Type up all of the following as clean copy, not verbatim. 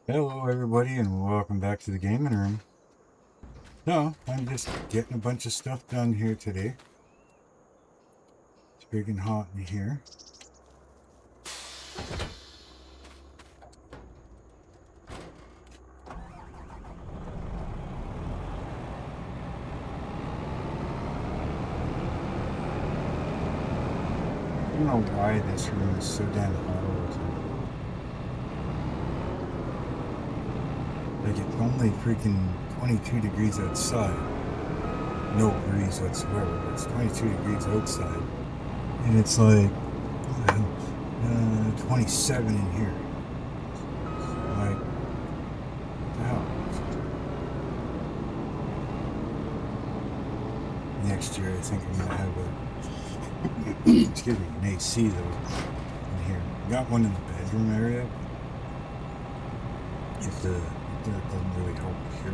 Hello everybody and welcome back to the gaming room. No, I'm just getting a bunch of stuff done here today. It's big and hot in here. I don't know why this room is so damn hot all the time. Like it's only freaking 22 degrees outside. No breeze whatsoever, but it's 22 degrees outside. And it's like 27 in here. Like, what the hell? Next year I think I'm going to have a, excuse me, an AC though in here. Got one in the bedroom area. It doesn't really help here.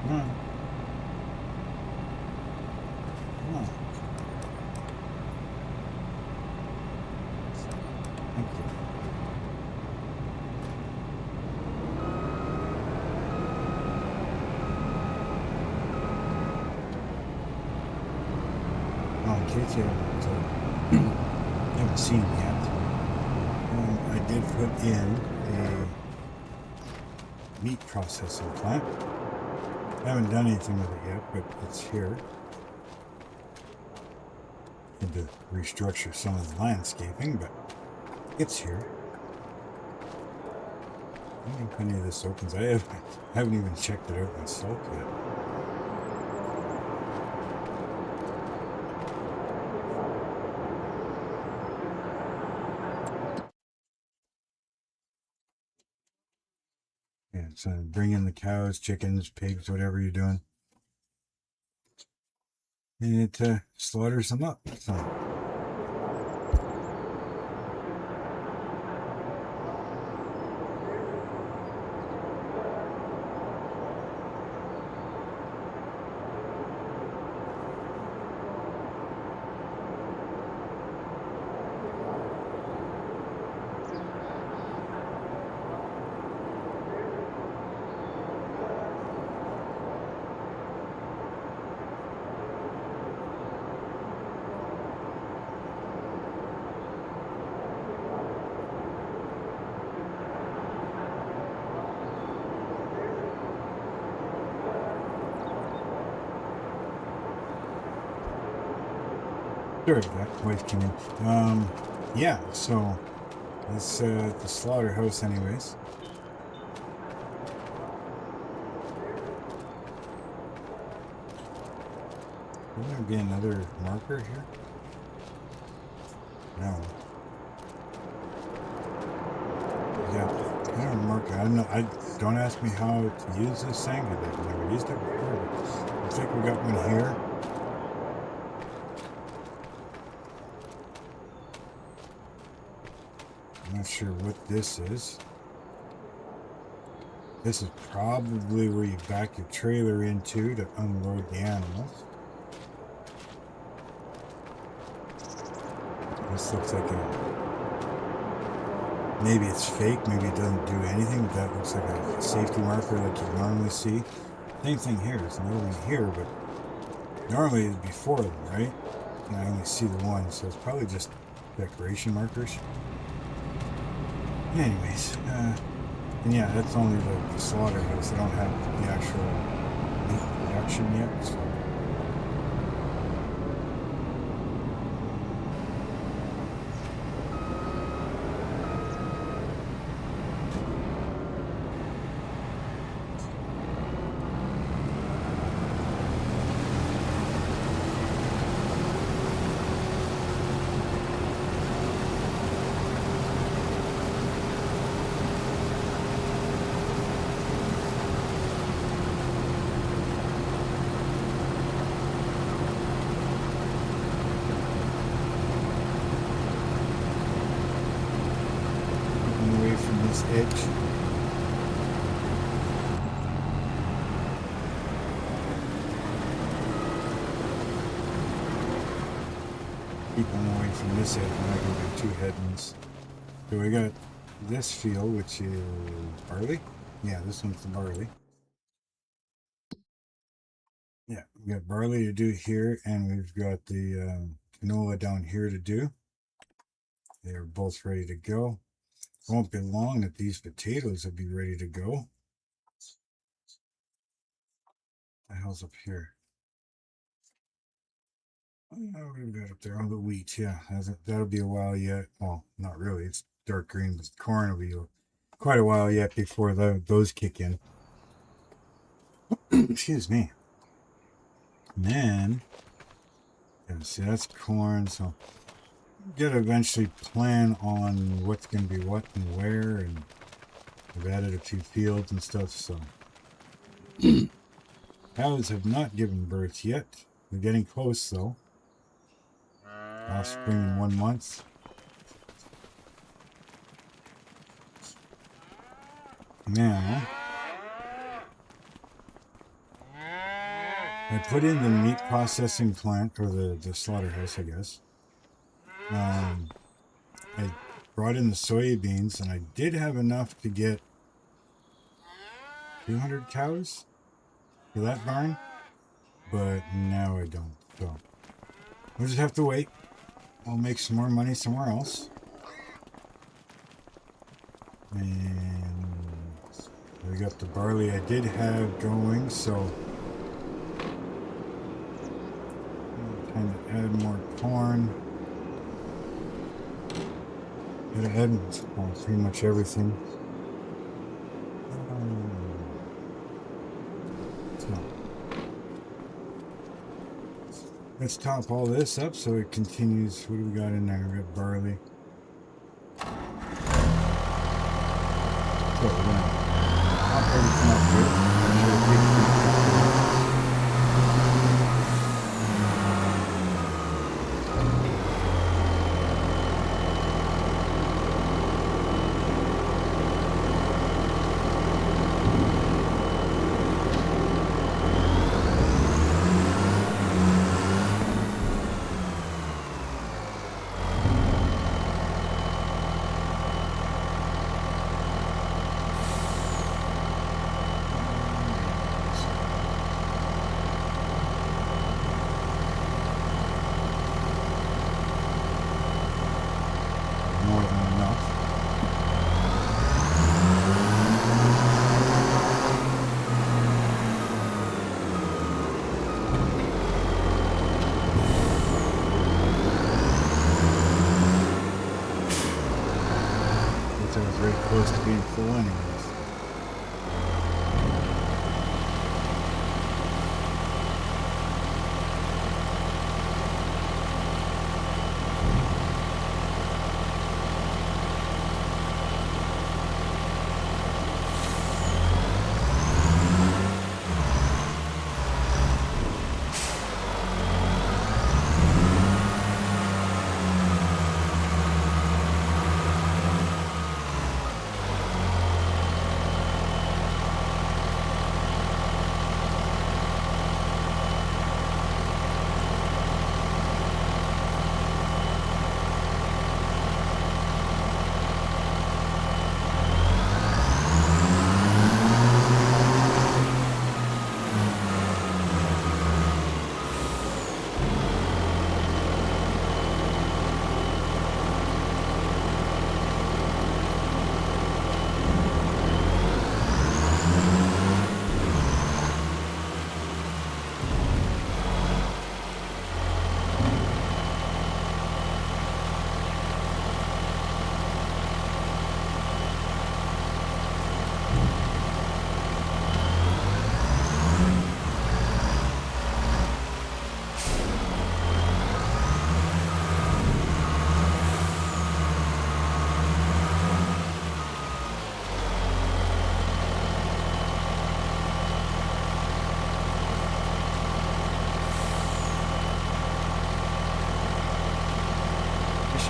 No. No. Thank you. Oh, in case you haven't seen yet, I did put in a meat processing plant. I haven't done anything with it yet, but it's here. Had to restructure some of the landscaping, but it's here. I don't think any of this opens. I haven't even checked it out myself yet. Yeah, so bring in the cows, chickens, pigs, whatever you're doing. And it slaughters them up. So. Sorry, that voice came in. Yeah, so it's the slaughterhouse anyways. Will there be another marker here? No. Yeah, I don't mark it. I don't know. Don't ask me how to use this thing. I've never used it before. But looks like we got one here. I'm not sure what this is. This is probably where you back your trailer into to unload the animals. This looks like maybe it's fake, maybe it doesn't do anything, but that looks like a safety marker like you normally see. Same thing here, there's another one here, but normally it'd be four of them, right? And I only see the one, so it's probably just decoration markers. Anyways, and yeah, that's only the slaughterhouse. They don't have the actual meat production yet, so. Away from this edge. Keep them away from this edge when I go to two headlands. So we got this field, which is barley. Yeah, this one's the barley. Yeah, we got barley to do here, and we've got the canola down here to do. They're both ready to go. It won't be long that these potatoes will be ready to go. What the hell's up here? Oh, we've got up there on the wheat. Yeah, that'll be a while yet. Well, not really. It's dark green, but corn will be quite a while yet before those kick in. Excuse me. And then, yeah, see, that's corn. So, gotta eventually plan on what's going to be what and where, and I've added a few fields and stuff. So, cows have not given birth yet. We're getting close though. Offspring in 1 month. Now, I put in the meat processing plant, or the slaughterhouse, I guess. I brought in the soybeans, and I did have enough to get 200 cows for that barn, but now I don't. So we'll just have to wait. I'll make some more money somewhere else. And we got the barley I did have going, so kind of add more corn. Gotta add pretty much everything. Let's top all this up so it continues. What do we got in there? We got barley. So we're gonna top everything up here. More than enough. Which I was very close to being full anyways.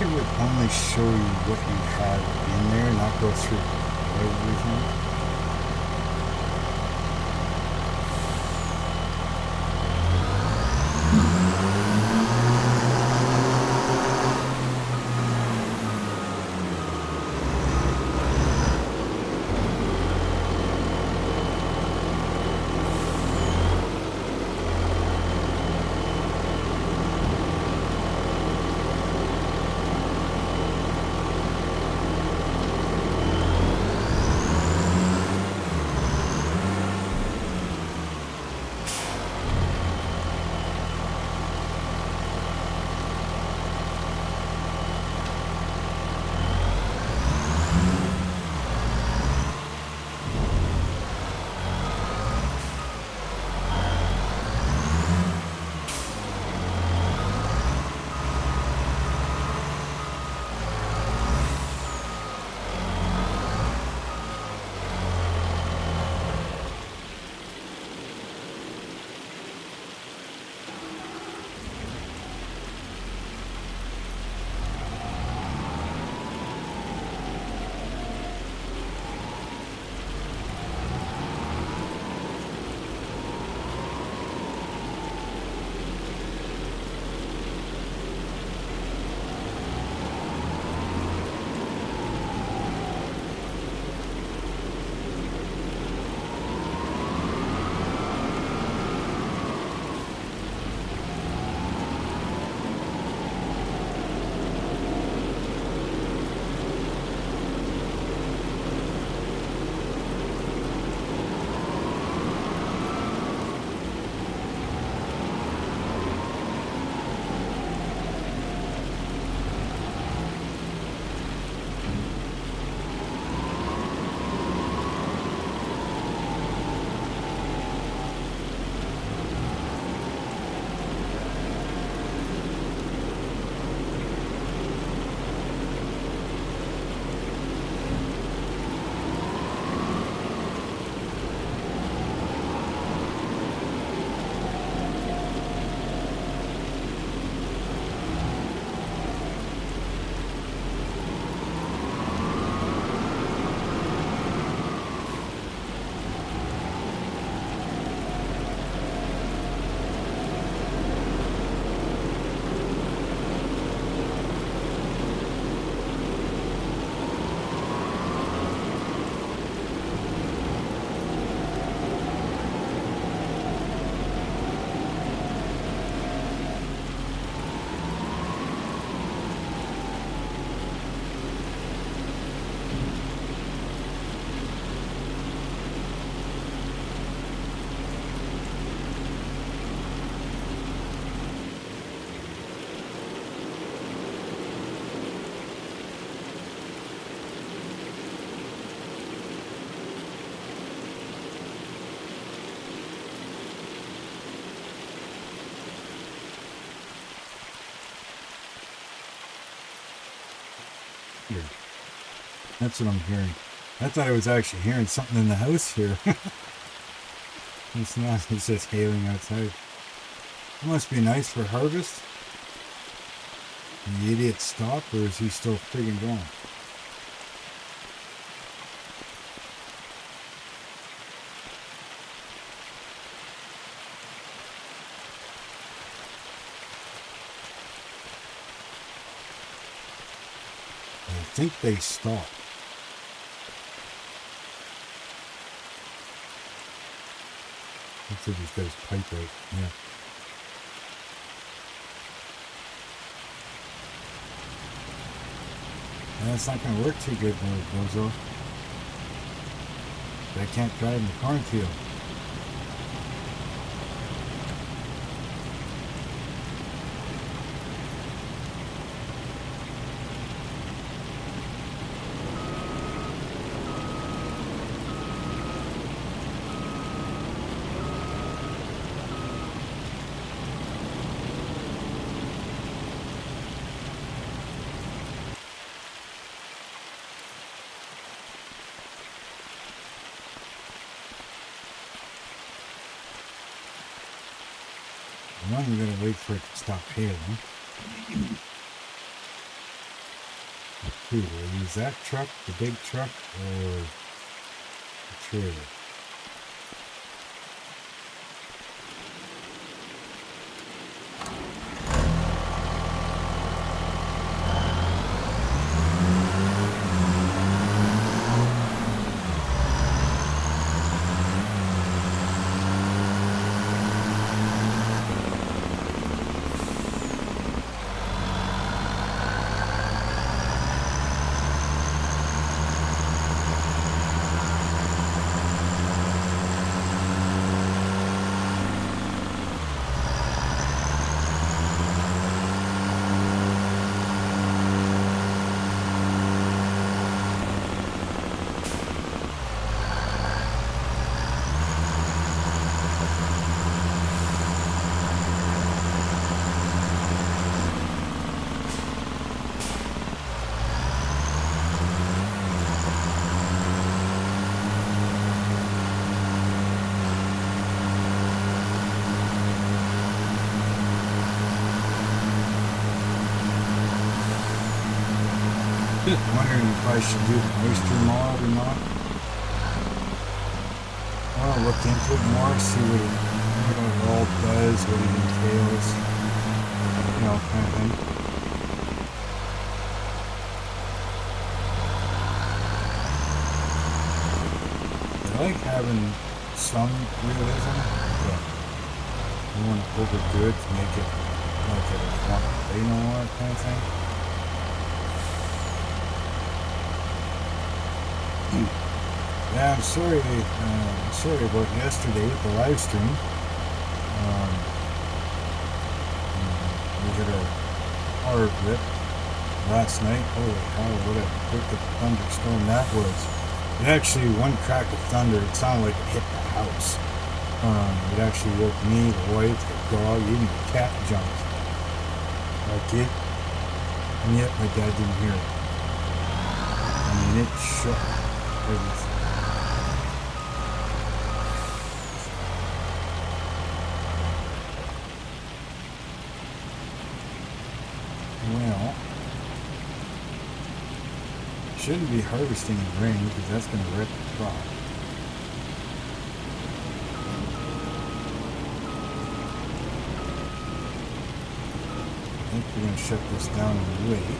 It would only show you what you have in there, not go through everything. Here. That's what I'm hearing. I thought I was actually hearing something in the house here. It's not, it's just hailing outside. It must be nice for harvest. The idiot stopped, or is he still friggin' going? I think they stopped. Looks like he's got his pipe out. Yeah. That's not going to work too good when it goes off. I can't drive in the cornfield. Now I'm going to wait for it to stop hailing. Who will I use, that truck, the big truck, or the trailer? Wondering if I should do the moisture mod or not. I want to look into it more, see what it all does, what it entails, you know, kind of thing. I like having some realism, but I don't want to overdo it to make it like it want to play no more, kind of thing. Yeah, I'm sorry about yesterday with the live stream. We hit a hard rip last night. Holy hell, what a wicked thunderstorm that was. It actually, one crack of thunder, it sounded like it hit the house. It actually woke me, the wife, the dog, even the cat jumped. Like it, and yet my dad didn't hear it. I mean, it shook everything. Well, shouldn't be harvesting in rain because that's going to wreck the crop. I think we're going to shut this down and wait.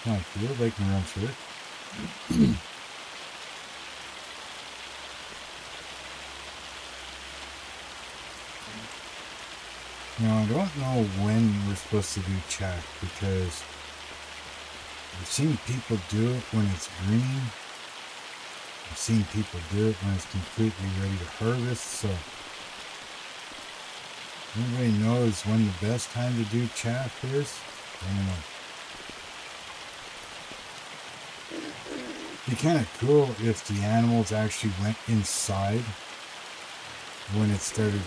I feel they can run through it. Now, I don't know when we're supposed to do check because I've seen people do it when it's green. I've seen people do it when it's completely ready to harvest, so anybody knows when the best time to do chaff is? I don't know. It'd be kind of cool if the animals actually went inside when it started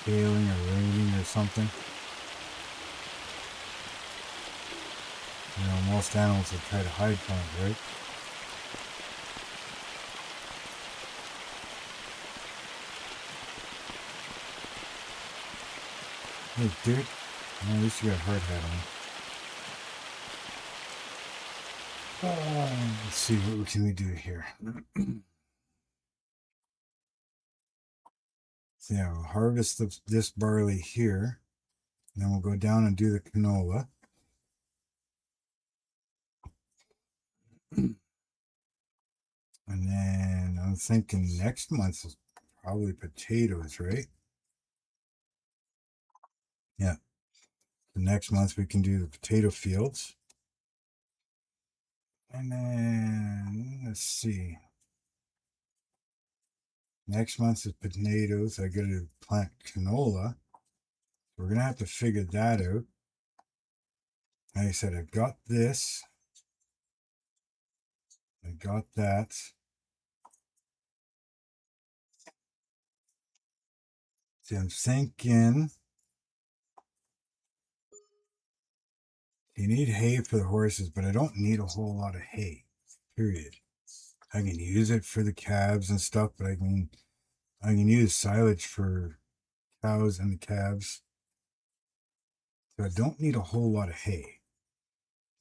hailing or raining or something. You know, most animals would try to hide from it, right? Hey, dude. Well, at least you got a hard hat on. Let's see, what can we do here? So yeah, we'll harvest this barley here. And then we'll go down and do the canola. And then I'm thinking next month is probably potatoes, right? Yeah. So next month we can do the potato fields. And then, let's see. Next month is potatoes. I got to plant canola. We're going to have to figure that out. Like I said, I've got this. I got that. See, I'm thinking you need hay for the horses, but I don't need a whole lot of hay, period. I can use it for the calves and stuff, but I can use silage for cows and the calves. So I don't need a whole lot of hay.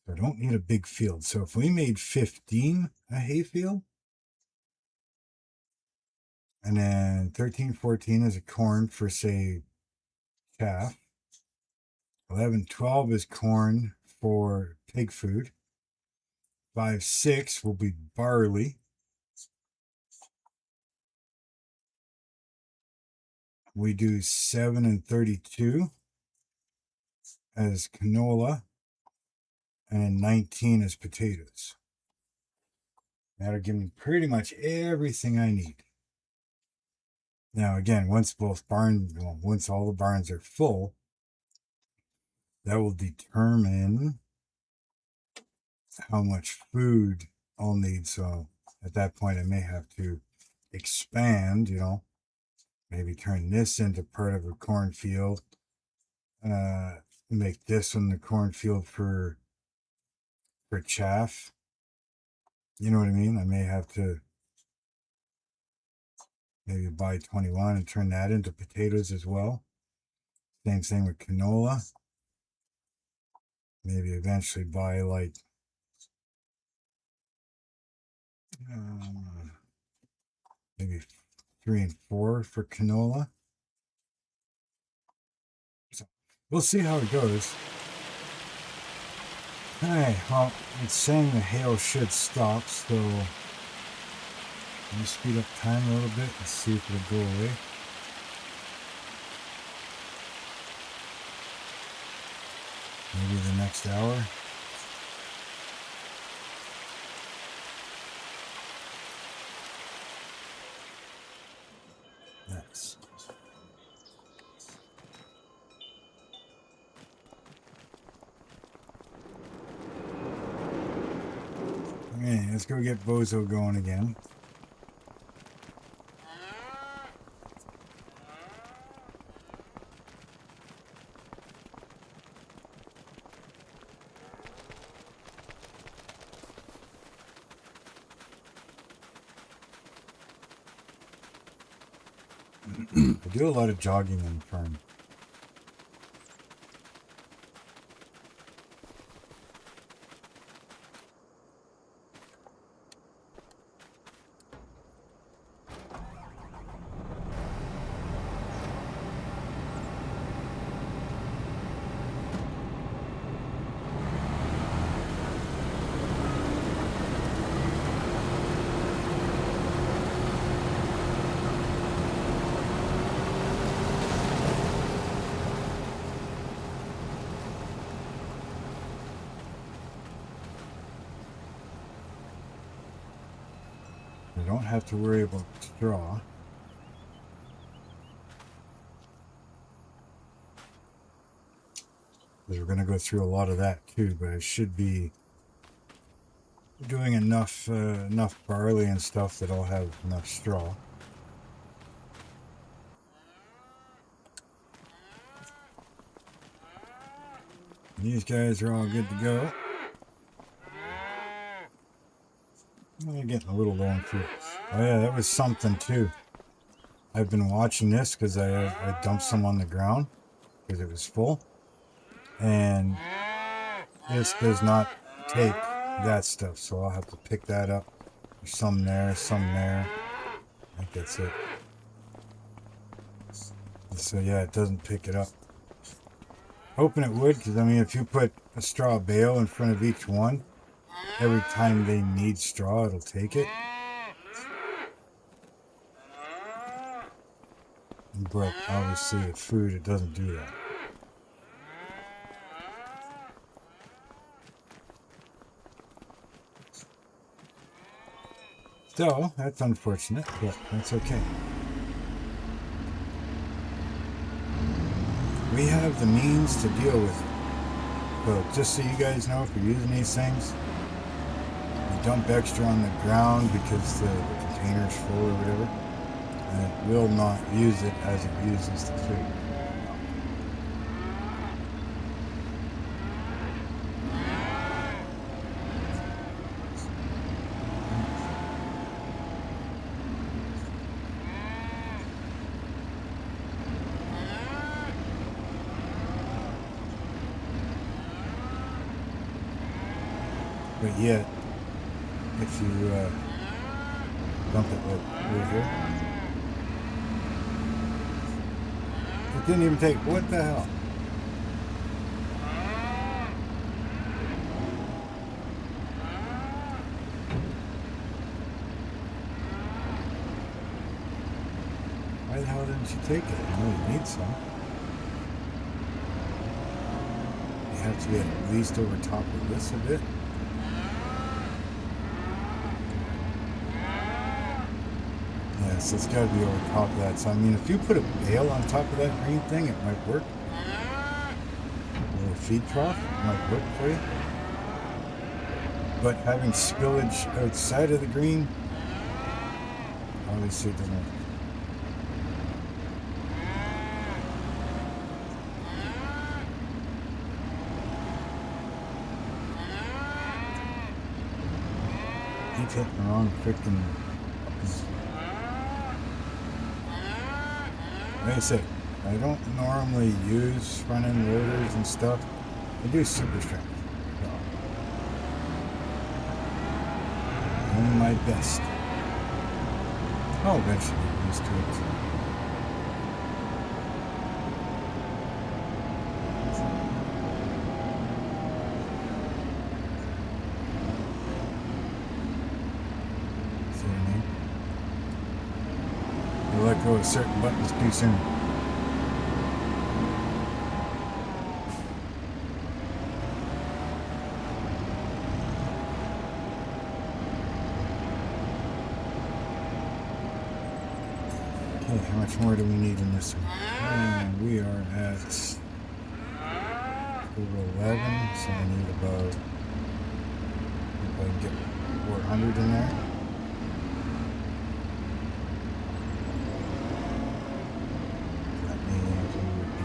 So I don't need a big field. So if we made 15 a hay field, and then 13, 14 is a corn for, say, calf. 11, 12 is corn for pig food. 5, 6 will be barley. We do 7 and 32 as canola, and 19 as potatoes. That'll give me pretty much everything I need. Now, again, once all the barns are full, that will determine how much food I'll need. So at that point, I may have to expand, maybe turn this into part of a cornfield, make this one the cornfield for chaff. You know what I mean? I may have to maybe buy 21 and turn that into potatoes as well. Same thing with canola. Maybe eventually buy like maybe 3 and 4 for canola. So we'll see how it goes. Hey, well, it's saying the hail should stop, so let me speed up time a little bit and see if it'll go away. Maybe the next hour. Nice. Okay, let's go get Bozo going again. I do a lot of jogging in the farm. I don't have to worry about straw. Because we're going to go through a lot of that too, but I should be doing enough barley and stuff that I'll have enough straw. These guys are all good to go. I'm getting a little low on food. Oh yeah, that was something too. I've been watching this because I dumped some on the ground because it was full. And this does not take that stuff, so I'll have to pick that up. There's some there, some there. I think that's it. So yeah, it doesn't pick it up. Hoping it would, because I mean, if you put a straw bale in front of each one, every time they need straw, it'll take it. But obviously with food, it doesn't do that. So, that's unfortunate, but that's okay. We have the means to deal with it. So, just so you guys know, if you're using these things, you dump extra on the ground because the container's full or whatever, and it will not use it as it uses the food. But yet, if you dump it over here, it didn't even take. What the hell? Why the hell didn't you take it? I know you need some. You have to get at least over top of this a bit. So it's got to be over top of that. So I mean, if you put a bale on top of that green thing, it might work. A little feed trough might work for you. But having spillage outside of the green, obviously it doesn't work. Keep hitting the wrong freaking. Like I said, I don't normally use front-end loaders and stuff. I do super strength. So, doing my best. I'll eventually get used to it. See what I mean? You let go of certain buttons too soon. Okay, how much more do we need in this one? And we are at over 11, so I need about, if I can get 400 in there.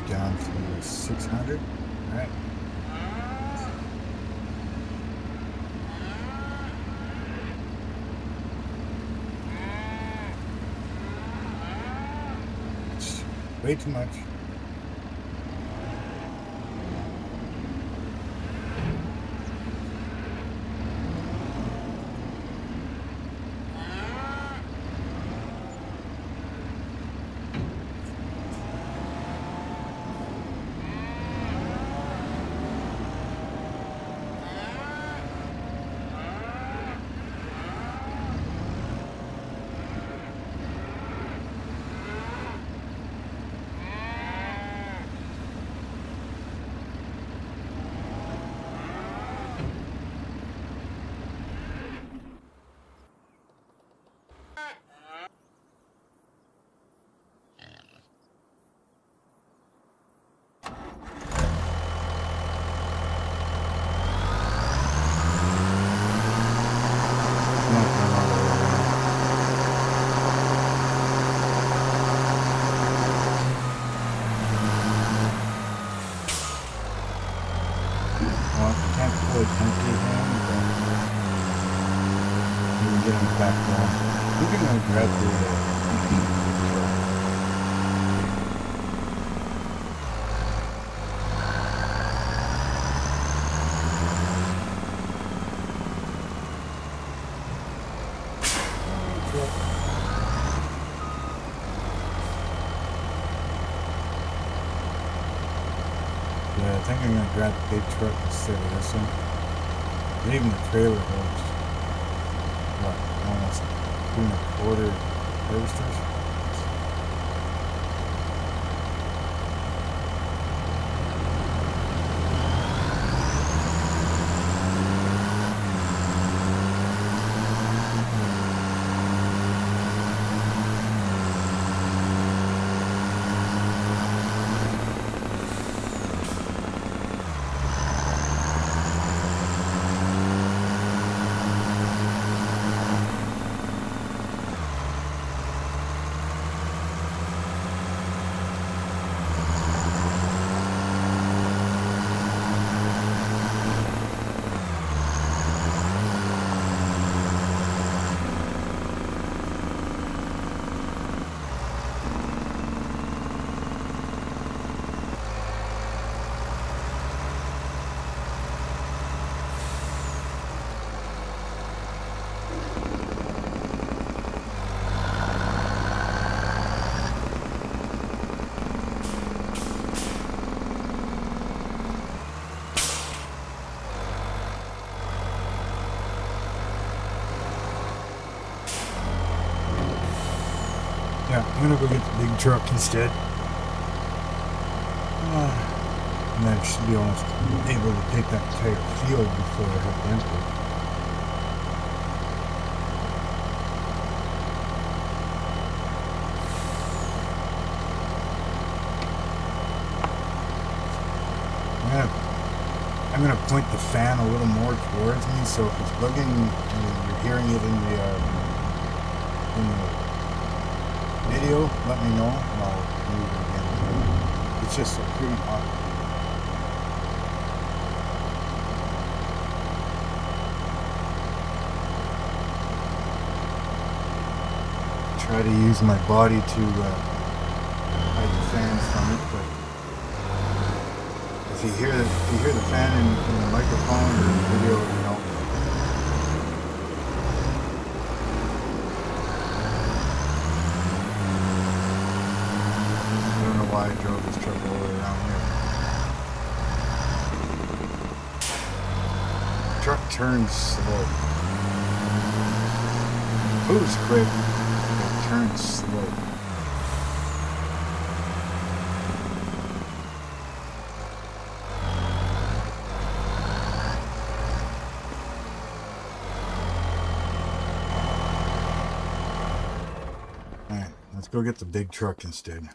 Down to 600. All right. It's way too much. get him back going. I think I'm gonna grab the yeah, I think I'm gonna grab the big truck instead of this one. And even the trailer holds what, almost 3 1/4 harvesters. Yeah, I'm gonna go get the big truck instead. And then I should be almost able to take that entire field before I have to empty. I'm gonna point the fan a little more towards me, so if it's bugging and you're hearing it in the video, let me know and I'll move it again. It's just pretty hot. Try to use my body to hide the fans from it, but if you hear the fan in the microphone or the video, you know. I don't know why I drove this truck all the way around here. The truck turns slow. Moves quick, but it turns slow. Alright, let's go get the big truck instead.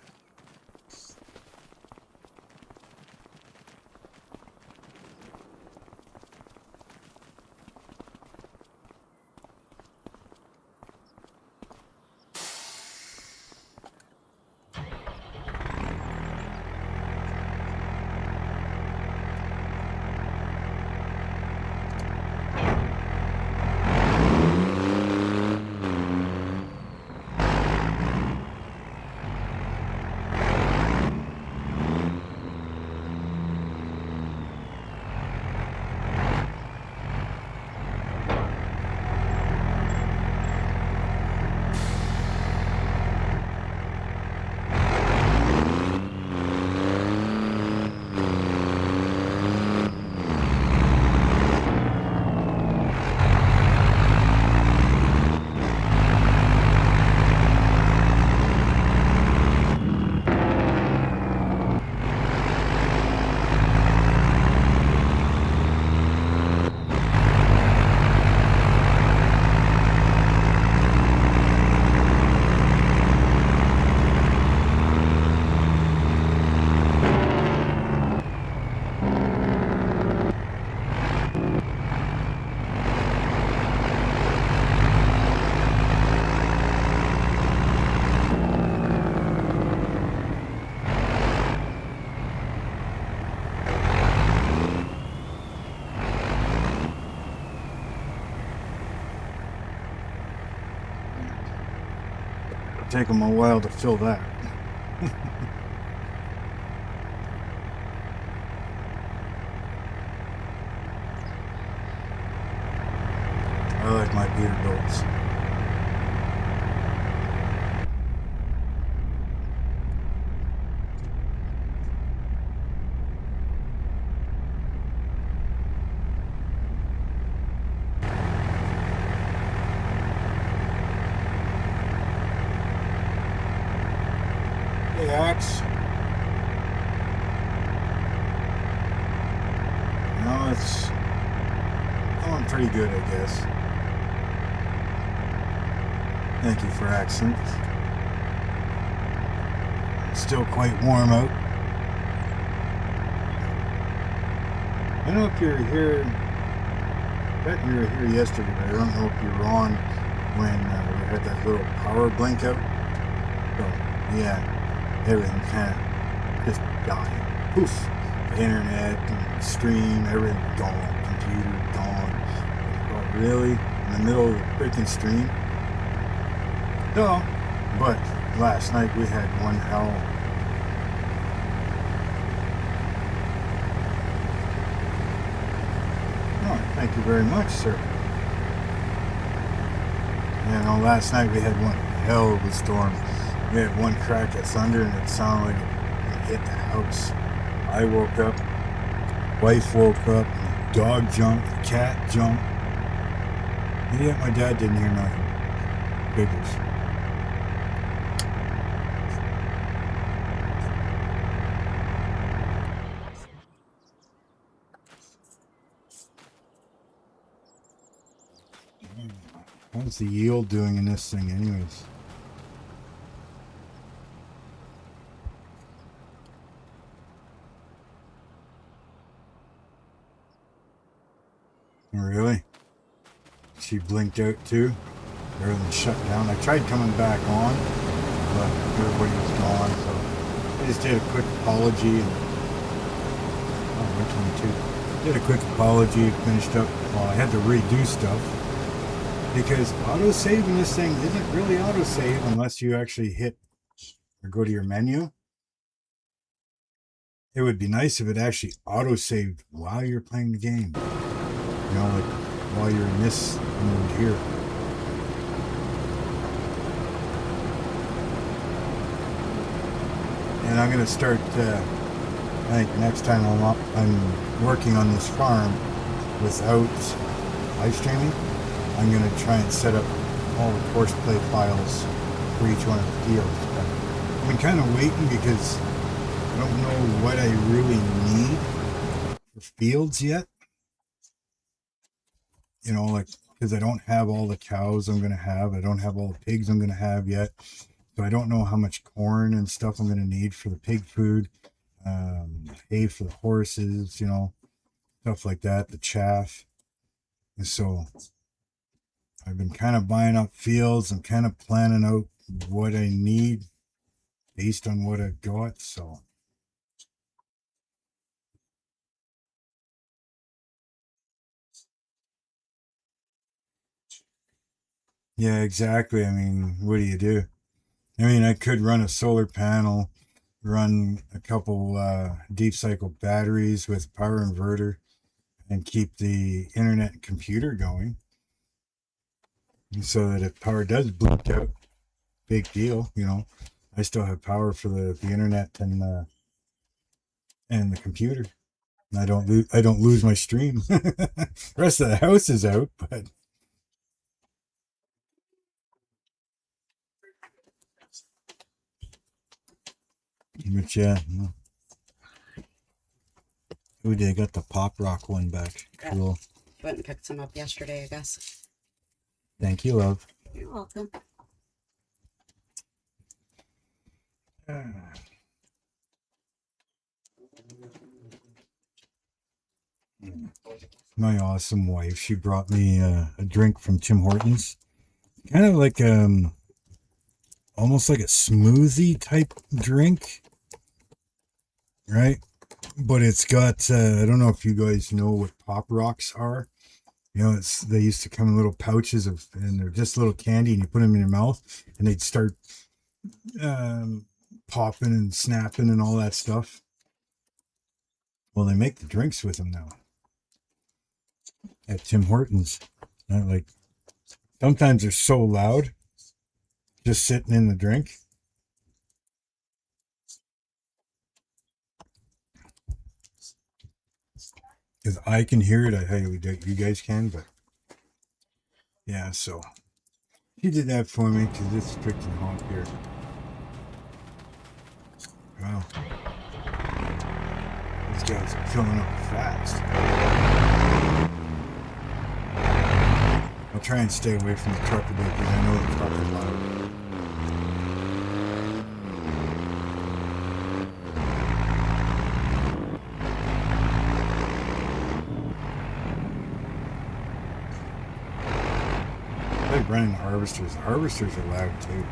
take them a while to fill that. I like my Peterbilts. Hey, Axe. No, it's going pretty good, I guess. Thank you for accent. Still quite warm out. I don't know if you were here. I bet you were here yesterday, but I don't know if you were on when we had that little power blink out. So, yeah, everything kind of just died. Poof. The internet, and stream, everything gone. Computer gone. Oh, really? In the middle of the freaking stream? No, but last night we had one hell. Oh, thank you very much, sir. You know, last night we had one hell of a storm. We had one crack of thunder and it sounded like it hit the house. I woke up, wife woke up, dog jumped, cat jumped. And yet my dad didn't hear nothing. Figures. How's the yield doing in this thing anyways? Really? She blinked out too? Everything shut down. I tried coming back on, but everybody was gone, so I just did a quick apology and did a quick apology, finished up. Well, I had to redo stuff because autosave in this thing isn't really autosave unless you actually hit or go to your menu. It would be nice if it actually autosaved while you're playing the game. You know, like while you're in this mode here. And I'm going to start, I think next time I'm working on this farm without live streaming. I'm going to try and set up all the course play files for each one of the fields. But I've been kind of waiting because I don't know what I really need for fields yet. You know, like, because I don't have all the cows I'm going to have. I don't have all the pigs I'm going to have yet. So I don't know how much corn and stuff I'm going to need for the pig food. Hay for the horses, you know, stuff like that, the chaff. And so I've been kind of buying up fields and kind of planning out what I need based on what I've got. So yeah, exactly. I mean, what do you do? I mean, I could run a solar panel, run a couple deep cycle batteries with power inverter and keep the internet and computer going. And so that if power does blink out, big deal, you know, I still have power for the internet and the computer. And I don't lose my stream. The rest of the house is out, but yeah. Ooh, they got the pop rock one back. Cool. Went and picked some up yesterday, I guess. Thank you, love. You're welcome. My awesome wife, she brought me a drink from Tim Hortons. Kind of like almost like a smoothie type drink, right? But it's got I don't know if you guys know what pop rocks are. You know, they used to come in little pouches and they're just little candy, and you put them in your mouth, and they'd start popping and snapping and all that stuff. Well, they make the drinks with them now at Tim Hortons. Like sometimes they're so loud, just sitting in the drink. Because I can hear it. I highly doubt you guys can, but yeah, so he did that for me because it's freaking hot here. Wow. These guys are filling up fast. I'll try and stay away from the truck a bit because I know the truck is loud. Like running harvesters. The harvesters are loud too.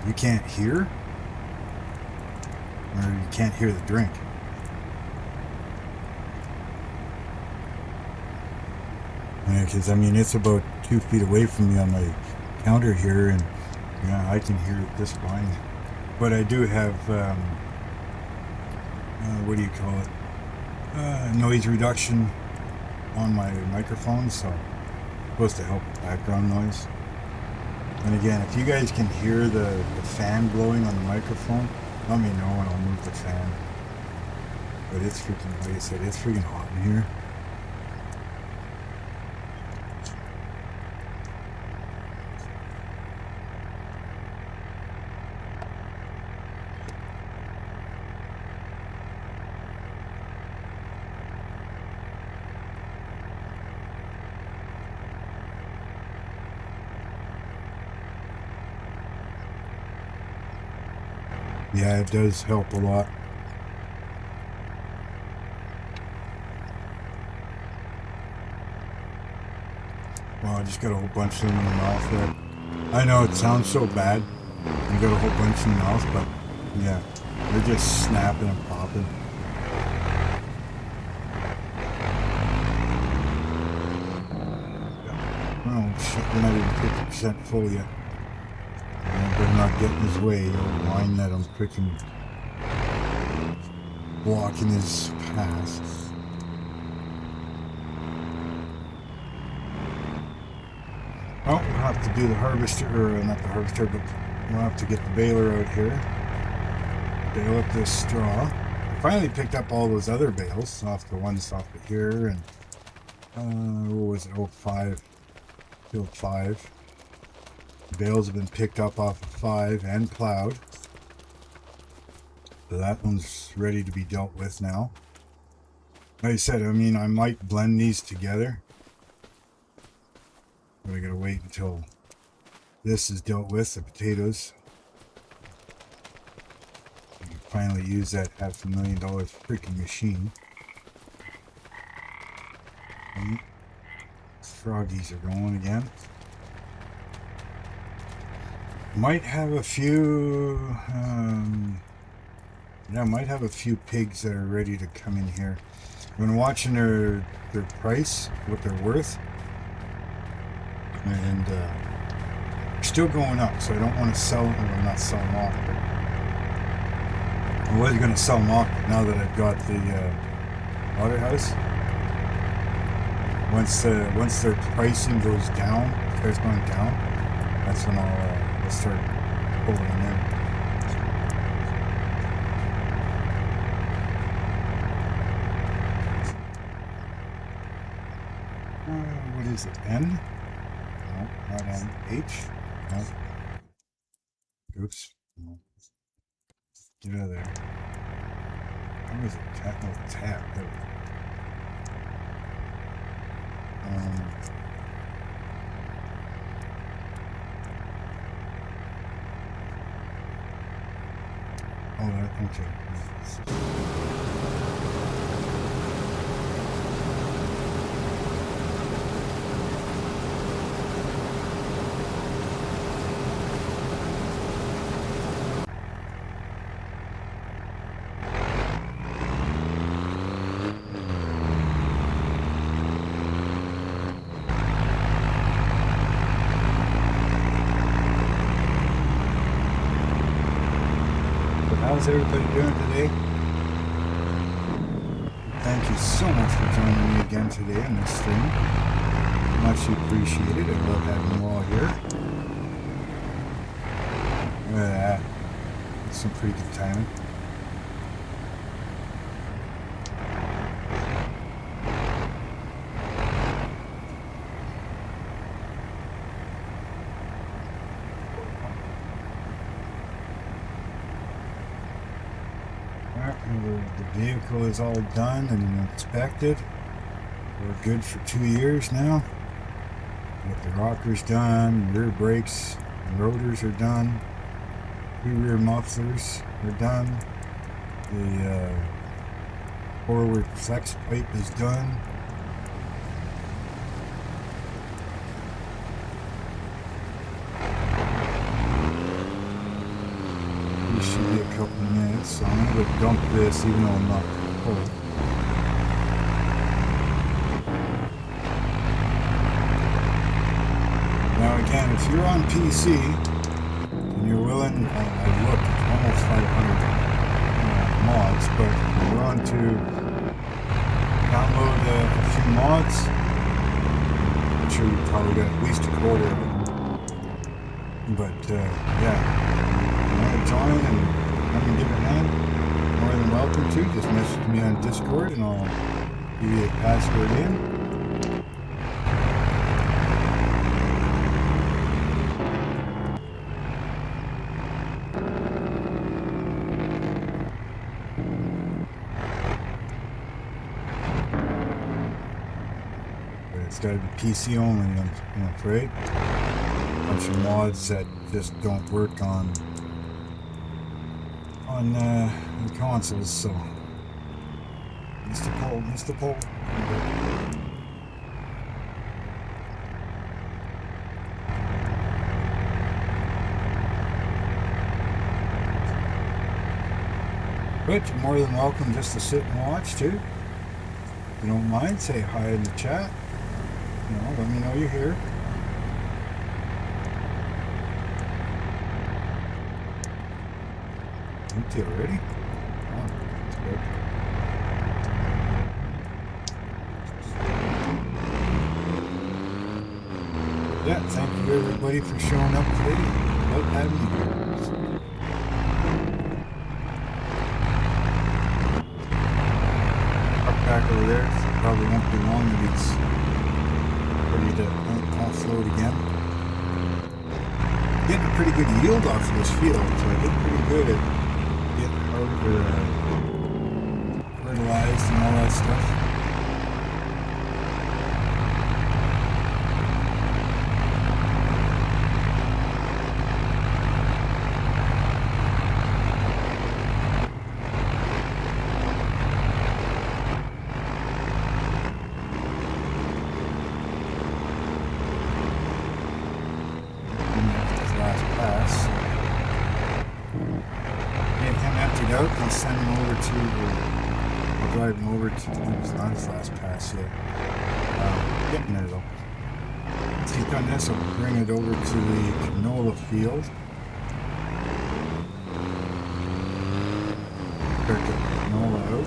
You can't hear? Or you can't hear the drink. Yeah, because I mean it's about 2 feet away from me on my counter here, and yeah, I can hear it just fine. But I do have what do you call it? Noise reduction on my microphone, so it's supposed to help with background noise. And again, if you guys can hear the fan blowing on the microphone, let me know and I'll move the fan. But it's freaking, like I said, it's freaking hot in here. Yeah, it does help a lot. Well, I just got a whole bunch of them in the mouth there. I know it sounds so bad. You got a whole bunch in the mouth, but yeah, they're just snapping and popping. Oh shit, we're not even 50% full yet. I better not get in his way. He'll whine that I'm freaking blocking his path. Oh, we'll have to do the harvester, or not the harvester, but we'll have to get the baler out here. Bale up this straw. I finally picked up all those other bales off the ones off of here, and what was it, 05, field 5. Bales have been picked up off of 5 and plowed. So that one's ready to be dealt with now. Like I said, I mean, I might blend these together. But I gotta wait until this is dealt with, the potatoes. I can finally use that $500,000 freaking machine. And froggies are going again. Might have a few, yeah, might have a few pigs that are ready to come in here. When watching their price, what they're worth, and they're still going up, so I don't want to sell them. Well, not sell them off, but I was going to sell them off, but now that I've got the slaughterhouse, once their pricing goes down, starts going down, that's when I'll start pulling them in. What is it? N? No, not N. H? No. Oops. No. Get out of there. How is it? Tap? No, tap. There. Oh, that, okay. How's everybody doing today? Thank you so much for joining me again today on this stream. Much appreciated. I love having you all here. Look at that. That's some pretty good timing. The vehicle is all done and inspected. We're good for 2 years now. With the rockers done, rear brakes and rotors are done. 2 rear mufflers are done. The forward flex pipe is done. This should be a couple of minutes, so I'm going to dump this even though I'm not full. Now again, if you're on PC and you're willing, I've looked, it's almost 500 mods, but if you're on to download a few mods, I'm sure you probably got at least a quarter of them. But yeah. Join and come and give a hand, more than welcome to. Just message me on Discord and I'll give you a password in. But it's got to be PC only, I'm afraid. A bunch of mods that just don't work on the consoles, so Mr. Pole. But you're more than welcome just to sit and watch too. If you don't mind, say hi in the chat. You know, let me know you're here. Empty already? Oh, that's good. Yeah, thank you everybody for showing up today. Love having you here. Up back over there, probably won't be long if it's ready to offload again. Getting a pretty good yield off of this field, so I get pretty good at fertilized and all that stuff. It's not his last pass yet. Getting there though. Once he's done this, I'll bring it over to the canola field. Start the canola out.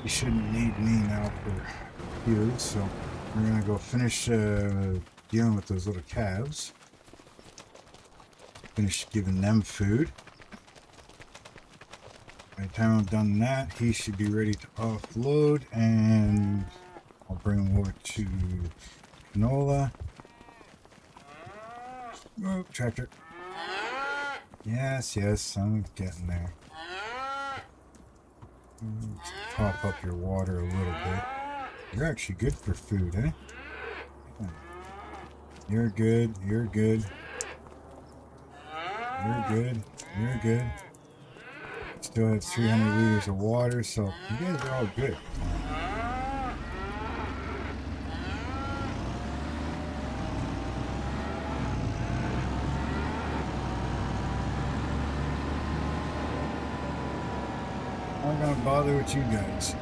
You shouldn't need me now for views, so we're gonna go finish dealing with those little calves. Finish giving them food. By the time I'm done that, he should be ready to offload, and I'll bring him over to canola. Oh, tractor. Yes, I'm getting there. Let's top up your water a little bit. You're actually good for food, eh? You're good, you're good. You're good, you're good. Still have 300 liters of water, so you guys are all good. I'm not gonna bother with you guys.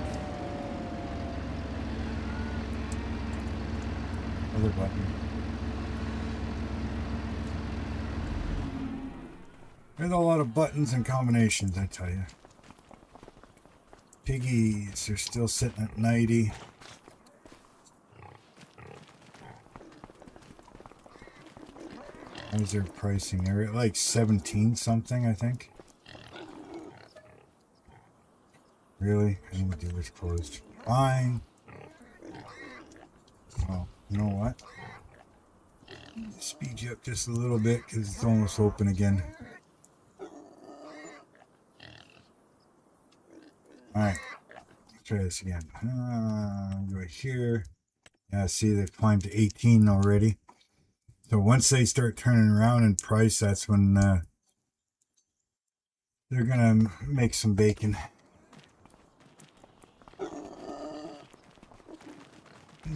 Other button. There's a lot of buttons and combinations, I tell you. Piggies are still sitting at 90. How's their pricing? They're at like 17 something, I think. Really? I need to do this closed. Fine. Well, you know what? Speed you up just a little bit because it's almost open again. Alright. Let's try this again. Go here. Yeah, see, they've climbed to 18 already. So once they start turning around in price, that's when they're gonna make some bacon.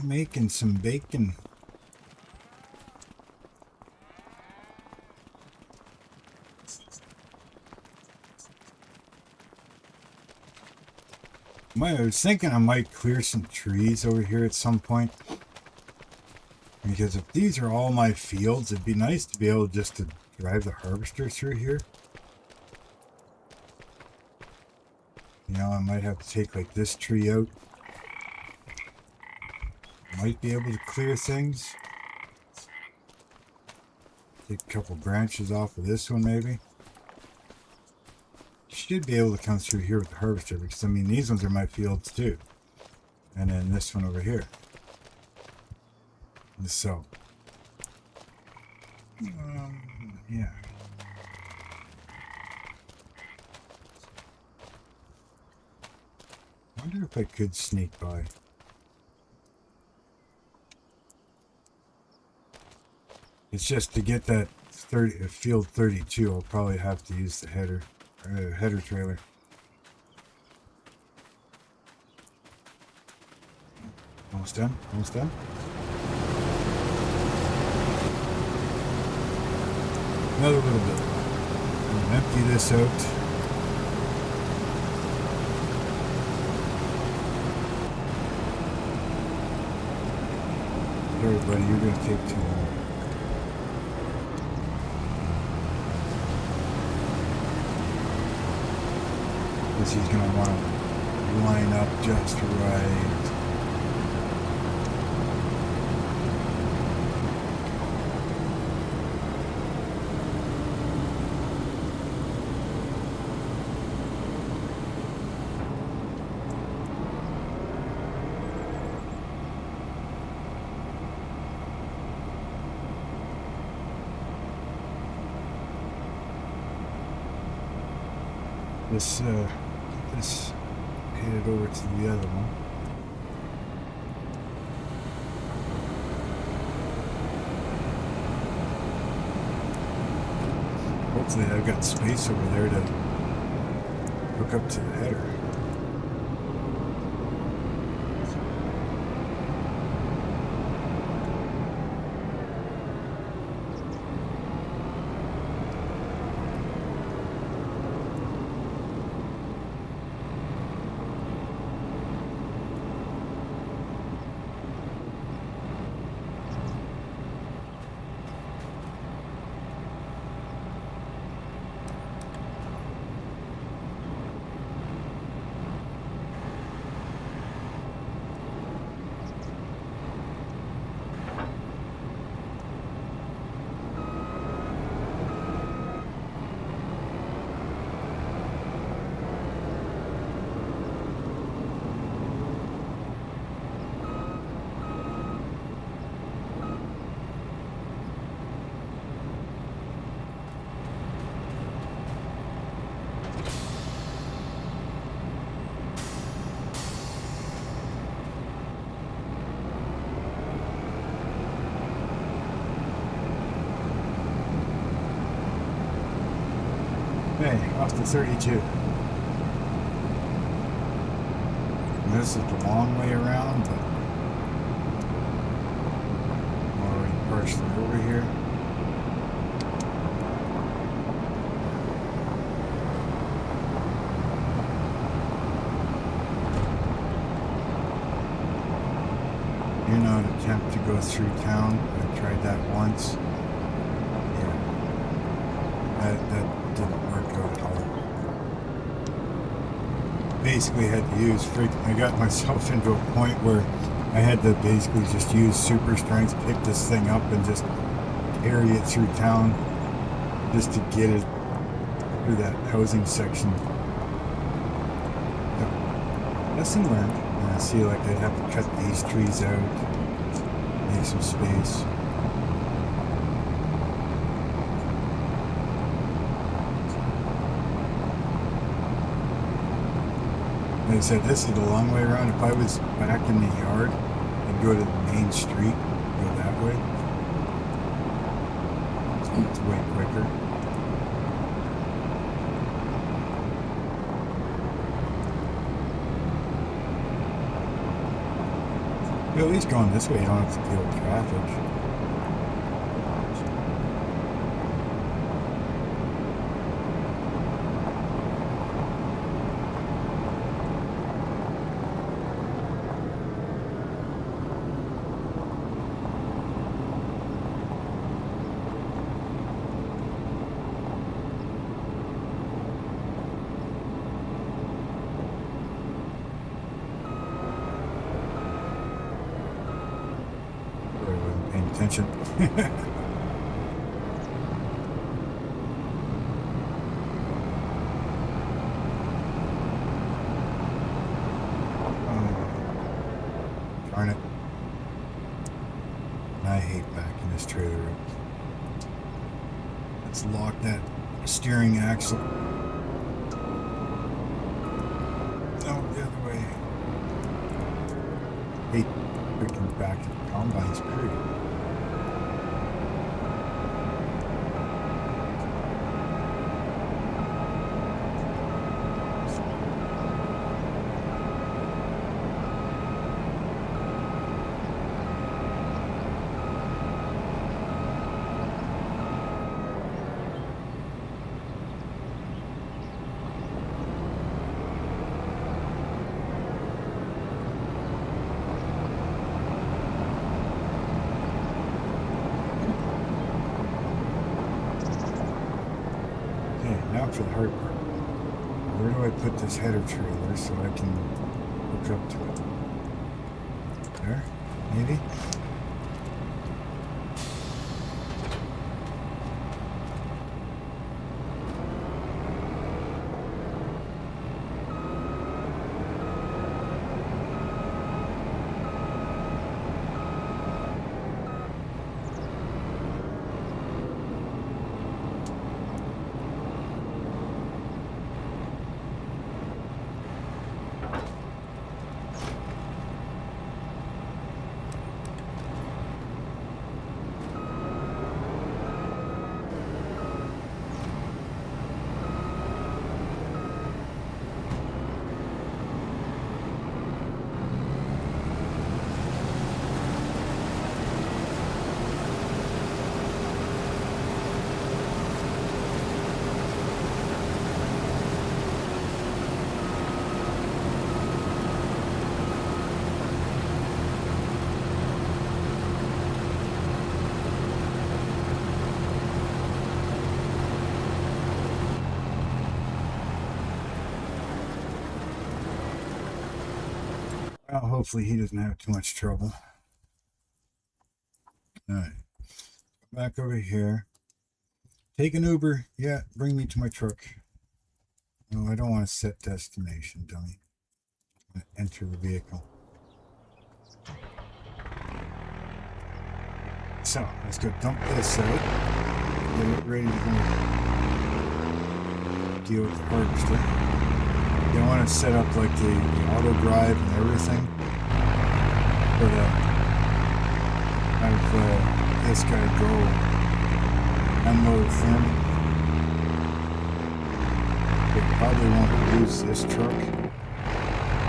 Making some bacon. I was thinking I might clear some trees over here at some point. Because if these are all my fields, it'd be nice to be able just to drive the harvester through here. You know, I might have to take like this tree out. Might be able to clear things. Take a couple branches off of this one maybe. Should be able to come through here with the harvester because I mean these ones are my fields too. And then this one over here. So yeah. I wonder if I could sneak by. It's just to get that field 32, I'll probably have to use the header trailer. Almost done. Almost done. Another little bit. I'm gonna empty this out. Sorry, buddy, you're gonna take too long. Because he's gonna want to line up just right. This headed over to the other one. Hopefully I've got space over there to hook up to the header. to 32. And this is the long way around, but I'm already partially over here. Do not attempt to go through town. I tried that once. Yeah, that didn't work out at all. Basically had to use I got myself into a point where I had to basically just use super strength, pick this thing up and just carry it through town just to get it through that housing section. So, lesson learned. And I see like I'd have to cut these trees out, make some space. Like I said, this is the long way around. If I was back in the yard, I'd go to the main street, go that way. It's way quicker. But at least going this way, you don't have to deal with traffic. Attention. Darn it. I hate backing this trailer up. Let's lock that steering axle. No, the other way. Hate freaking back to the combines, period. Now for the hard part. Where do I put this header trailer so I can hook up to it? There? Maybe? Well, hopefully he doesn't have too much trouble. Alright. Back over here. Take an Uber. Yeah, bring me to my truck. No, I don't want to set destination, dummy. I'm going to enter the vehicle. So, let's go dump this out. Get it ready to go deal with the harvester. You want to set up like the auto drive and everything. For the have this guy go unload him. probably won't use this truck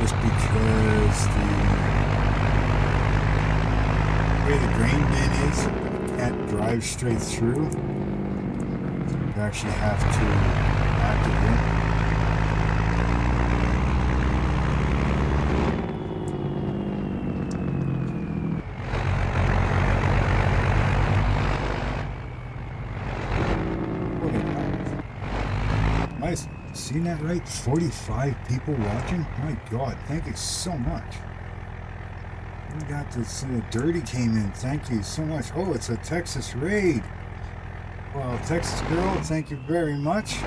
just because the way the grain bin is, you can't drive straight through. You actually have to back it in. Nice. Seen that right? 45 people watching? My God, thank you so much. We got this Dirty came in. Thank you so much. Oh, it's a Texas raid. Well, Texas girl, thank you very much.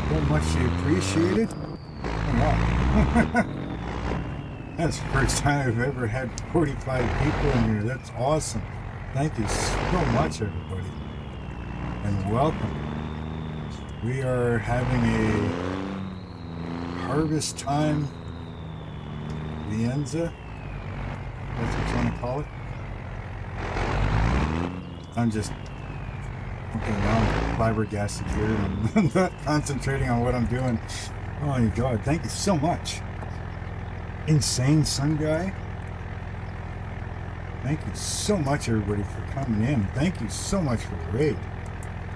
So muchly appreciated. Oh, wow. That's the first time I've ever had 45 people in here. That's awesome. Thank you so much, everybody. And welcome. We are having a harvest time Vienza. That's what you want to call it. I'm just looking around flabbergasted here and not concentrating on what I'm doing. Oh my God, thank you so much. Insane Sun Guy. Thank you so much, everybody, for coming in. Thank you so much for the raid.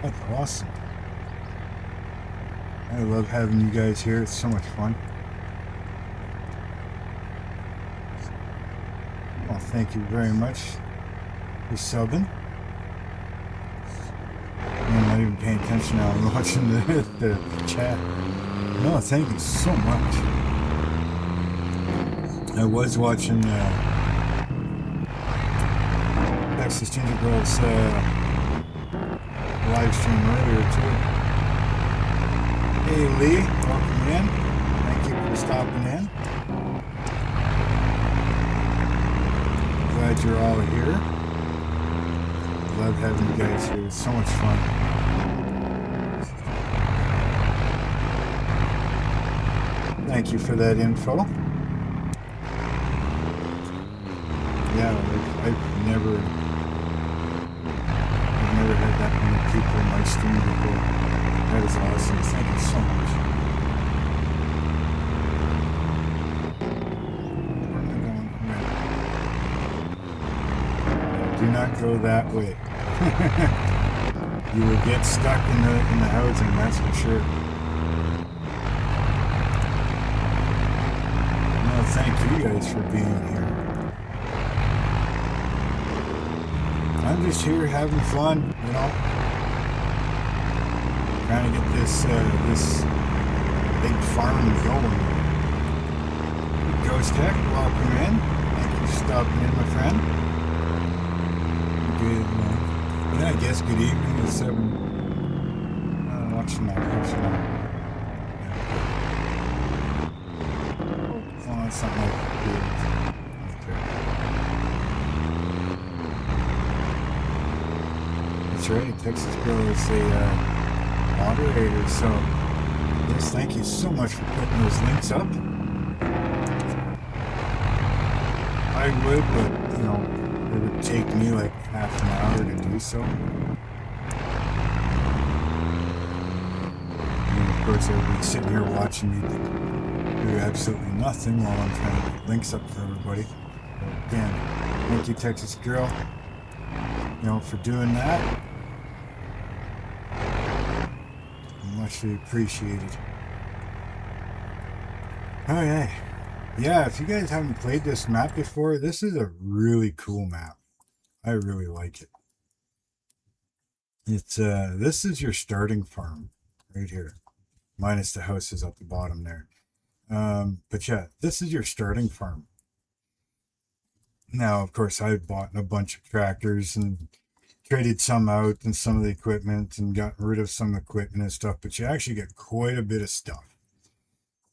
That's awesome. I love having you guys here. It's so much fun. Well, thank you very much for subbing. I'm not even paying attention now. I'm watching the chat. No, thank you so much. I was watching Texas Ginger Girls live stream earlier too. Hey Lee, welcome in. Thank you for stopping in. Glad you're all here. Love having you guys here. It's so much fun. Thank you for that info. Yeah, I've never had that many people in my stream before. That is awesome. Thank you so much. Where am I going? Do not go that way. You will get stuck in the housing, that's for sure. No, thank you guys for being here. I'm just here having fun, you know. Trying to get this big farm going. Ghost Tech, welcome in. Thank you for stopping in, my friend. Good, yeah, I guess good evening at 7. Watching that. Yeah. Oh, it's not like good. That's right, Texas Girl is a moderator, so yes, thank you so much for putting those links up. I would, but you know, it would take me like half an hour to do so. And of course, I would be sitting here watching me do absolutely nothing while I'm trying to put links up for everybody. But again, thank you, Texas Girl, you know, for doing that. Muchly appreciated. Okay. Yeah, if you guys haven't played this map before, this is a really cool map. I really like it. It's this is your starting farm right here. Minus the houses up the bottom there. But yeah, this is your starting farm. Now, of course, I've bought a bunch of tractors and traded some out and some of the equipment and gotten rid of some equipment and stuff, but you actually get quite a bit of stuff.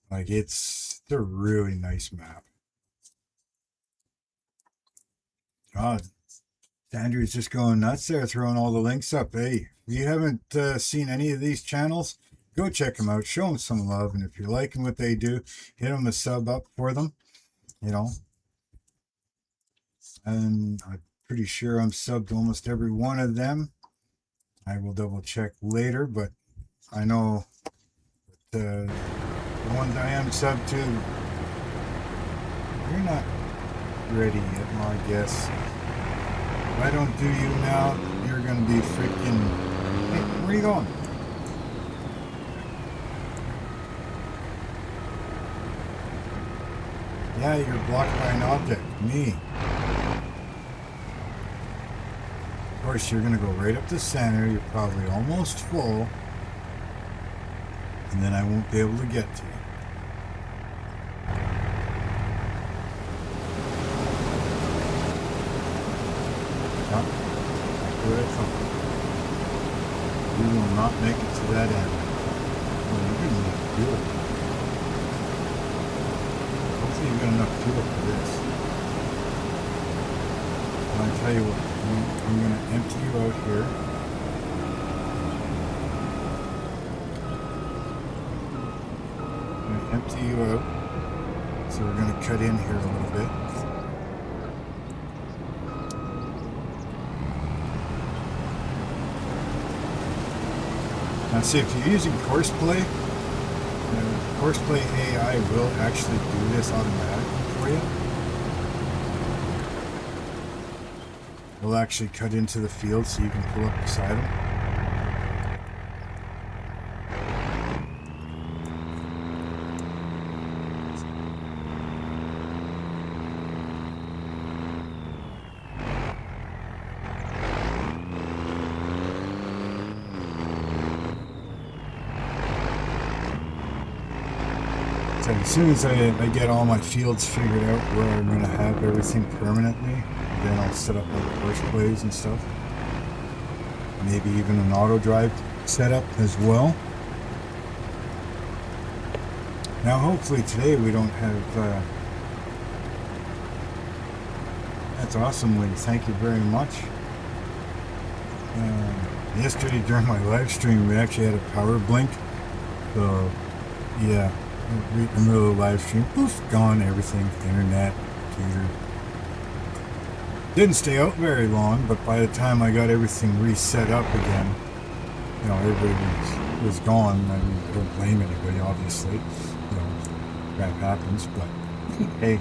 Like it's a really nice map. God, Andrew's just going nuts there, throwing all the links up. Hey, if you haven't seen any of these channels, go check them out, show them some love, and if you're liking what they do, hit them a sub up for them, you know. And I'm pretty sure I'm subbed to almost every one of them. I will double check later, but I know the ones I am sub to, you're not ready yet, my guess. If I don't do you now, you're gonna be freaking. Hey, where are you going? Yeah, you're blocked by an object. Me. Of course, you're gonna go right up the center. You're probably almost full, and then I won't be able to get to you. Yep, that's what I thought. You will not make it to that end. Well, you're gonna need fuel. Hopefully you've got enough fuel for this. And I tell you what, I'm gonna empty you out here. I'm gonna empty you out. So we're gonna cut in here a little bit. Now see, if you're using Courseplay, Courseplay AI will actually do this automatically for you. It'll actually cut into the field so you can pull up beside them. So as soon as I get all my fields figured out where I'm going to have everything permanently, then I'll set up like course plays and stuff. Maybe even an auto drive setup as well. Now hopefully today we don't have... That's awesome, Lee. Thank you very much. Yesterday during my live stream we actually had a power blink. So yeah, in the middle of the live stream, poof, gone everything, internet, computer. Didn't stay out very long, but by the time I got everything reset up again, you know, everybody was gone. I mean, I don't blame anybody, obviously. You know, that happens, but hey,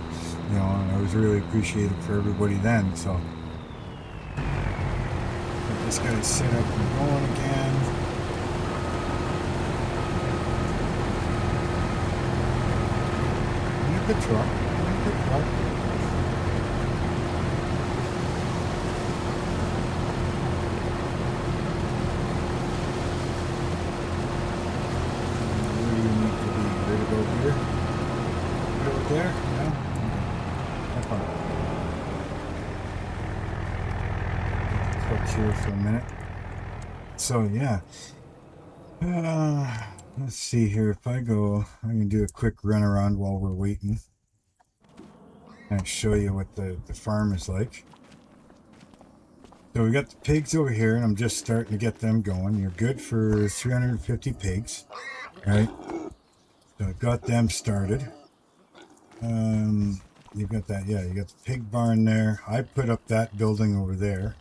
you know, I was really appreciated for everybody then, so. I just got it set up and going again. Look at the truck. Look at the truck. Where do you need to be? Ready to go here? Right there? No? Okay. That's fine. Clutch here for a minute. So yeah. Let's see here. If I go, I'm going to do a quick run around while we're waiting and show you what the farm is like. So we got the pigs over here, and I'm just starting to get them going. You're good for 350 pigs, right? So I've got them started. You've got that, yeah, you got the pig barn there. I put up that building over there.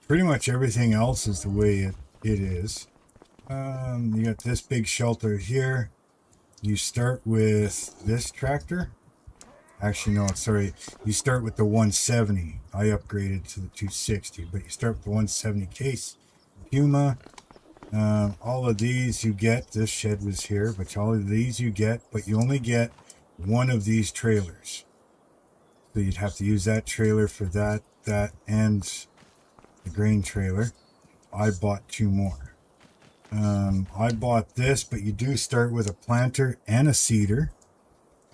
Pretty much everything else is the way it is. You got this big shelter here. You start with this tractor. Actually, no, sorry. You start with the 170. I upgraded to the 260, but you start with the 170 case. Puma. All of these you get. This shed was here, but all of these you get, but you only get one of these trailers. So you'd have to use that trailer for that, and the grain trailer. I bought two more. I bought this, but you do start with a planter and a seeder.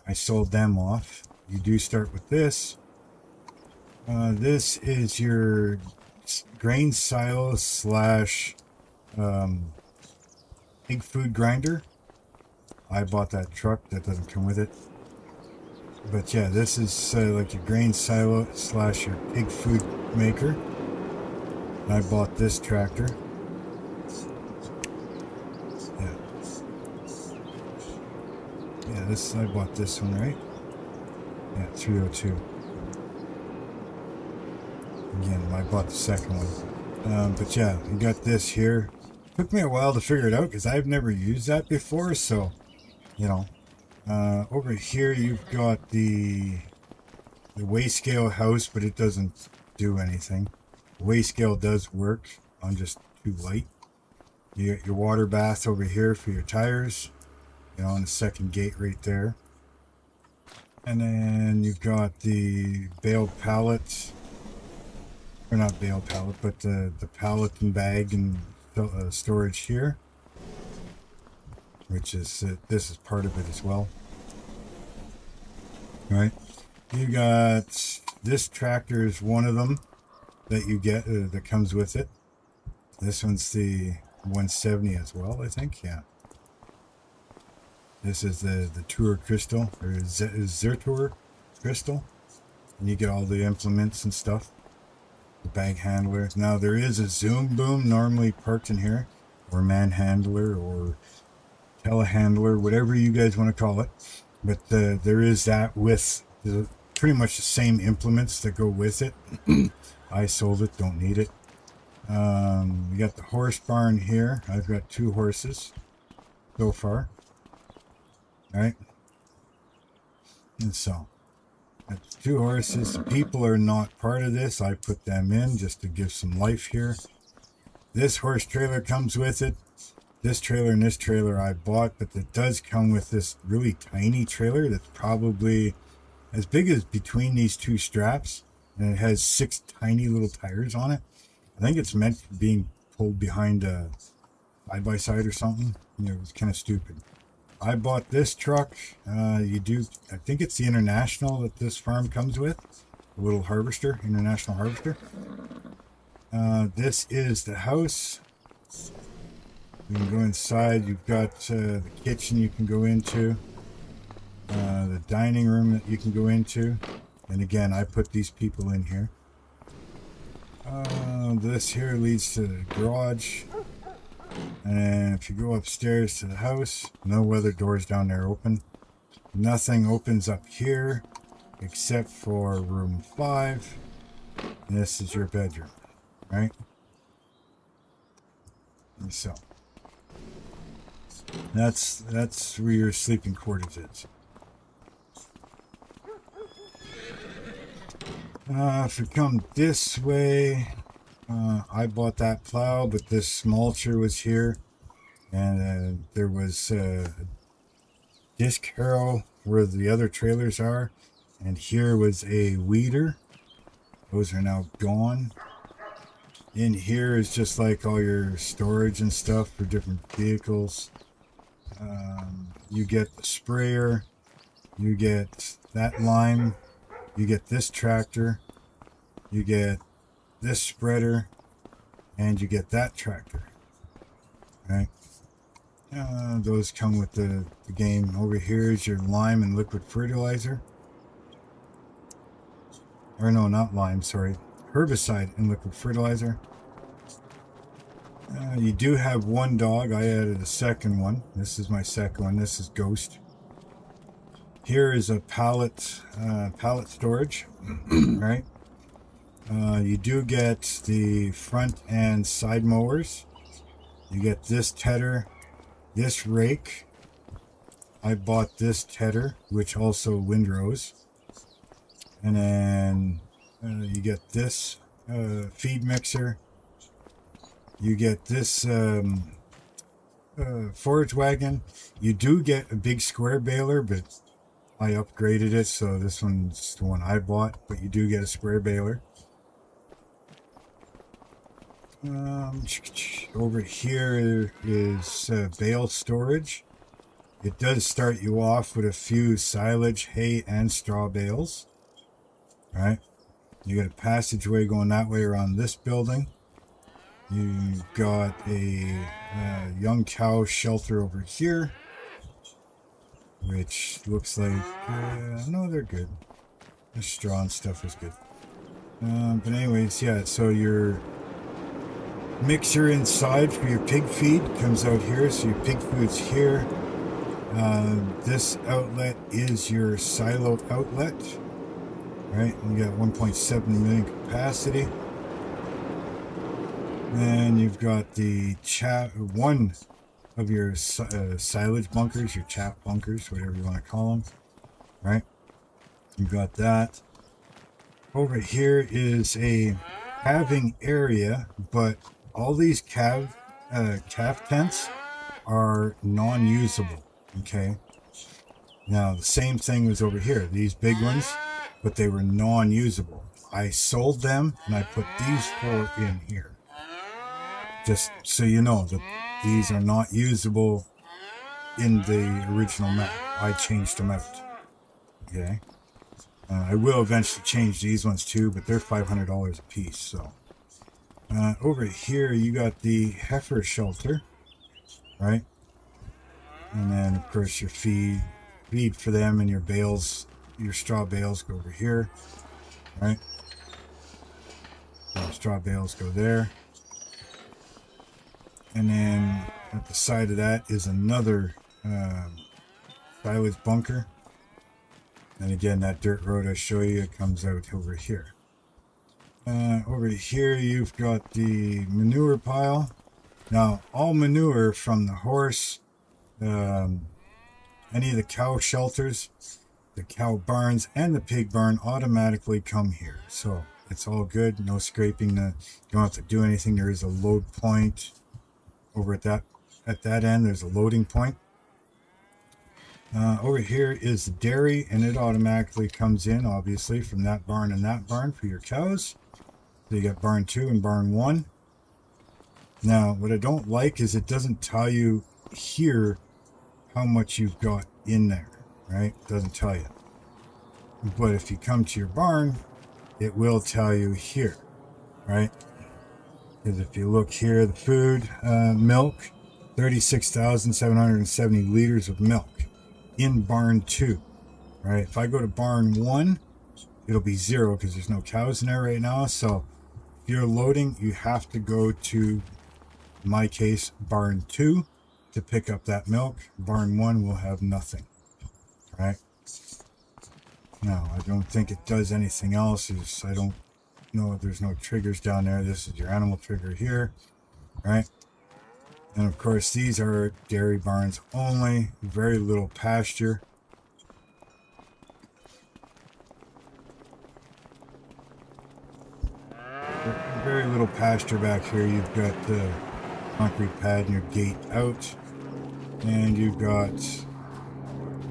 I sold them off. You do start with this. This is your grain silo slash pig food grinder. I bought that truck. That doesn't come with it. But yeah, this is like your grain silo slash your pig food maker. And I bought this tractor. Yeah, this, I bought this one, right? Yeah, 302. Again, I bought the second one. But yeah, you got this here. Took me a while to figure it out because I've never used that before. So, you know, over here you've got the weigh scale house, but it doesn't do anything. Weigh scale does work on just too light. You got your water bath over here for your tires, you know, on the second gate right there. And then you've got the baled pallet, or not baled pallet, but the pallet and bag and storage here, which is this is part of it as well. All right, you got this tractor is one of them that you get that comes with it. This one's the 170 as well, I think. Yeah. This is the Tour Crystal, or Zertour Crystal. And you get all the implements and stuff. The bag handler. Now there is a zoom boom normally parked in here, or manhandler, or telehandler, whatever you guys want to call it. But there is that with pretty much the same implements that go with it. I sold it, don't need it. We got the horse barn here. I've got 2 horses so far. All right. And so that's 2 horses. The people are not part of this. I put them in just to give some life here. This horse trailer comes with it. This trailer and this trailer I bought, but it does come with this really tiny trailer that's probably as big as between these 2 straps, and it has 6 tiny little tires on it. I think it's meant for being pulled behind a side-by-side or something. You know, it was kind of stupid. I bought this truck. I think it's the International that this farm comes with. A little harvester, International harvester. This is the house. You can go inside. You've got the kitchen you can go into. The dining room that you can go into. And again, I put these people in here. This here leads to the garage. And if you go upstairs to the house, no other doors down there open. Nothing opens up here except for room 5. And this is your bedroom, right? And so that's where your sleeping quarters is. If you come this way, I bought that plow, but this mulcher was here, and there was a disc harrow where the other trailers are, and here was a weeder. Those are now gone. In here is just like all your storage and stuff for different vehicles. You get the sprayer, you get that lime, you get this tractor, you get this spreader, and you get that tractor. Right? Those come with the game. Over here is your lime and liquid fertilizer. Or no, not lime, sorry. Herbicide and liquid fertilizer. You do have 1 dog. I added a second one. This is my second one. This is Ghost. Here is a pallet storage, right? You do get the front and side mowers. You get this tedder, this rake. I bought this tedder, which also windrows. And then you get this feed mixer. You get this forage wagon. You do get a big square baler, but I upgraded it, so this one's the one I bought, but you do get a square baler. Over here is bale storage. It does start you off with a few silage, hay, and straw bales. All right, you got a passageway going that way around this building. You've got a young cow shelter over here, which looks like no, they're good. The straw and stuff is good. But anyways, yeah. So your mixer inside for your pig feed comes out here. So your pig food's here. This outlet is your silo outlet. Right, you got 1.7 million capacity. Then you've got the one of your silage bunkers, your chaff bunkers, whatever you want to call them, right? You've got that. Over here is a calving area, but all these calf tents are non-usable. Okay. Now the same thing was over here. These big ones, but they were non-usable. I sold them and I put these 4 in here. Just so you know that these are not usable in the original map. I changed them out. Okay. I will eventually change these ones too, but they're $500 a piece. So over here you got the heifer shelter, right? And then of course your feed for them, and your bales, your straw bales go over here, right? So straw bales go there, and then at the side of that is another silage bunker. And again, that dirt road I show you, it comes out over here. Over here you've got the manure pile. Now all manure from the horse, any of the cow shelters, the cow barns, and the pig barn automatically come here. So it's all good, no scraping. You don't have to do anything. There is a load point over at that end. There's a loading point. Over here is the dairy, and it automatically comes in, obviously, from that barn and that barn for your cows. So you got barn 2 and barn 1. Now, what I don't like is it doesn't tell you here how much you've got in there, right? It doesn't tell you. But if you come to your barn, it will tell you here, right? Because if you look here, the food, milk, 36,770 liters of milk in barn 2, right? If I go to barn 1, it'll be 0 because there's no cows in there right now. So if you're loading, you have to go to, in my case, barn 2 to pick up that milk. Barn 1 will have nothing, right? No, I don't think it does anything else. I don't know if there's no triggers down there. This is your animal trigger here, right? And of course, these are dairy barns only, very little pasture. Very little pasture back here. You've got the concrete pad and your gate out. And you've got,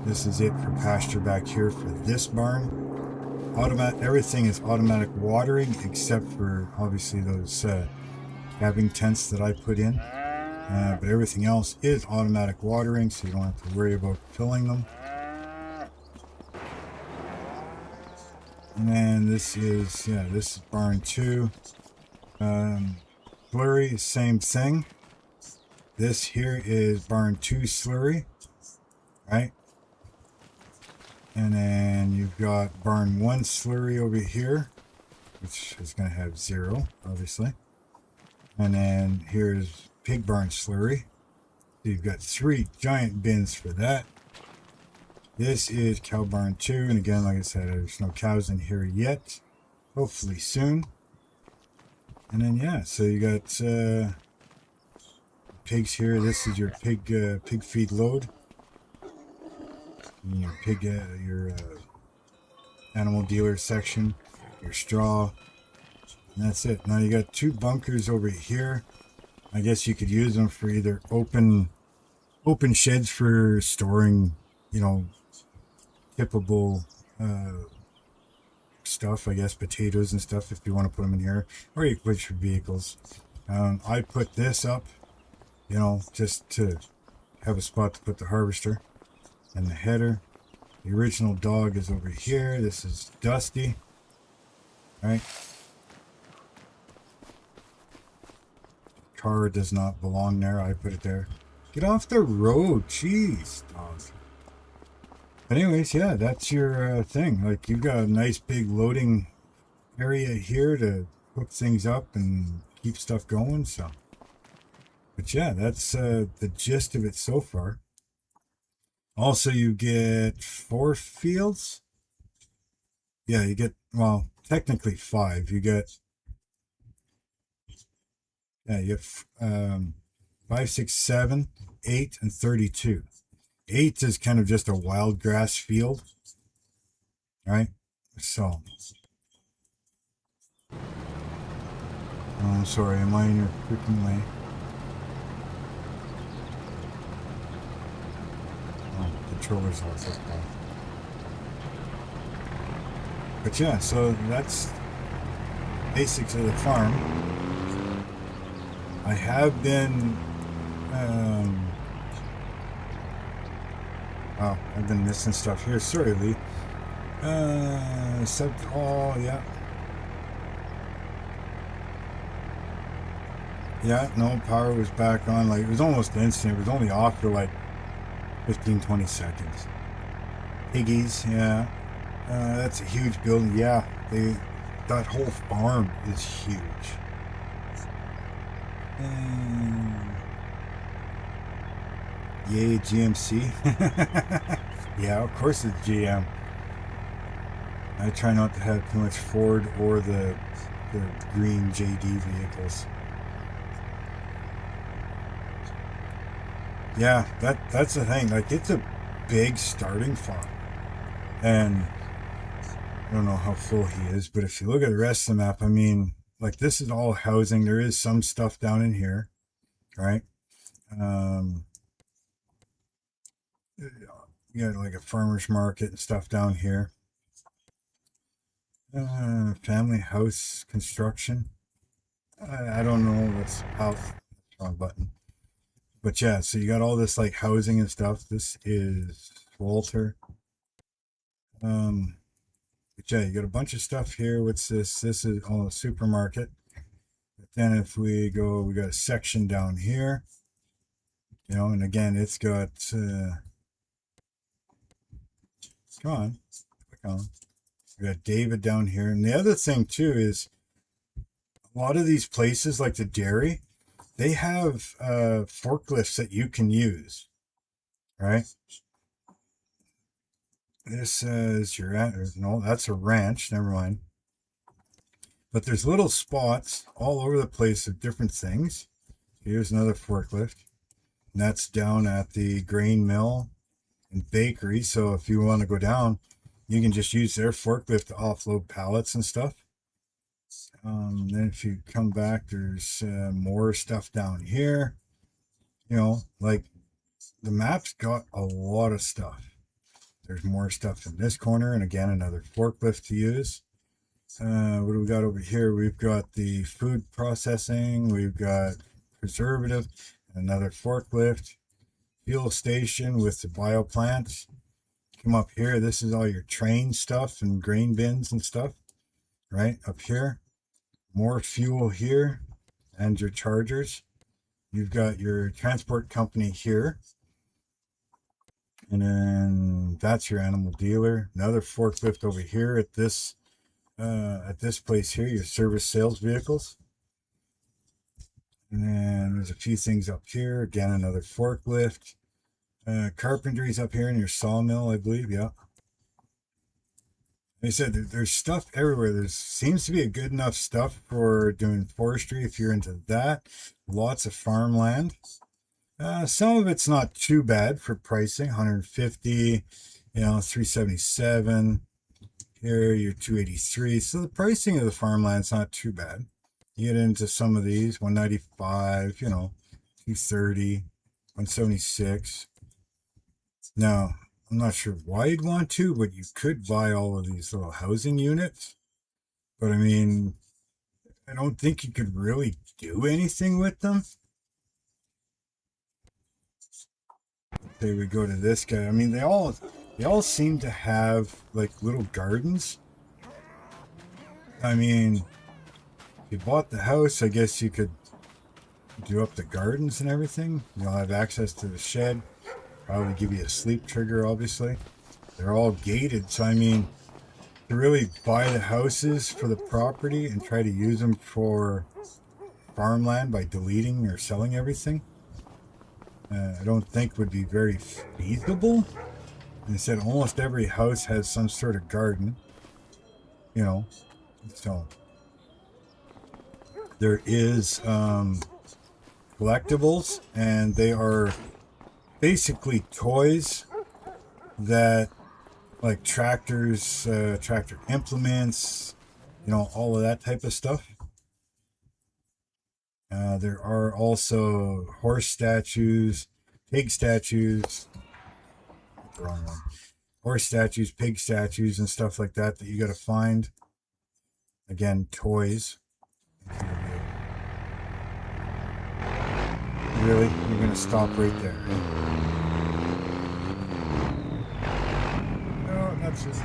this is it for pasture back here for this barn. Everything is automatic watering except for obviously those calving tents that I put in. But everything else is automatic watering, so you don't have to worry about filling them. And then this is barn 2. Slurry, same thing. This here is barn 2 slurry, right? And then you've got barn 1 slurry over here, which is going to have 0, obviously. And then here's pig barn slurry. So you've got 3 giant bins for that. This is cow barn 2, and again, like I said, there's no cows in here yet. Hopefully soon. And then yeah, so you got pigs here. This is your pig feed load. And your animal dealer section, your straw, and that's it. Now you got 2 bunkers over here. I guess you could use them for either open sheds for storing, you know, tippable stuff, I guess, potatoes and stuff if you want to put them in here, or you could put your vehicles. I put this up, you know, just to have a spot to put the harvester and the header. The original dog is over here. This is Dusty, right? Car does not belong there. I put it there. Get off the road, jeez, dog. But anyways, yeah, that's your thing. Like, you've got a nice big loading area here to hook things up and keep stuff going. So, but yeah, that's the gist of it so far. Also, you get 4 fields. Yeah, you get, well, technically 5. You get Yeah, you have 5, 6, 7, 8, and 32. 8 is kind of just a wild grass field, right? So, I'm sorry, am I in your freaking way? Oh, controller's also fine. But yeah, so that's basics of the farm. I have been, wow, I've been missing stuff here. Sorry, Lee. Oh, yeah. Yeah, no, power was back on. Like, it was almost instant. It was only off for like 15, 20 seconds. Piggies, yeah. That's a huge building. Yeah, that whole farm is huge. Yay, GMC. Yeah, of course it's GM. I try not to have too much Ford or the green JD vehicles. Yeah, that's the thing. Like, it's a big starting farm. And I don't know how full he is, but if you look at the rest of the map, I mean, like, this is all housing. There is some stuff down in here, right? You got like a farmer's market and stuff down here. Family house construction. I don't know what's house. Wrong button. But yeah, so you got all this like housing and stuff. This is Walter. But yeah, you got a bunch of stuff here. What's this? This is a supermarket. But then if we go, we got a section down here. You know, and again, it's got. Come on, click on. We got David down here, and the other thing too is a lot of these places, like the dairy, they have forklifts that you can use, right? This is no, that's a ranch. Never mind. But there's little spots all over the place of different things. Here's another forklift. And that's down at the grain mill and bakery. So if you want to go down, you can just use their forklift to offload pallets and stuff. Then if you come back, there's more stuff down here. You know, like the map's got a lot of stuff. There's more stuff in this corner, and again, another forklift to use. What do we got over here? We've got the food processing, we've got preservative, another forklift, fuel station with the bio plants. Come up here, this is all your train stuff and grain bins and stuff, right? Up here, more fuel here, and your chargers. You've got your transport company here. And then that's your animal dealer. Another forklift over here at this place here, your service sales vehicles. And then there's a few things up here. Again, another forklift. Carpentry's up here in your sawmill, I believe. Yeah. Like I said, there's stuff everywhere. There seems to be a good enough stuff for doing forestry if you're into that. Lots of farmland. Some of it's not too bad for pricing. 150, 377. Here, you're 283. So the pricing of the farmland's not too bad. You get into some of these, 195, 230, 176. Now, I'm not sure why you'd want to, but you could buy all of these little housing units. But I mean, I don't think you could really do anything with them. Okay, we go to this guy. I mean, they all seem to have like little gardens. I mean, if you bought the house, I guess you could do up the gardens and everything. You'll have access to the shed. Probably give you a sleep trigger, obviously. They're all gated, so I mean, to really buy the houses for the property and try to use them for farmland by deleting or selling everything, I don't think would be very feasible. And they said almost every house has some sort of garden, so there is collectibles, and they are basically toys that, like tractors, tractor implements, you know, all of that type of stuff. There are also horse statues, pig statues, the wrong one, horse statues, pig statues, and stuff like that that you got to find. Again, toys. Really? You're going to stop right there, right? No, that's just...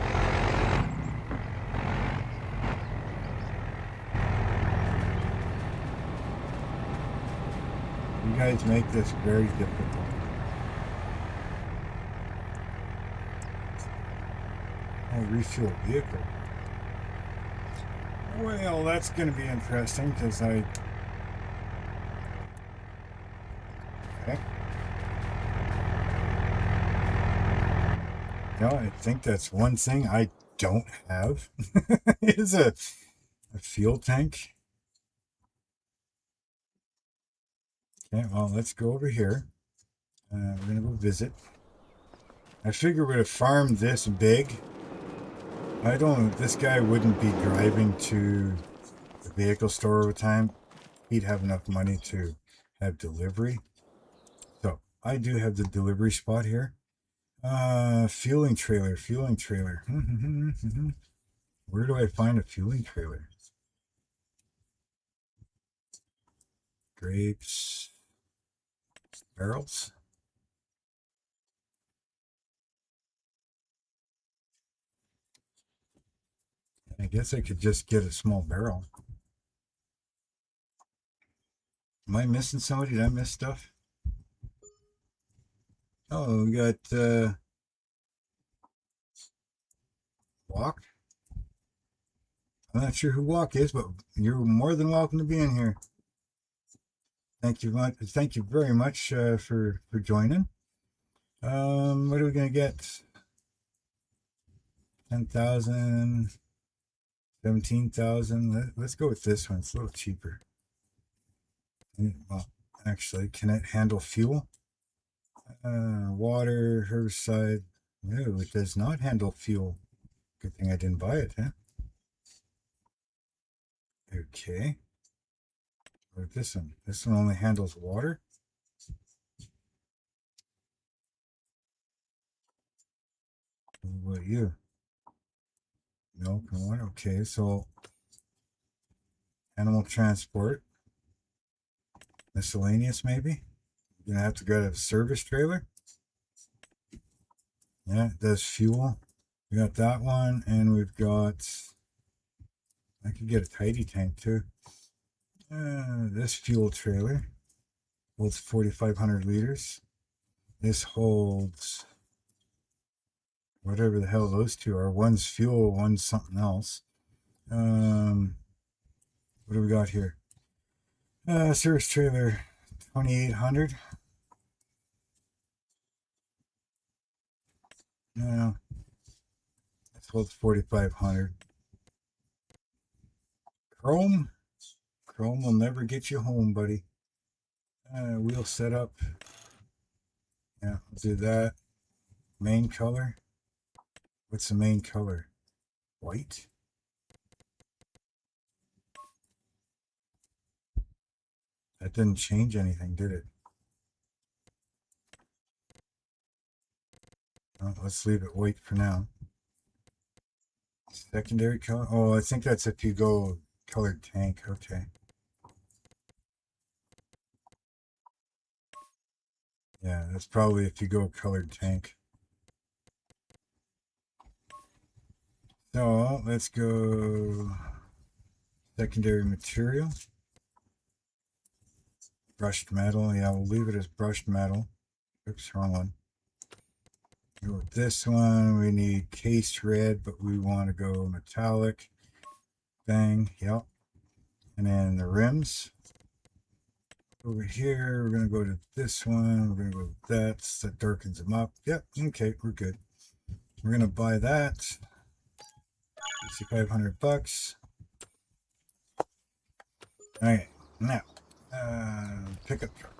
You guys make this very difficult. Oh, refuel vehicle. Well, that's going to be interesting because I... Okay. No, I think that's one thing I don't have. Is a fuel tank. Okay, well, let's go over here. We're going to go visit. I figure with a farm this big, this guy wouldn't be driving to the vehicle store all the time. He'd have enough money to have delivery. So I do have the delivery spot here. Fueling trailer. Where do I find a fueling trailer? Grapes. Barrels. I guess I could just get a small barrel. Am I missing somebody? Did I miss stuff? Oh, we got Walk. I'm not sure who Walk is, but you're more than welcome to be in here. Thank you much. Thank you very much for joining. What are we gonna get? 10,000, 17,000. Let's go with this one. It's a little cheaper. Well, actually, can it handle fuel? Water, herbicide. No, it does not handle fuel. Good thing I didn't buy it, huh? Okay. What about this one? This one only handles water. What about you? Milk and water. Okay, so animal transport. Miscellaneous, maybe? You're gonna have to go to a service trailer. Yeah, it does fuel. We got that one, and we've got... I could get a tidy tank too. This fuel trailer holds 4,500 liters. This holds whatever the hell those two are. One's fuel, one's something else. What do we got here? Service trailer, 2,800. No, this holds 4,500. Chrome will never get you home, buddy. Wheel setup. Yeah, I'll do that. Main color. What's the main color? White? That didn't change anything, did it? Oh, let's leave it white for now. Secondary color? Oh, I think that's if you go colored tank. Okay. Yeah, that's probably if you go colored tank. So let's go secondary material. Brushed metal. Yeah, we'll leave it as brushed metal. Oops, wrong one. Go with this one. We need cased red, but we want to go metallic. Bang. Yep. And then the rims. Over here, we're going to go to this one. We're going to go with that. That darkens them up. Yep. Okay, we're good. We're going to buy that. 6,500 bucks. All right. Now, Pickup truck.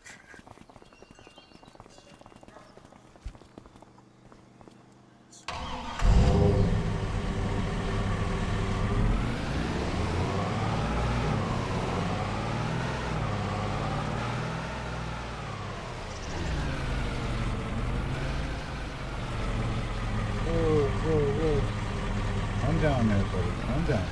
Whoa. Calm down there, buddy. Calm down.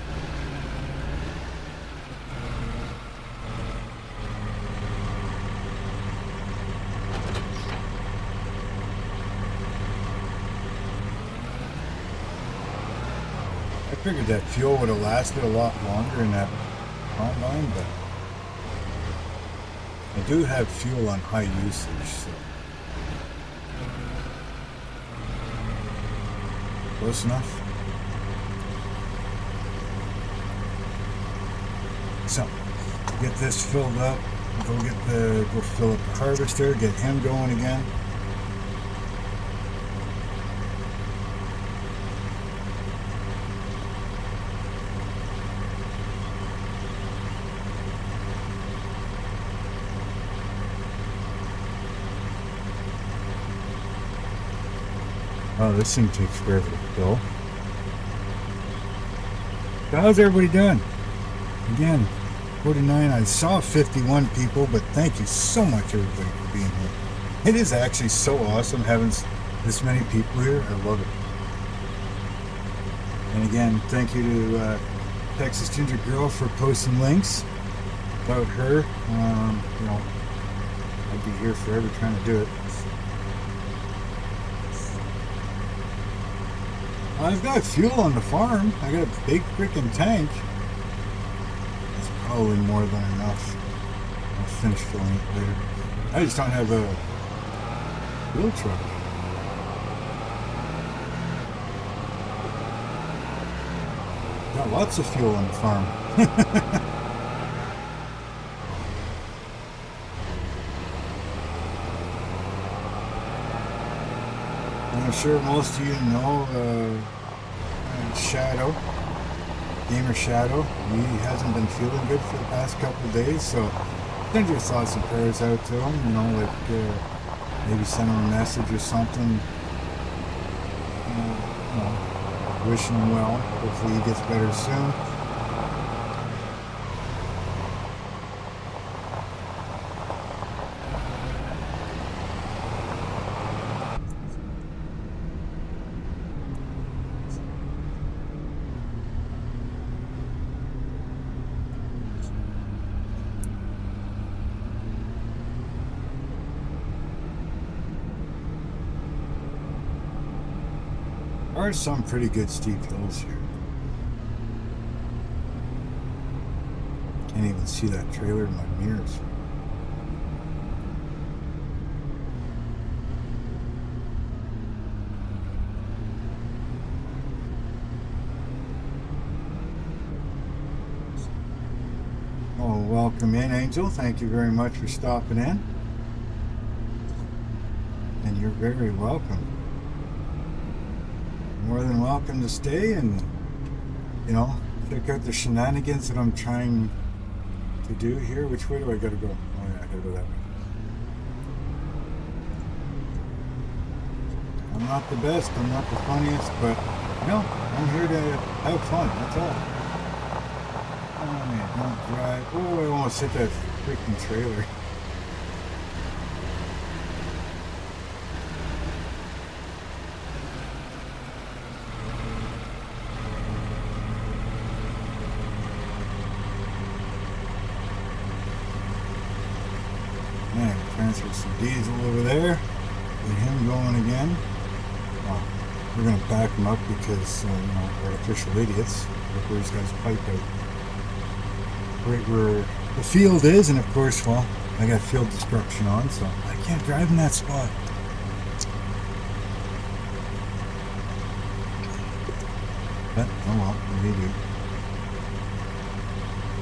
I figured that fuel would have lasted a lot longer in that front line, but I do have fuel on high usage, so close enough. So, get this filled up, go fill up the harvester, get him going again. Oh, this thing takes forever to fill. So how's everybody doing? Again, 49. I saw 51 people, but thank you so much, everybody, for being here. It is actually so awesome having this many people here. I love it. And again, thank you to Texas Ginger Girl for posting links about her. You know, I'd be here forever trying to do it. I've got fuel on the farm. I got a big freaking tank. That's probably more than enough. I'll finish filling it later. I just don't have a fuel truck. Got lots of fuel on the farm. I'm sure most of you know Shadow, Gamer Shadow. He hasn't been feeling good for the past couple of days, so send your thoughts and prayers out to him. You know, like maybe send him a message or something. You know, wishing him well. Hopefully he gets better soon. There are some pretty good steep hills here. Can't even see that trailer in my mirrors. Oh, welcome in, Angel. Thank you very much for stopping in. And you're very welcome. More than welcome to stay and, you know, check out the shenanigans that I'm trying to do here. Which way do I gotta go? Oh yeah, I gotta go that way. I'm not the best, I'm not the funniest, but, you know, I'm here to have fun, that's all. Oh man, don't drive. Oh, I almost hit that freaking trailer. Man, transfer some diesel over there. Get him going again. Well, we're going to back him up because, you know, we're artificial idiots. Look where he's got his pipe out. Right where the field is, and of course, well, I got field destruction on, so I can't drive in that spot. But, oh well, what do you do?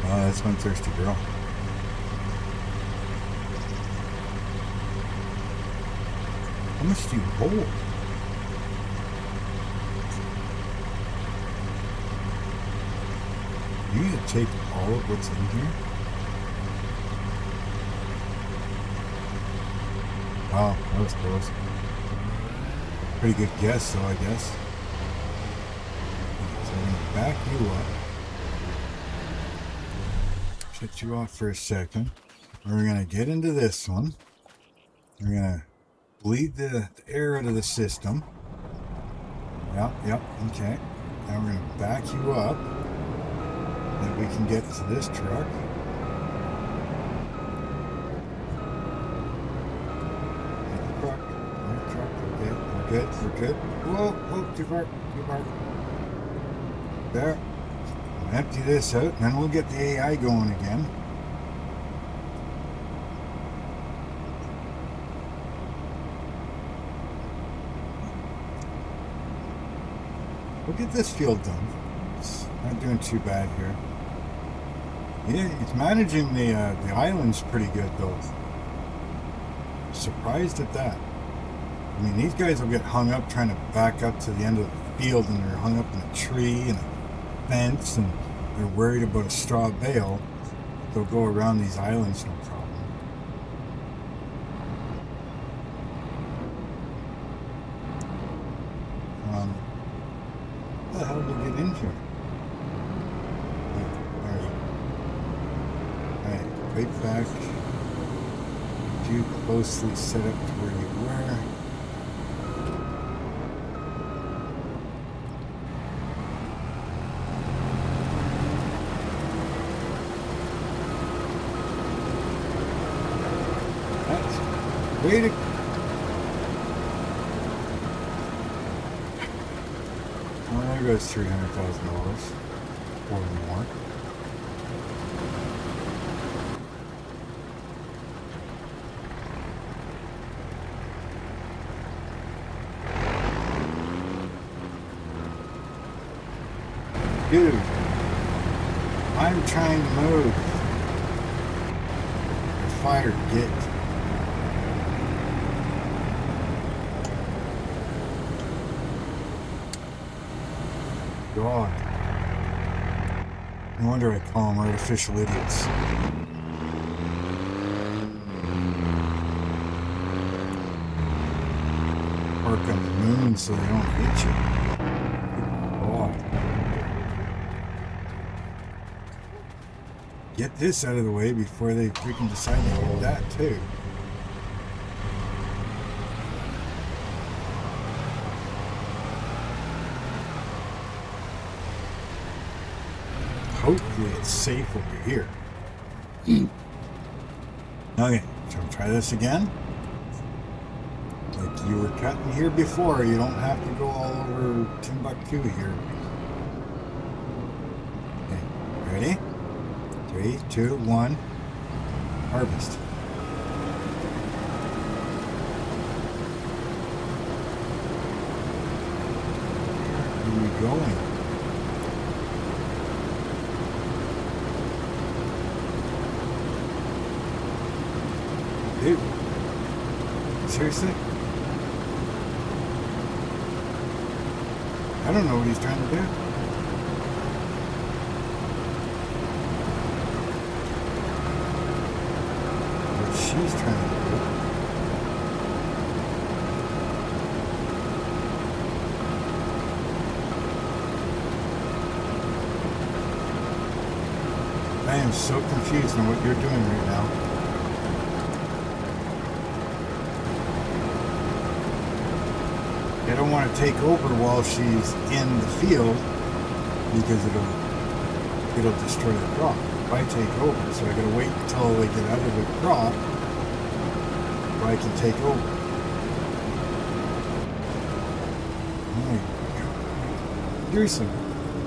Oh, that's one thirsty girl. How much do you hold? You need to take all of what's in here. Wow, that was close. Pretty good guess, though, I guess. So I'm going to back you up. Shut you off for a second. We're going to get into this one. We're going to bleed the air out of the system. Yep, okay. Now we're going to back you up that we can get to this truck. Okay, we're good. Whoa, too far. There. We'll empty this out, and then we'll get the AI going again. We'll get this field done. It's not doing too bad here. Yeah, it's managing the islands pretty good, though. Surprised at that. I mean, these guys will get hung up trying to back up to the end of the field, and they're hung up in a tree and a fence, and they're worried about a straw bale. They'll go around these islands no problem. How the hell did we get in here? Alright, right back. Too closely set up to where you were. Way to... Well, there goes $300,000 or more. Dude, I'm trying to move. Fire, get. God. No wonder I call them artificial idiots. Park on the moon so they don't hit you. God. Get this out of the way before they freaking decide to hit that too. Hopefully it's safe over here. Okay, so try this again. Like you were cutting here before, you don't have to go all over Timbuktu here. Okay, ready? 3, 2, 1, harvest. Where are you going? Dude, seriously? I don't know what he's trying to do. What she's trying to do. I am so confused on what you're doing right now. I don't want to take over while she's in the field because it'll destroy the crop. If I take over, so I gotta wait until they get out of the crop before I can take over. Oh my God. Seriously,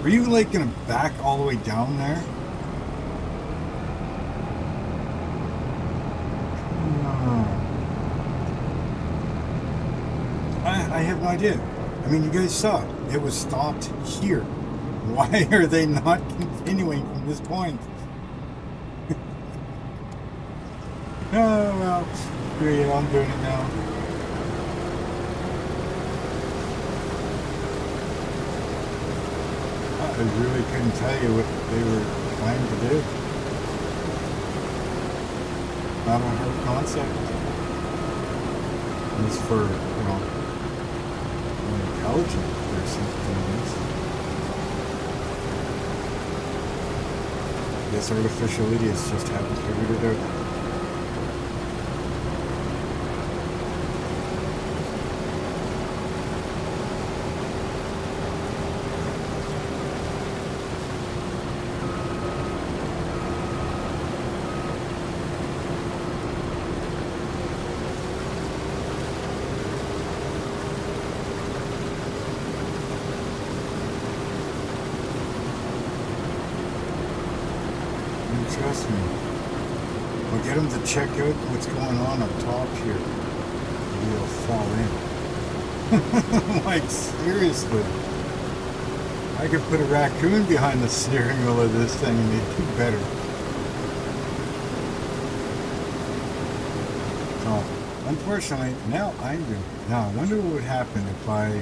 were you like gonna back all the way down there? I have no idea. I mean, you guys saw it. It was stopped here. Why are they not continuing from this point? Oh, well, screw you, I'm doing it now. I really couldn't tell you what they were planning to do. Not a hard concept. It's for, an intelligent person doing this. I guess artificial idiots just haven't figured it out. Trust me. I'll get them to check out what's going on up top here. Maybe it'll fall in. Like, seriously. I could put a raccoon behind the steering wheel of this thing and they'd do better. So, unfortunately, now I wonder what would happen if I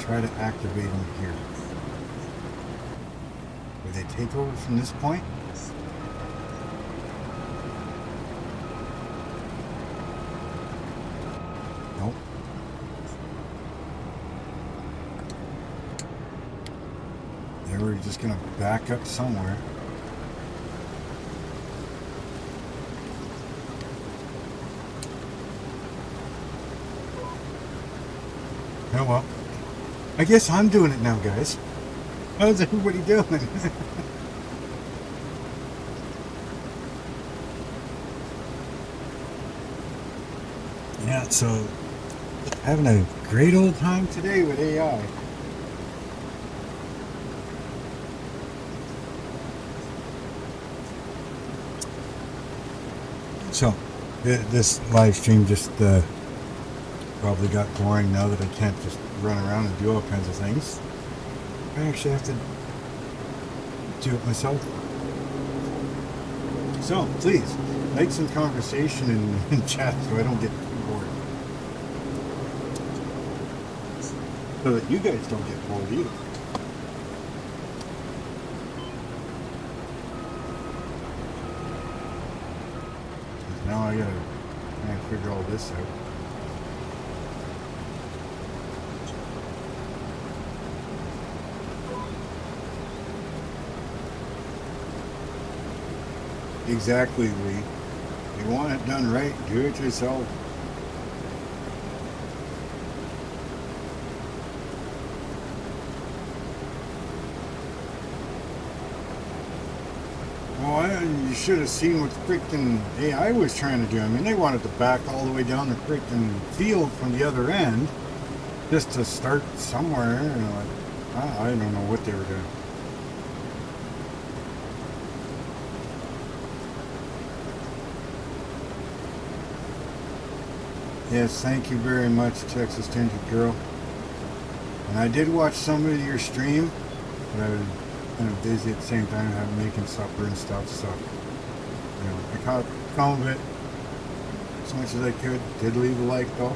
try to activate them here. Would they take over from this point? Nope. They were just going to back up somewhere. Oh well. I guess I'm doing it now, guys. How's everybody doing? Yeah, so having a great old time today with AI. So this live stream just probably got boring now that I can't just run around and do all kinds of things. I actually have to do it myself. So please make some conversation in chat so I don't get bored. So that you guys don't get bored either. Now I gotta try and figure all this out. Exactly, Lee. You want it done right, do it yourself. Well, you should have seen what the freaking AI was trying to do. I mean, they wanted to back all the way down the freaking field from the other end just to start somewhere. I don't know what they were doing. Yes, thank you very much, Texas Ginger Girl. And I did watch some of your stream, but I was kind of busy at the same time, making supper and stuff. So, I caught some of it as much as I could. Did leave a like though.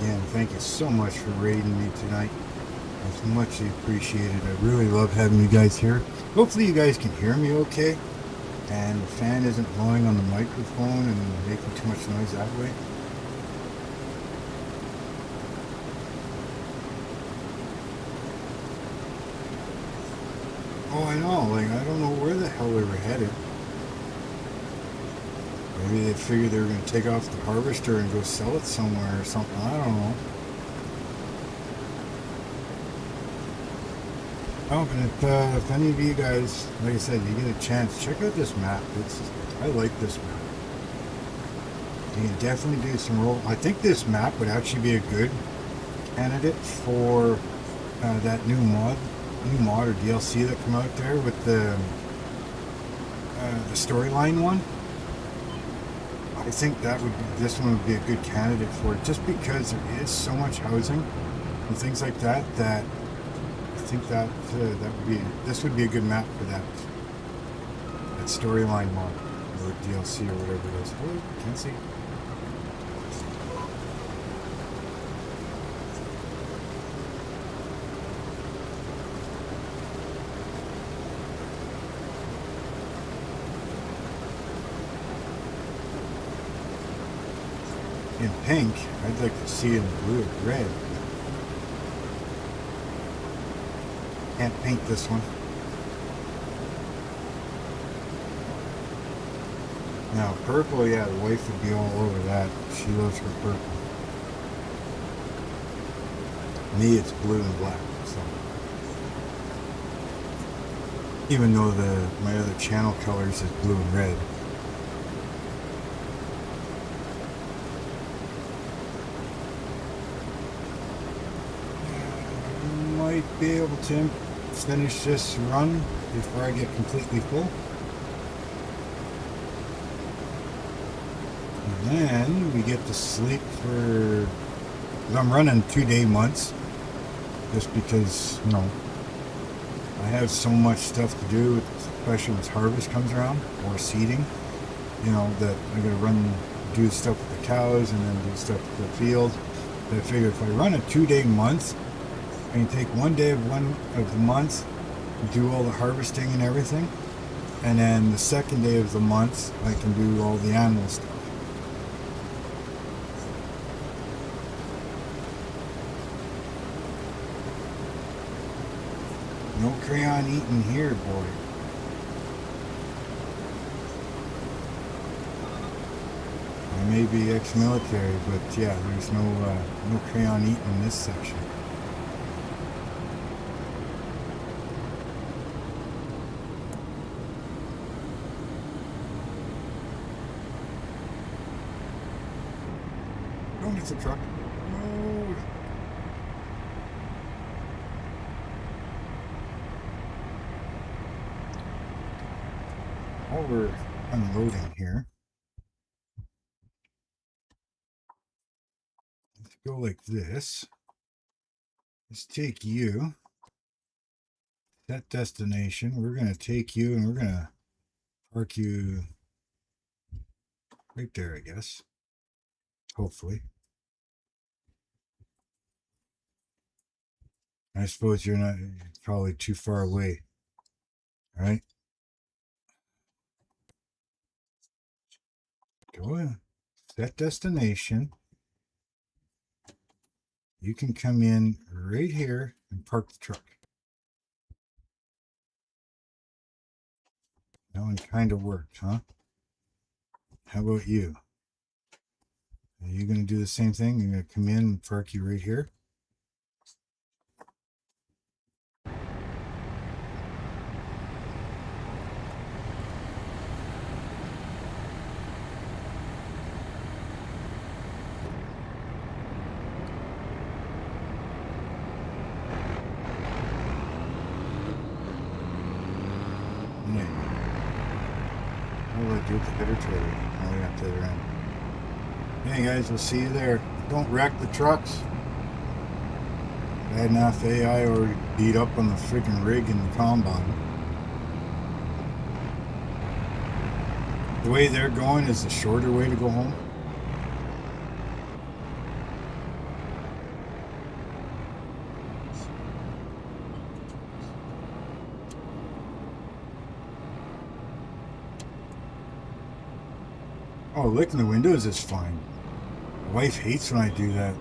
Again, thank you so much for raiding me tonight. It's muchly appreciated. I really love having you guys here. Hopefully you guys can hear me okay, and the fan isn't blowing on the microphone and making too much noise that way. Oh, I know, I don't know where the hell they were headed. Maybe they figured they were going to take off the harvester and go sell it somewhere or something. I don't know. Oh, and if any of you guys, like I said, you get a chance, check out this map. I like this map. You can definitely do some roll. I think this map would actually be a good candidate for that new mod or DLC that come out there with the storyline one. I think that would be, this one would be a good candidate for it, just because there is so much housing and things like that. That I think that this would be a good map for that storyline mod or DLC or whatever it is. Oh, can't see. In pink, I'd like to see it in blue or red. Can't paint this one. Now purple, yeah, the wife would be all over that. She loves her purple. Me, it's blue and black. So even though my other channel colors is blue and red. Might be able to finish this run before I get completely full. And then we get to sleep for... I'm running 2-day months just because, you know, I have so much stuff to do, especially when harvest comes around or seeding, you know, that I gotta do stuff with the cows and then do stuff with the field. But I figure if I run a 2-day month, I can take one day of the month, do all the harvesting and everything, and then the second day of the month I can do all the animal stuff. No crayon eating here, boy. I may be ex-military, but yeah, there's no crayon eating in this section. Don't hit the truck. No. While we're unloading here, let's go like this. Let's take you. That destination. We're going to take you and we're going to park you right there, I guess. Hopefully. I suppose you're not probably too far away, right? Go in. Set destination. You can come in right here and park the truck. That one kind of worked, huh? How about you? Are you going to do the same thing? You're going to come in and park you right here? What will I do with the header trailer? Oh, we got the other end. Hey guys, we'll see you there. Don't wreck the trucks. Bad enough AI already beat up on the freaking rig and the combine. The way they're going is the shorter way to go home. Oh, licking the windows is fine. My wife hates when I do that.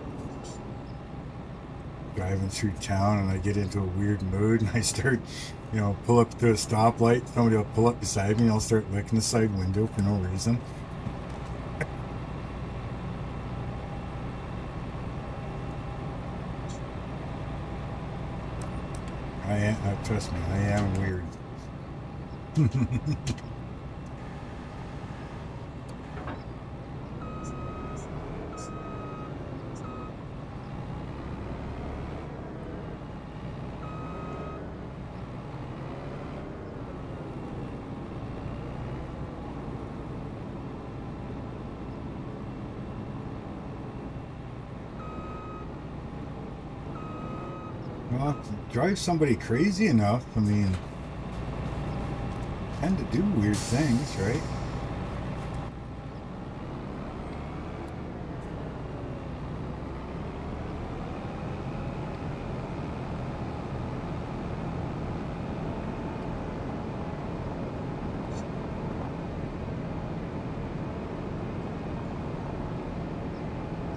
Driving through town and I get into a weird mood and I start, you know, pull up to a stoplight. Somebody will pull up beside me and I'll start licking the side window for no reason. I am, trust me, I am weird. Well, if you drive somebody crazy enough, I mean, tend to do weird things, right?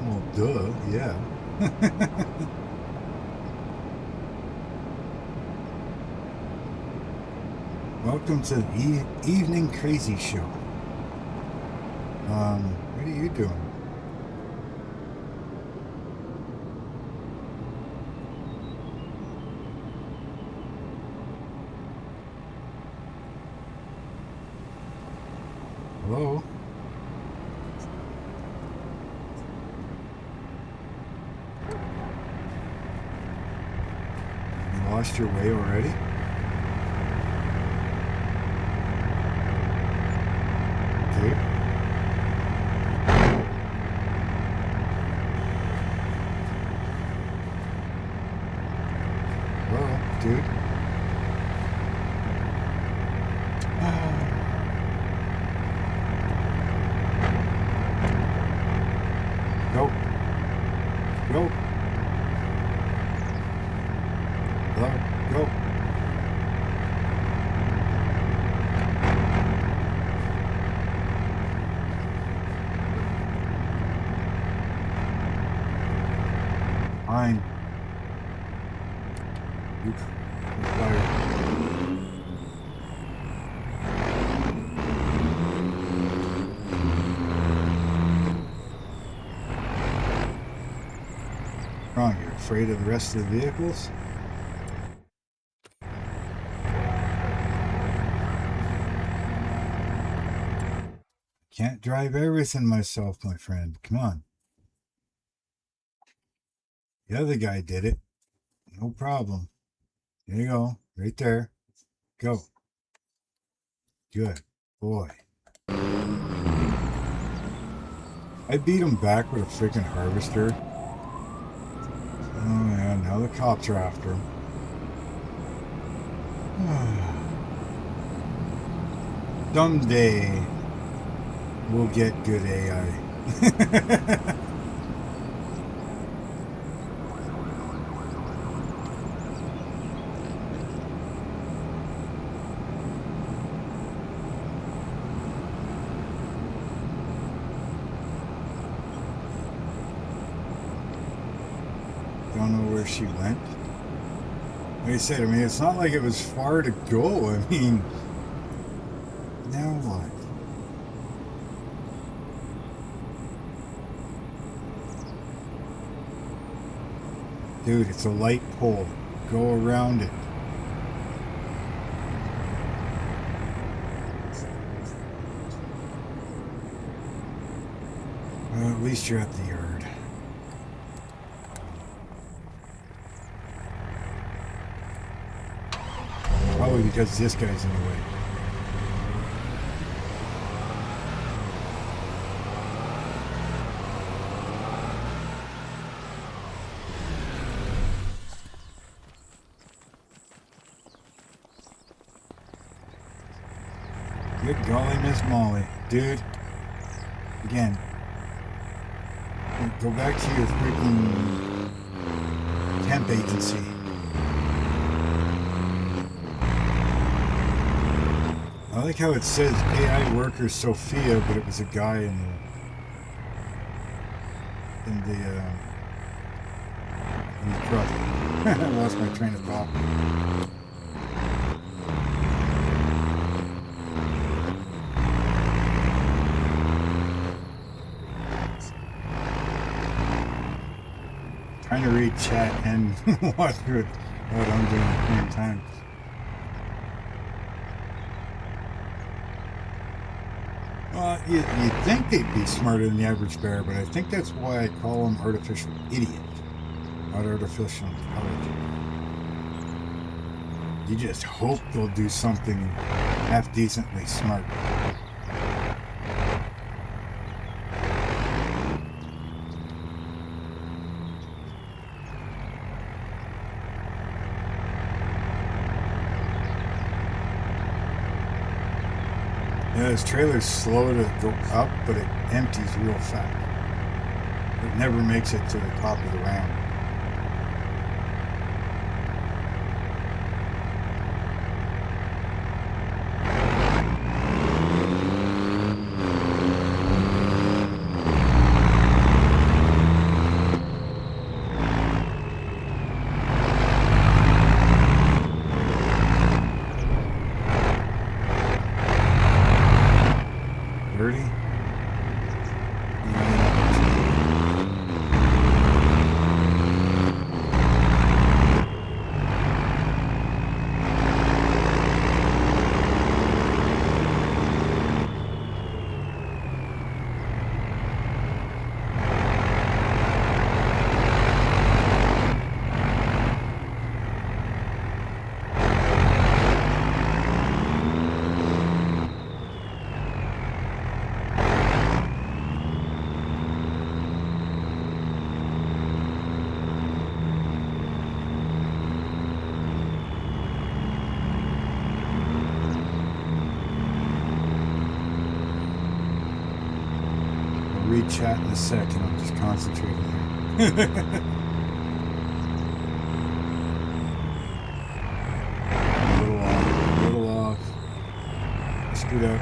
Well, duh, yeah. Welcome to the Evening Crazy Show. What are you doing? Hello? You lost your way already? Dude? Hello, dude? Go. Go. Hello? Go. Fine. You fired. Wrong, you're afraid of the rest of the vehicles? Can't drive everything myself, my friend. Come on. The other guy did it. No problem. There you go. Right there. Go. Good boy. I beat him back with a freaking harvester. Oh man, now the cops are after him. Someday we'll get good AI. Don't know where she went. Like I said, I mean, it's not like it was far to go. I mean, now what? Dude, it's a light pole. Go around it. Well, at least you're at the yard. Probably because this guy's in the way. Good golly, Miss Molly. Dude, again, go back to your freaking temp agency. I like how it says AI worker Sophia, but it was a guy in the truck. I lost my train of thought. Trying to read chat and watch what I'm doing at the same time. You'd think they'd be smarter than the average bear, but I think that's why I call them artificial idiot, not artificial intelligence. You just hope they'll do something half-decently smart. Yeah, this trailer's slow to go up, but it empties real fast. It never makes it to the top of the ramp. Chat in a second. I'm just concentrating here. A little off. Scoot up.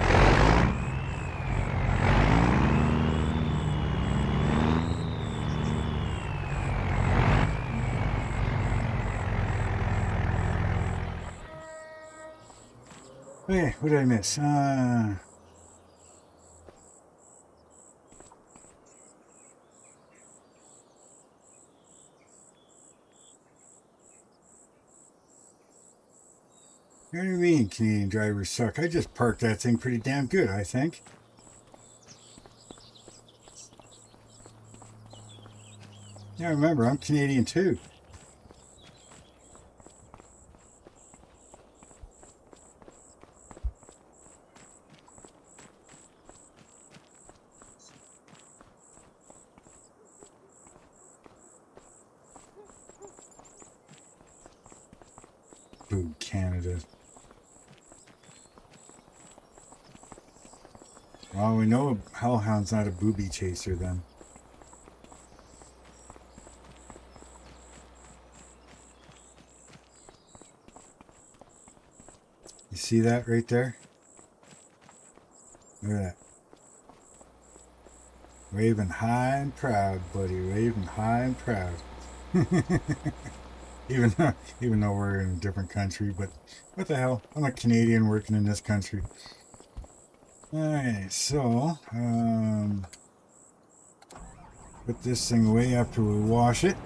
Hey, what did I miss? What do you mean Canadian drivers suck? I just parked that thing pretty damn good, I think. Yeah, remember, I'm Canadian too. Boo, Canada. Well, we know a hellhound's not a booby chaser then. You see that right there? Look at that. Waving high and proud, buddy. Waving high and proud. even though we're in a different country, but what the hell? I'm a Canadian working in this country. Alright, so put this thing away after we wash it.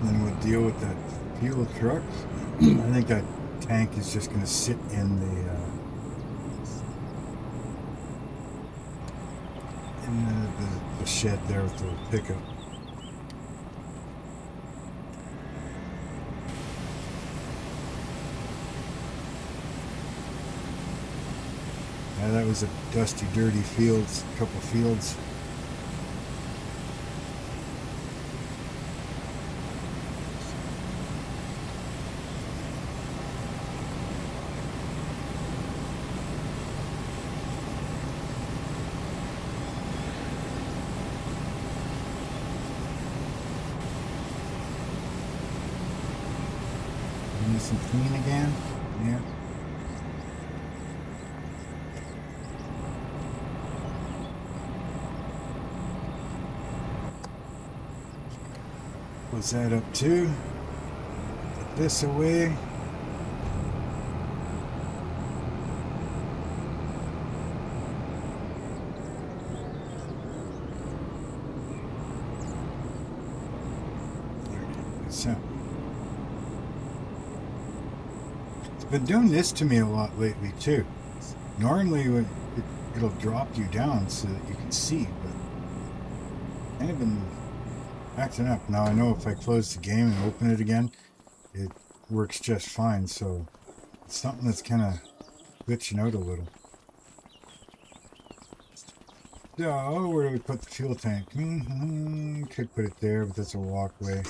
Then we'll deal with that fuel truck. I think that tank is just going to sit in the shed there with the pickup. Yeah, that was a dusty, dirty fields, couple fields. Nice and clean again. Yeah. What's that up to? Put this away. So, it's been doing this to me a lot lately too. Normally it'll drop you down so that you can see, but kind of been acting up. Now I know if I close the game and open it again, it works just fine, so it's something that's kind of glitching out a little. So, where do we put the fuel tank? Could put it there, but that's a walkway.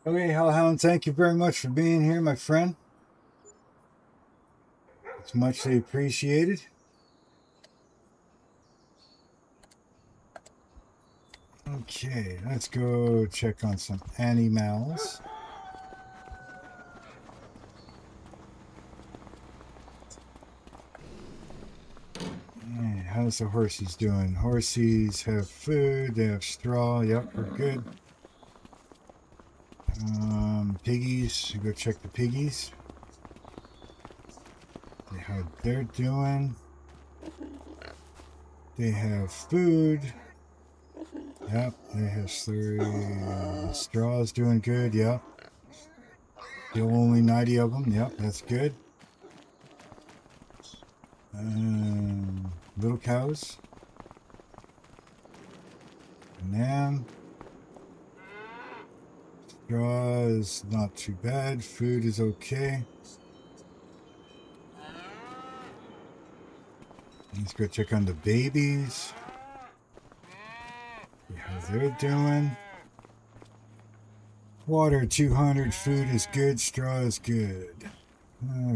Okay, Hellhound, thank you very much for being here, my friend. It's muchly appreciated. Okay, let's go check on some animals. And how's the horsies doing? Horsies have food, they have straw. Yep, we're good. Piggies, go check the piggies. See how they're doing. They have food. Yep, they have slurry. Straw's doing good, yep. Still only 90 of them, yep, that's good. Little cows. And then straw is not too bad. Food is okay. Let's go check on the babies. See how they're doing. Water 200. Food is good. Straw is good.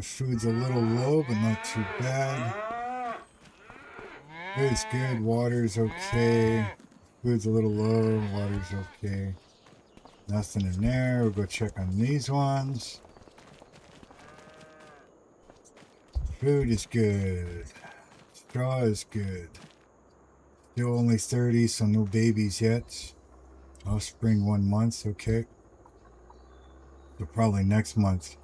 Food's a little low, but not too bad. Food's good. Water's okay. Food's a little low. Water's okay. Nothing in there. We'll go check on these ones. Food is good. Straw is good. Still only 30, so no babies yet. Offspring 1 month, okay. So probably next month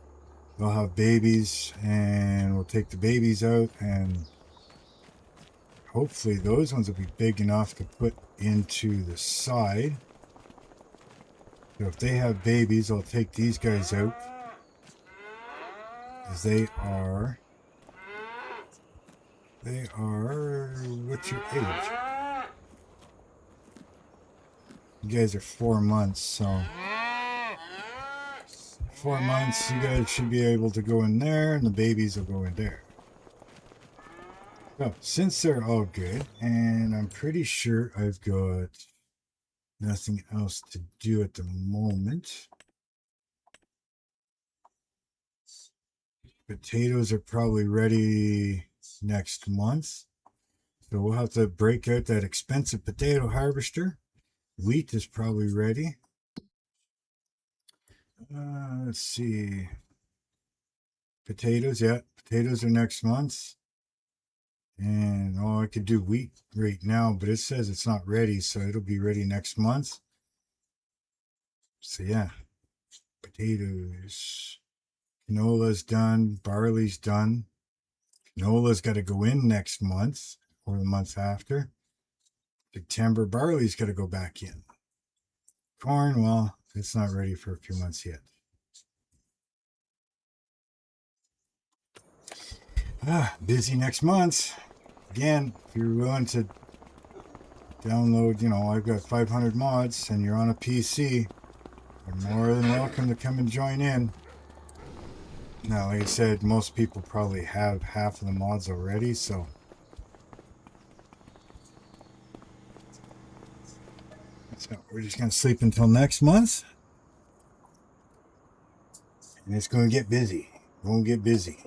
they'll have babies and we'll take the babies out and hopefully those ones will be big enough to put into the side. So if they have babies, I'll take these guys out. Because they are, what's your age? You guys are 4 months, so 4 months, you guys should be able to go in there, and the babies will go in there. So, since they're all good, and I'm pretty sure I've got nothing else to do at the moment. Potatoes are probably ready next month. So we'll have to break out that expensive potato harvester. Wheat is probably ready. Let's see. Potatoes, yeah. Potatoes are next month. And I could do wheat right now, but it says it's not ready, so it'll be ready next month. So yeah. Potatoes. Canola's done. Barley's done. Canola's got to go in next month or the month after. September, barley's got to go back in. Corn, well, it's not ready for a few months yet. Busy next month. Again, if you're willing to download, I've got 500 mods and you're on a PC, you're more than welcome to come and join in. Now, like I said, most people probably have half of the mods already, so we're just going to sleep until next month. And it's going to get busy. Going to get busy.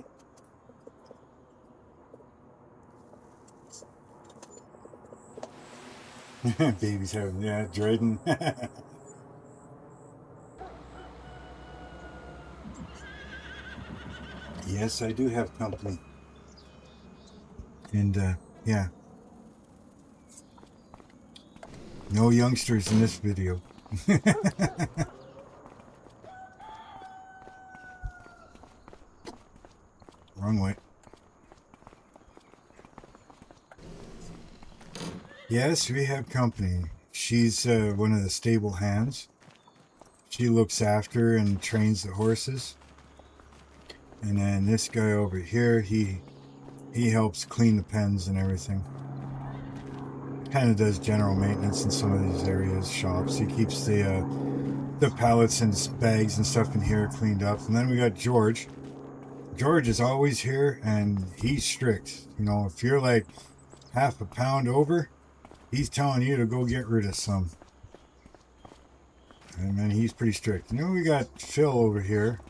Babies having, yeah, Jordan. Yes, I do have company. And, yeah. No youngsters in this video. Wrong way. Yes, we have company. She's one of the stable hands. She looks after and trains the horses. And then this guy over here, he helps clean the pens and everything. Kind of does general maintenance in some of these areas, shops. He keeps the pallets and bags and stuff in here cleaned up. And then we got George. George is always here and he's strict. If you're like half a pound over, he's telling you to go get rid of some. And then he's pretty strict. And then we got Phil over here.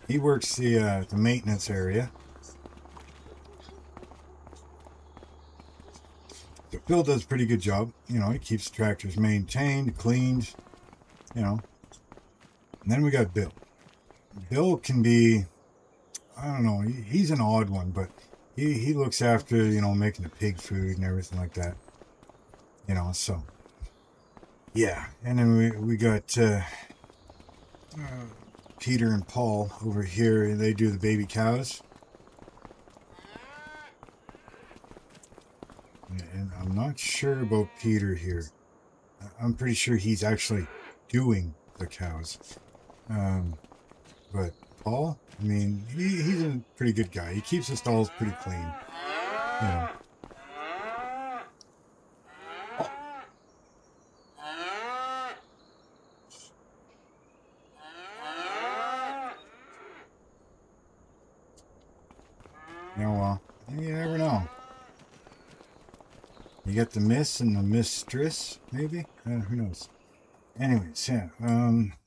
He works the maintenance area. So Phil does a pretty good job. You know, he keeps the tractors maintained, cleaned, you know. And then we got Bill. Bill can be, I don't know, he's an odd one, but he looks after, you know, making the pig food and everything like that. You know, so. Yeah. And then we got Peter and Paul over here, and they do the baby cows. And I'm not sure about Peter here. I'm pretty sure he's actually doing the cows. But Paul, I mean, he's a pretty good guy. He keeps the stalls pretty clean. You know. Yeah, well, you never know. You got the miss and the mistress, maybe? Who knows? Anyways, yeah,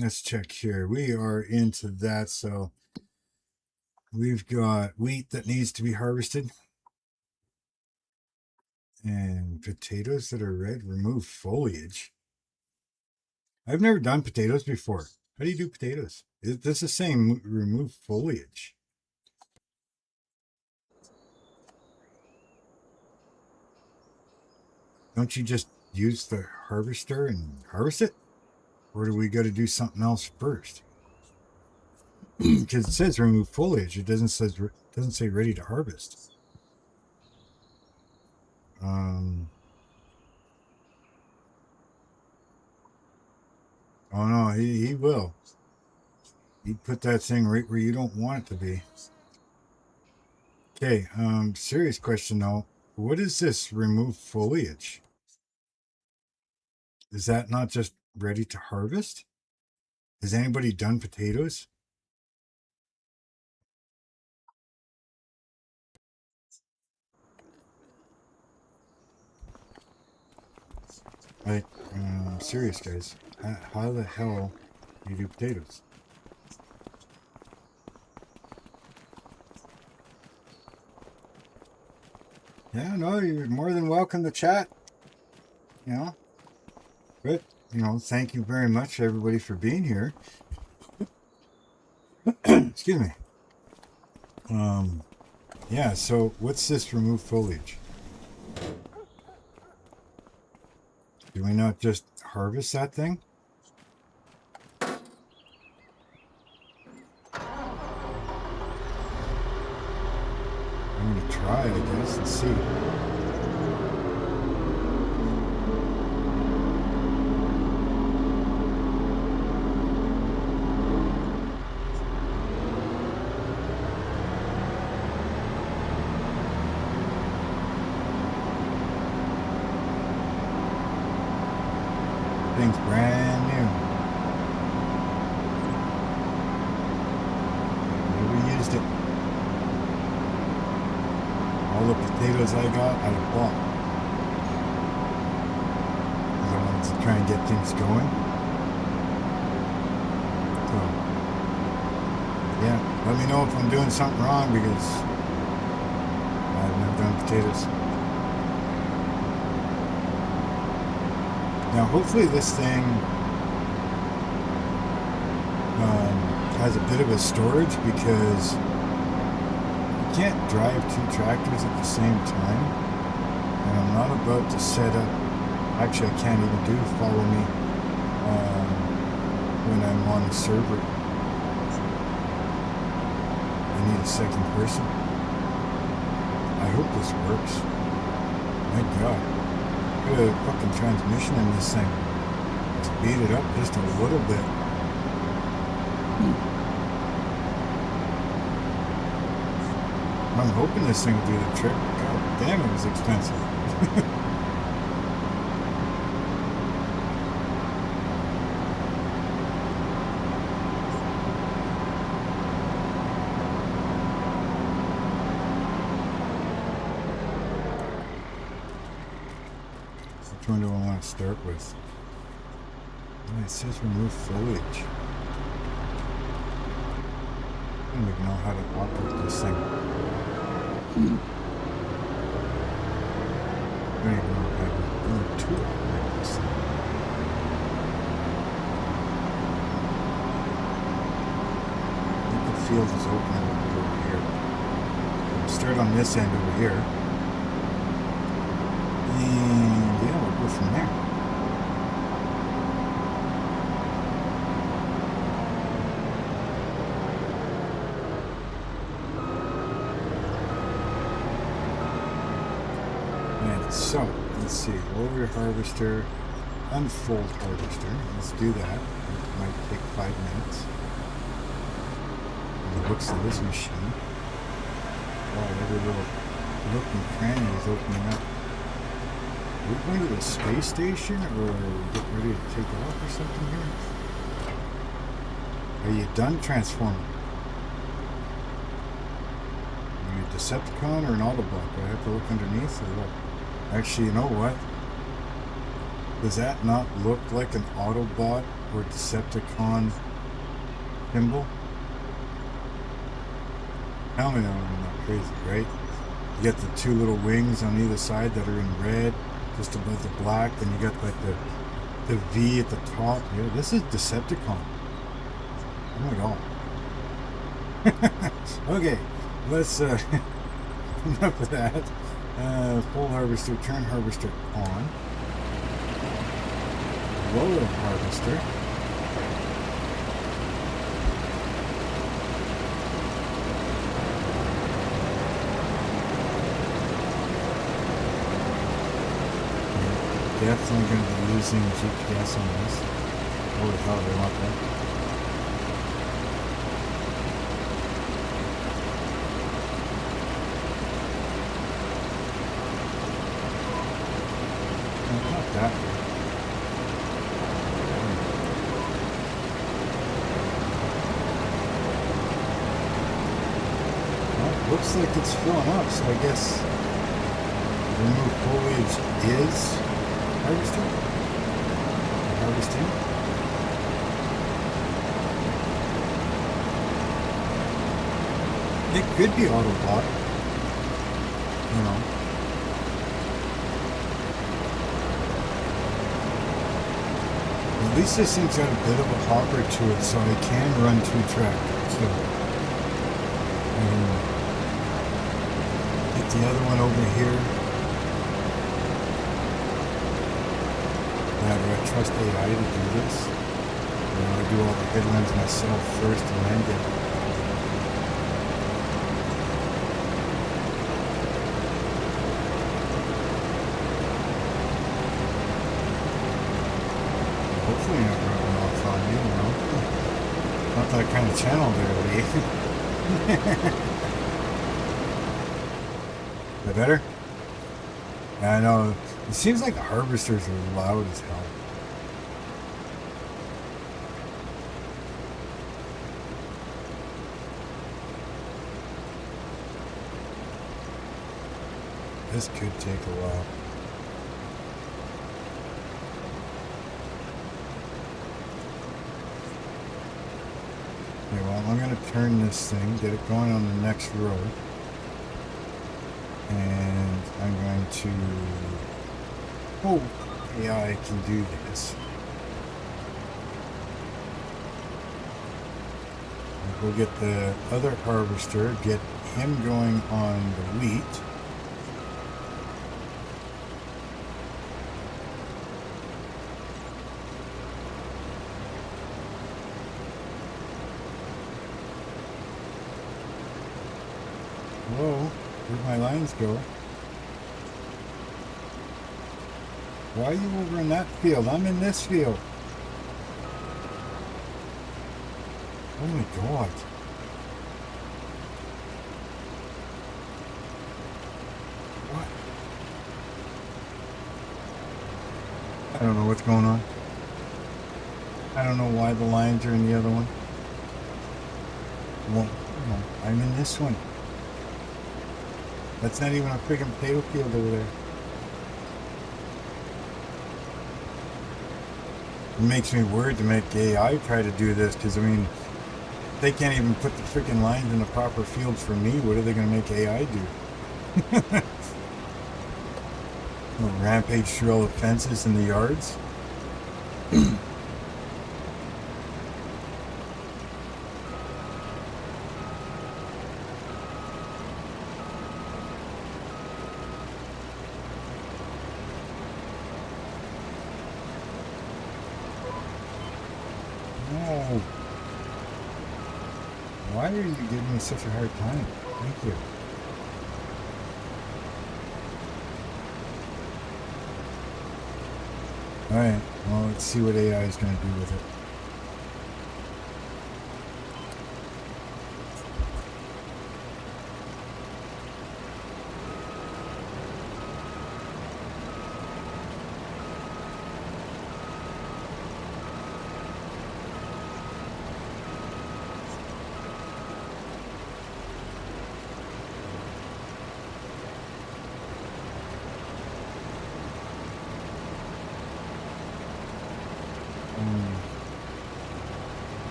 let's check here. We are into that, so we've got wheat that needs to be harvested. And potatoes that are red, remove foliage. I've never done potatoes before. How do you do potatoes? This is saying remove foliage. Don't you just use the harvester and harvest it? Or do we got to do something else first? Because it says remove foliage. It doesn't say ready to harvest. Oh no, he will. He put that thing right where you don't want it to be. Okay, serious question though. What is this remove foliage? Is that not just ready to harvest? Has anybody done potatoes? Like, serious guys. How the hell do you do potatoes? Yeah, no, you're more than welcome to chat. You know, but, you know, thank you very much, everybody, for being here. Excuse me. Yeah, so what's this remove foliage? Do we not just harvest that thing? I'm gonna try, I guess, and see. Thing's brand new. Never used it. All the potatoes I got, I bought. Because I wanted to try and get things going. So, yeah, let me know if I'm doing something wrong because I've never done potatoes. Now, hopefully this thing has a bit of a storage because you can't drive two tractors at the same time. And I'm not about to set up, actually I can't even do follow me when I'm on a server. I need a second person. I hope this works. My God. Put a fucking transmission in this thing. Speed it up just a little bit. I'm hoping this thing will do the trick. God damn, it was expensive. Which one do I want to start with? Yeah, it says remove foliage. I don't even know how to operate this thing. I don't even know how to operate this thing. I think the field is open over here. We'll start on this end over here. And yeah, we'll go from there. And so, let's see, lower harvester, unfold harvester. Let's do that. It might take 5 minutes. And the looks of this machine. Wow, every little nook and cranny is opening up. Are we going to the space station or getting ready to take off or something here? Are you done transforming? Are you a Decepticon or an Autobot? Do I have to look underneath or what? Actually, you know what? Does that not look like an Autobot or Decepticon symbol? Tell me I'm not crazy, right? You got the 2 little wings on either side that are in red, just above the black. Then you got like the V at the top. Yeah, this is Decepticon. Oh my god. Okay, let's enough of that. Full harvester, turn harvester on. Lower harvester. Definitely going to be using GPS on this. Holy hell, they want that. Not that way. Well, looks like it's filling up, so I guess remove foliage is harvesting. It could be Autobot, you know. At least this thing's got a bit of a hopper to it, so I can run 2 tractors. So, get the other one over here. Now, do I trust AI to do this? Or do I do all the headlands myself first and then get... Hopefully not rubbing off on you, you know. Not that kind of channel there, Lee. Is that better? Yeah, I know. It seems like the harvesters are loud as hell. This could take a while. Okay, well, I'm going to turn this thing, get it going on the next road. And I'm going to... Oh, yeah, I can do this. We'll get the other harvester, get him going on the wheat. Whoa, where'd my lines go? Why are you over in that field? I'm in this field. Oh my god. What? I don't know what's going on. I don't know why the lines are in the other one. Well, no, I'm in this one. That's not even a freaking potato field over there. It makes me worried to make AI try to do this, because I mean, they can't even put the freaking lines in the proper fields for me. What are they going to make AI do? Rampage through all the fences in the yards? No. Why are you giving me such a hard time? Thank you. Alright, well, let's see what AI is going to do with it.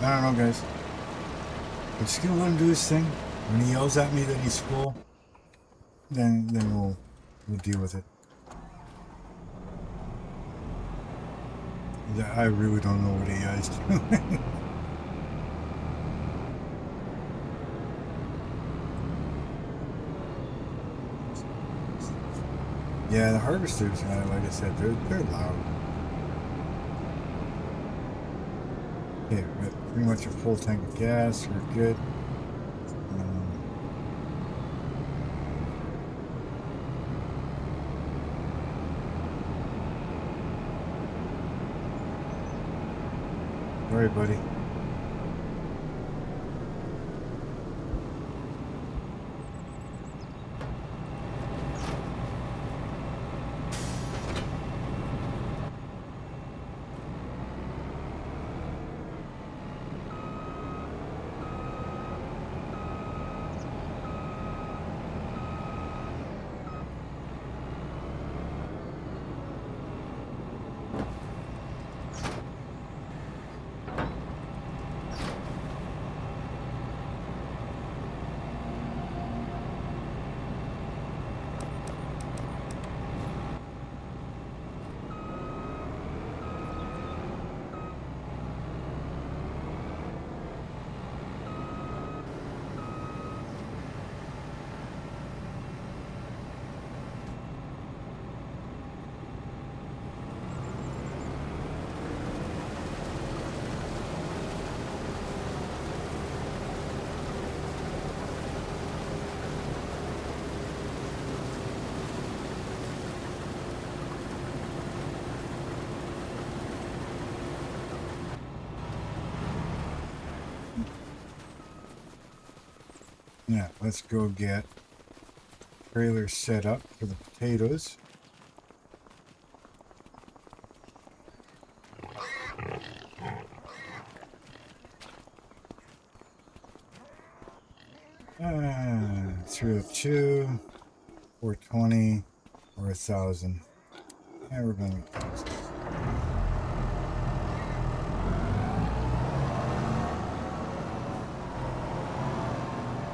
I don't know, guys. I'm just gonna let him do his thing. When he yells at me that he's full, then we'll deal with it. Yeah, I really don't know what AI is doing. Yeah, the harvesters, like I said, they're loud. Okay, we got pretty much a full tank of gas. We're good. Sorry, buddy. Yeah, let's go get trailer set up for the potatoes. Ah, 302, 420, or 1,000. Yeah, we're going with 1,000.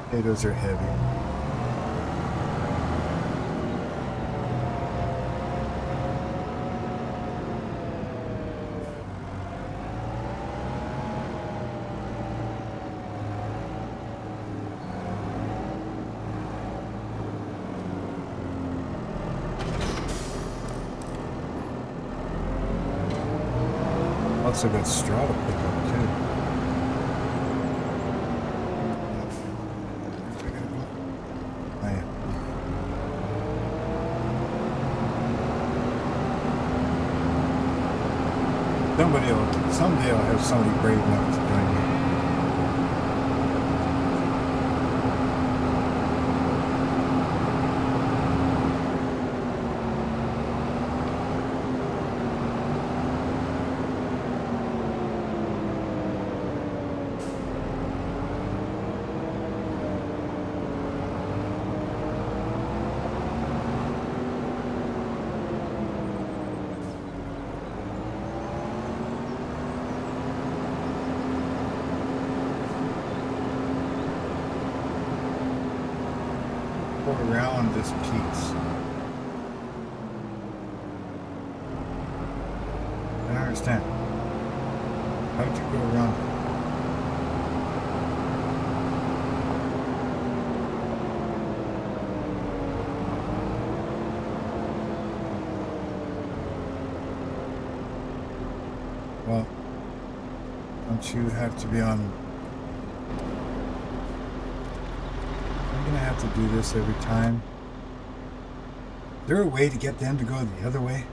Potatoes are heavy. Also got straw to pick up too. Oh, yeah. Someday I'll have somebody brave enough to join me. go around this piece? I don't understand. How'd you go around it? Well, don't you have to be on... I'm gonna have to do this every time. Is there a way to get them to go the other way?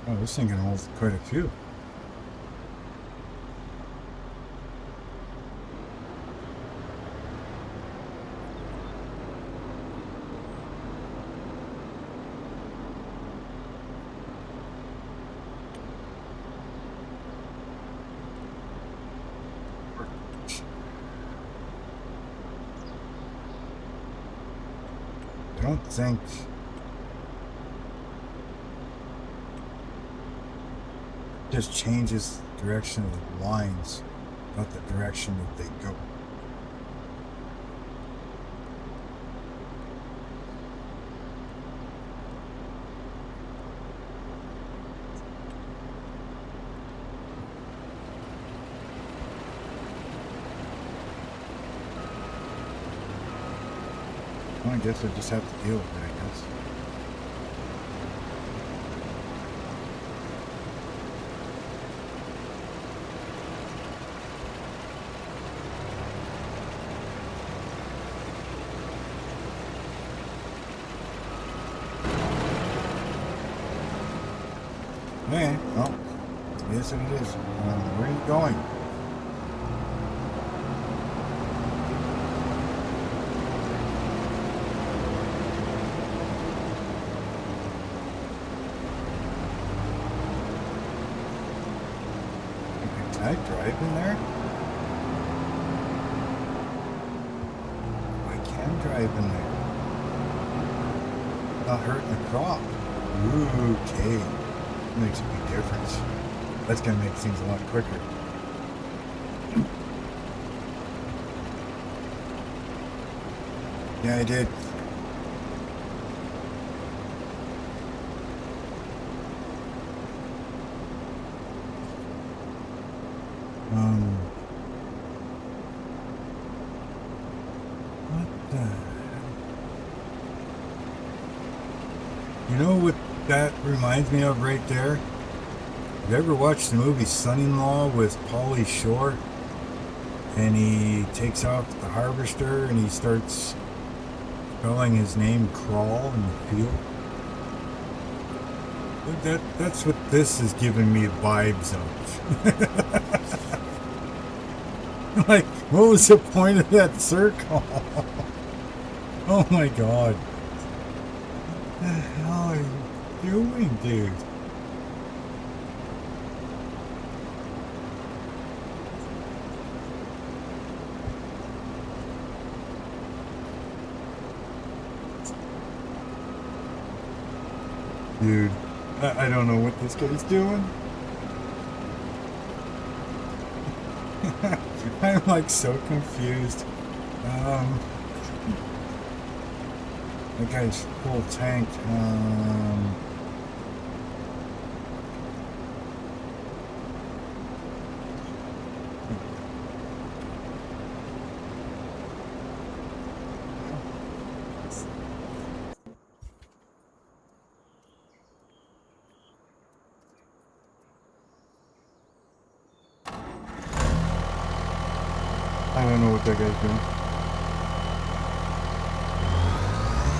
Oh, this thing can hold quite a few. I don't think... just changes the direction of the lines, not the direction that they go. Well, I guess I just have to deal with it, I guess. Okay, well, yes it is. Where are you going? Okay, can I drive in there? I can drive in there. Not hurting the crop. Okay. Makes a big difference. That's going to make things a lot quicker. Yeah, I did. What the hell? You know what that reminds me of right there? Have you ever watched the movie Son-in-Law with Pauly Shore? And he takes out the harvester and he starts spelling his name Crawl in the field. That's what this is giving me vibes of. Like, what was the point of that circle? Oh my god. What the hell are you doing, dude? Dude, I don't know what this guy's doing. I'm like so confused. That guy's full tanked. I don't know what that guy's doing.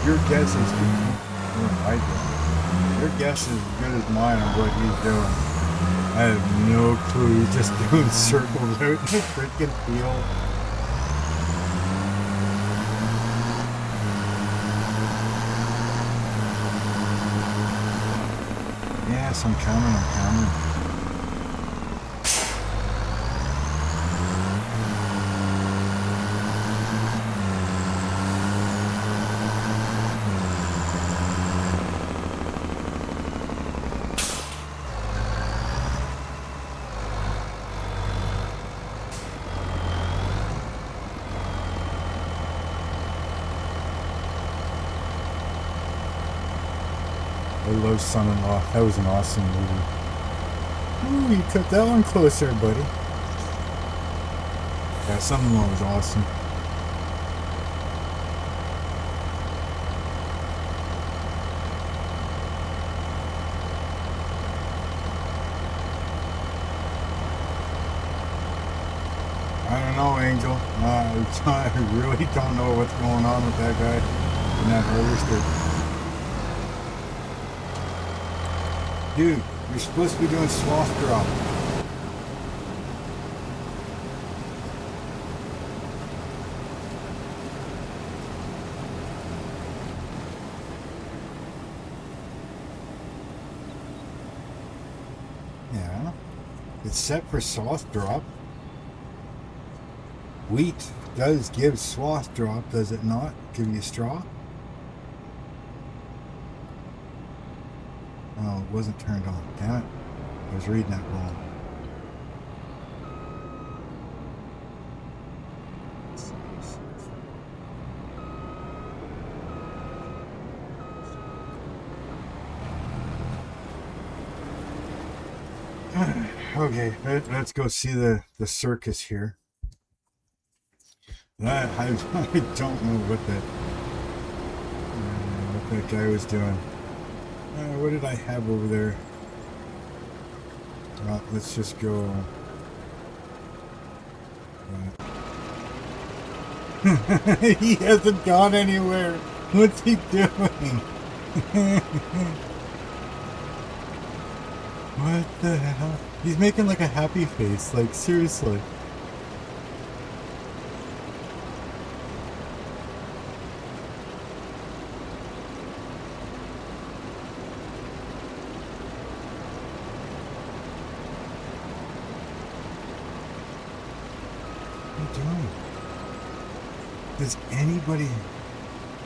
Your guess is good. What am I doing? Your guess is as good as mine on what he's doing. I have no clue. He's just doing circles out in the freaking field. Yes, I'm coming. I love Son-in-Law. That was an awesome movie. Ooh, you cut that one closer, buddy. Yeah, Son-in-Law was awesome. I don't know, Angel. I really don't know what's going on with that guy and that harvester. Dude, you're supposed to be doing swath drop. Yeah. It's set for swath drop. Wheat does give swath drop, does it not? Give you straw? Oh, it wasn't turned on. Damn it. I was reading that wrong. Okay, let's go see the circus here. I don't know what that guy was doing. What did I have over there? Well, let's just go. He hasn't gone anywhere. What's he doing? What the hell? He's making like a happy face. Like, seriously. Doing? Does anybody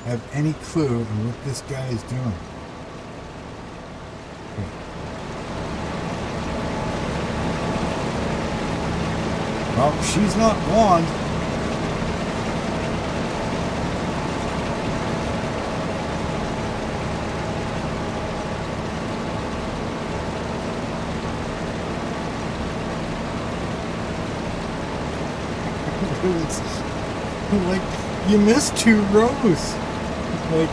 have any clue on what this guy is doing? Well, she's not blonde. It's like, you missed 2 rows. Like,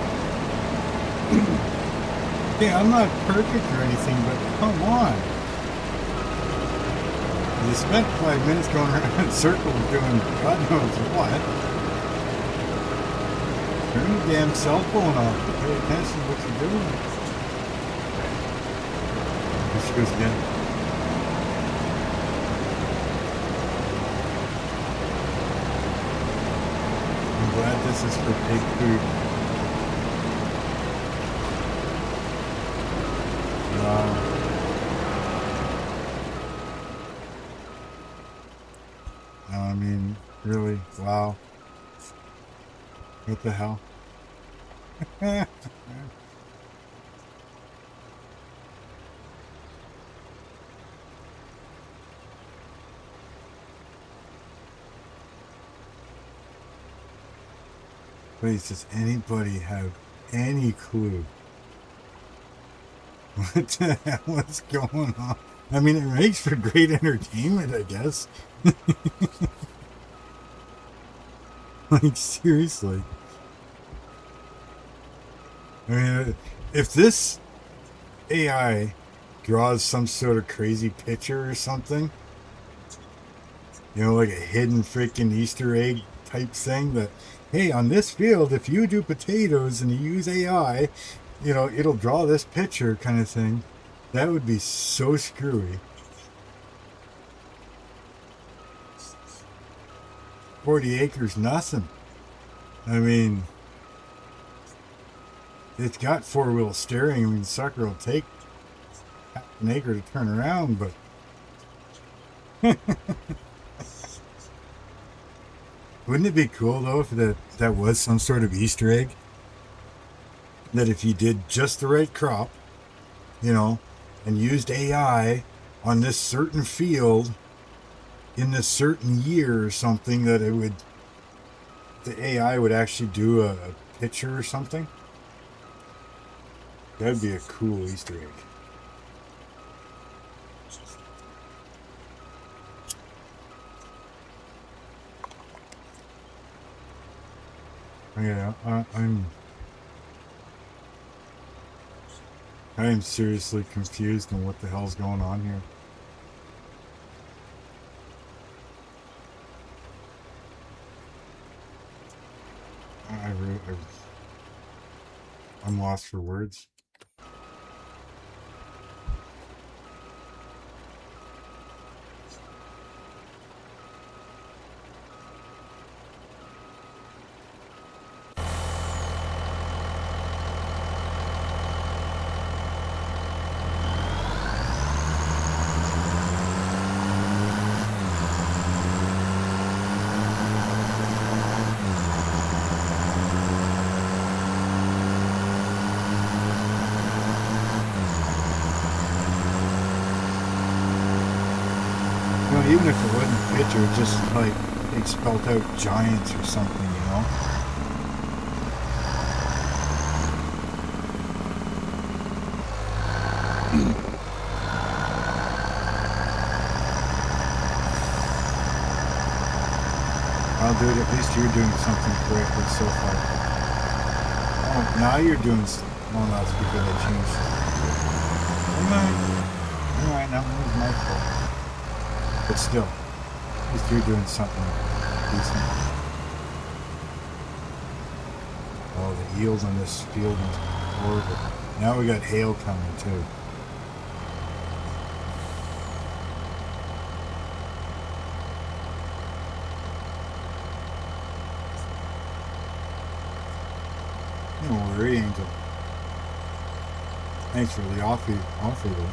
yeah, I'm not perfect or anything, but come on. You spent 5 minutes going around in circles doing God knows what. Turn your damn cell phone off. Pay attention to what you're doing. Here she goes again. I'm glad this is for pig food. I mean, really, wow. What the hell? Please, does anybody have any clue what the hell is going on? I mean, it makes for great entertainment, I guess. Like, seriously. I mean, if this AI draws some sort of crazy picture or something, you know, like a hidden freaking Easter egg type thing that, hey, on this field, if you do potatoes and you use AI, you know, it'll draw this picture kind of thing, that would be so screwy. 40 acres, nothing. I mean, it's got 4-wheel steering. I mean, sucker will take an acre to turn around, but wouldn't it be cool though if that was some sort of Easter egg? That if you did just the right crop, and used AI on this certain field in this certain year or something, that the AI would actually do a picture or something. That'd be a cool Easter egg. Yeah, I am seriously confused on what the hell's going on here. I'm lost for words. Even if it wasn't a picture, just like it spelled out giants or something, Well, dude, at least you're doing something correctly so far. Oh, now you're doing. Oh, no, it's because I changed. Alright, now it was my fault. But still, at least you're doing something decent. Oh, the yield on this field is horrible. Now we got hail coming too. Don't worry, Angel. Thanks for the offer though.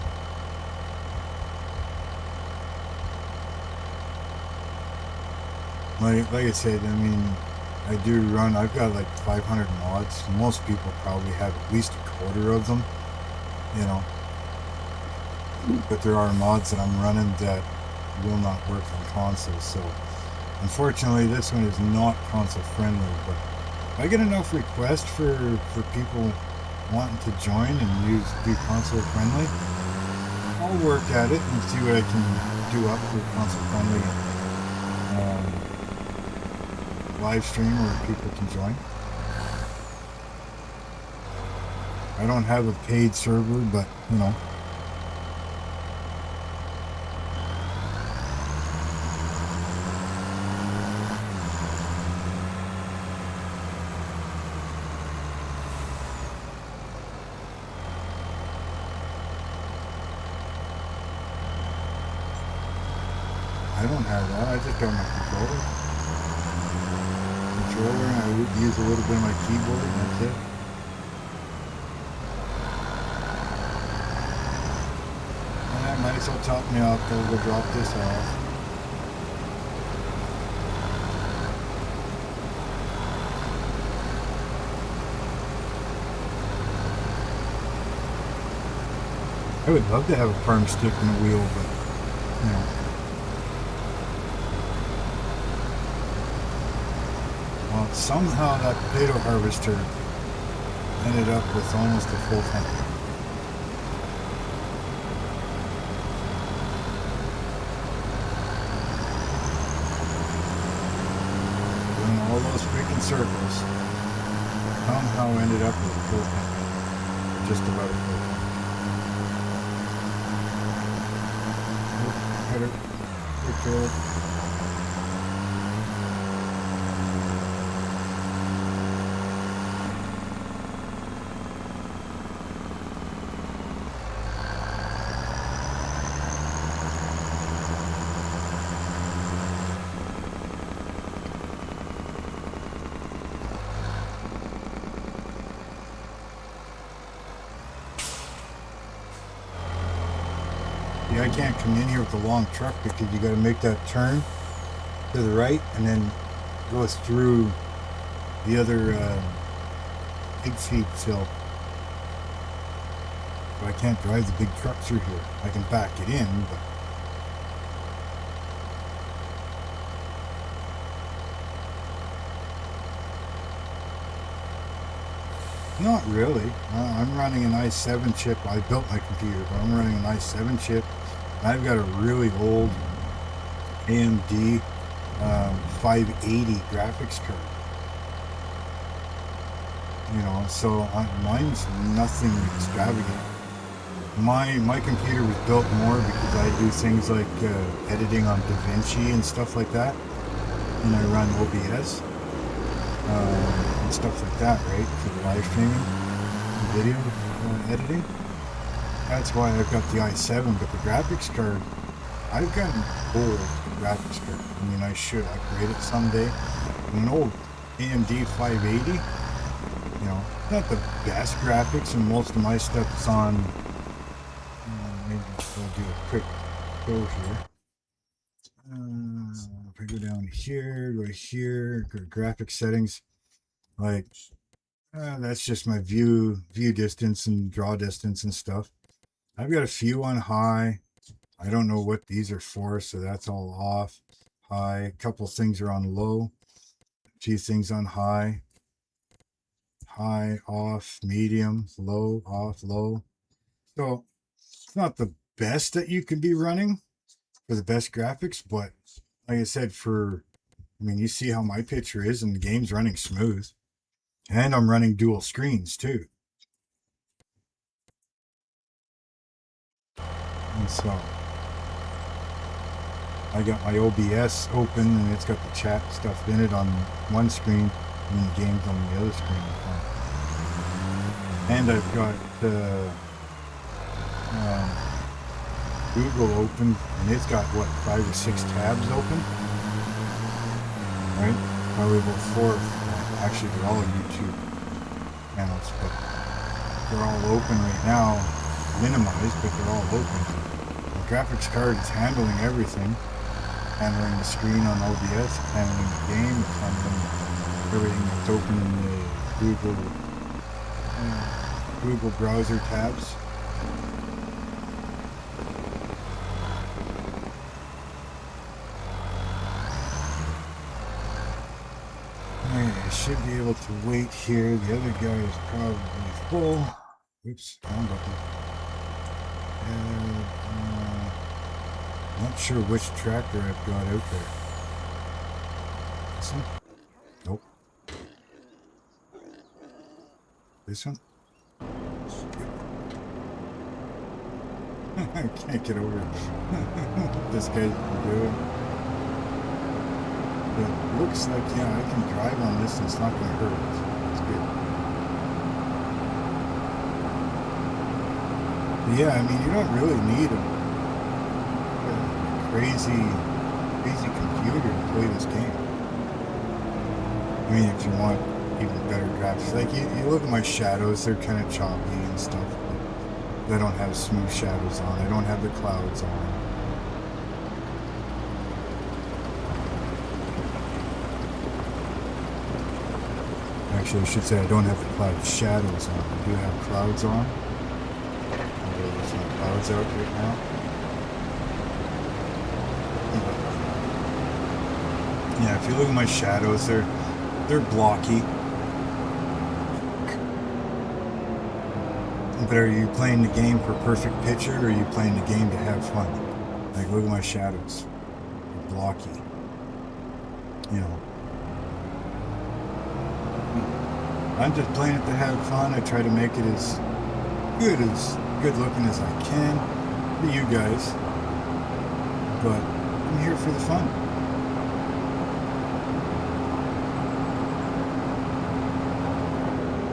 Like I said, I mean, I've got like 500 mods. Most people probably have at least a quarter of them, But there are mods that I'm running that will not work on console, so unfortunately this one is not console friendly, but if I get enough requests for people wanting to join and be console friendly, I'll work at it and see what I can do up for console friendly live stream where people can join. I don't have a paid server, but I don't have that. I just got my controller. And I would use a little bit of my keyboard, and that's it. And I might as well top me off, so we'll drop this off. I would love to have a perm stick and a wheel, but Well, somehow that potato harvester ended up with almost a full tank. Doing all those freaking circles, somehow ended up with a full tank. Just about a full tank. Header, take care of. See, I can't come in here with a long truck because you got to make that turn to the right and then go through the other big feed fill. So I can't drive the big truck through here. I can back it in, but not really. I'm running an i7 chip. I built my computer, but I'm running an i7 chip. I've got a really old AMD 580 graphics card. You know, so mine's nothing extravagant. My computer was built more because I do things like editing on DaVinci and stuff like that, and I run OBS and stuff like that, right, for the live streaming and video editing. That's why I've got the i7, but the graphics card, I've got an old graphics card. I mean, I should upgrade it someday. An old AMD 580, you know, not the best graphics, and most of my stuff is on, maybe I'll do a quick go here. If I go down here, go here, go to graphic settings, like, that's just my view distance and draw distance and stuff. I've got a few on high. I don't know what these are for, so that's all off. High. A couple things are on low. A few things on high. High, off, medium, low, off, low. So it's not the best that you could be running for the best graphics, but like I said, I mean, you see how my picture is, and the game's running smooth. And I'm running dual screens too. And so I got my OBS open, and it's got the chat stuff in it on one screen, and the game's on the other screen. And I've got Google open, and it's got what, 5 or 6 tabs open, right? Probably about 4. Actually, they're all YouTube channels, but they're all open right now, minimized, but they're all open. The graphics card is handling everything, handling the screen on OBS, handling the game, it's handling everything that's open in the Google browser tabs. I should be able to wait here. The other guy is probably full. Oops, wrong button. Not sure which tractor I've got out there. This one? Nope. This one? I can't get over it. This guy's doing. It looks like, yeah, I can drive on this and it's not going to hurt. It's good. But yeah, I mean, you don't really need a crazy computer to play this game. I mean, if you want even better graphics. Like, you look at my shadows, they're kind of choppy and stuff. But I don't have smooth shadows on. I don't have the clouds on. Actually, I should say I don't have the cloud shadows on. I do have clouds on. Although there's no clouds out right now. Yeah, if you look at my shadows, they're blocky. But are you playing the game for perfect picture, or are you playing the game to have fun? Like, look at my shadows. They're blocky. You know. I'm just playing it to have fun. I try to make it as good looking as I can for you guys. But I'm here for the fun.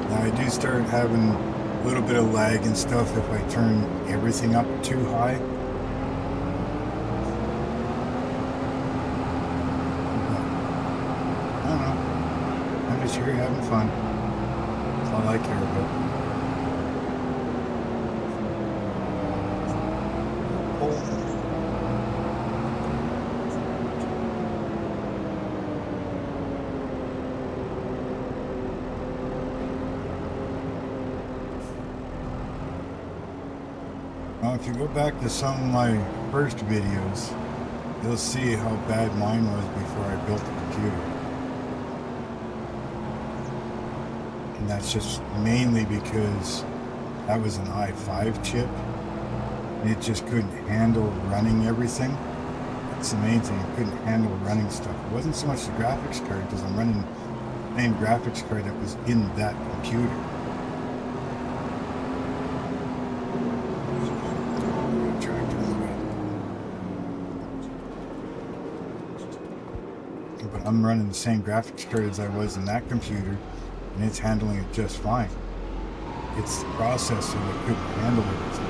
Now I do start having a little bit of lag and stuff if I turn everything up too high. But, I don't know. I'm just here having fun. All I care about. if you go back to some of my first videos, you'll see how bad mine was before I built the computer. And that's just mainly because that was an i5 chip. And it just couldn't handle running everything. That's the main thing, it couldn't handle running stuff. It wasn't so much the graphics card, because I'm running the same graphics card that was in that computer. But I'm running the same graphics card as I was in that computer, and it's handling it just fine. It's the processor that couldn't handle everything.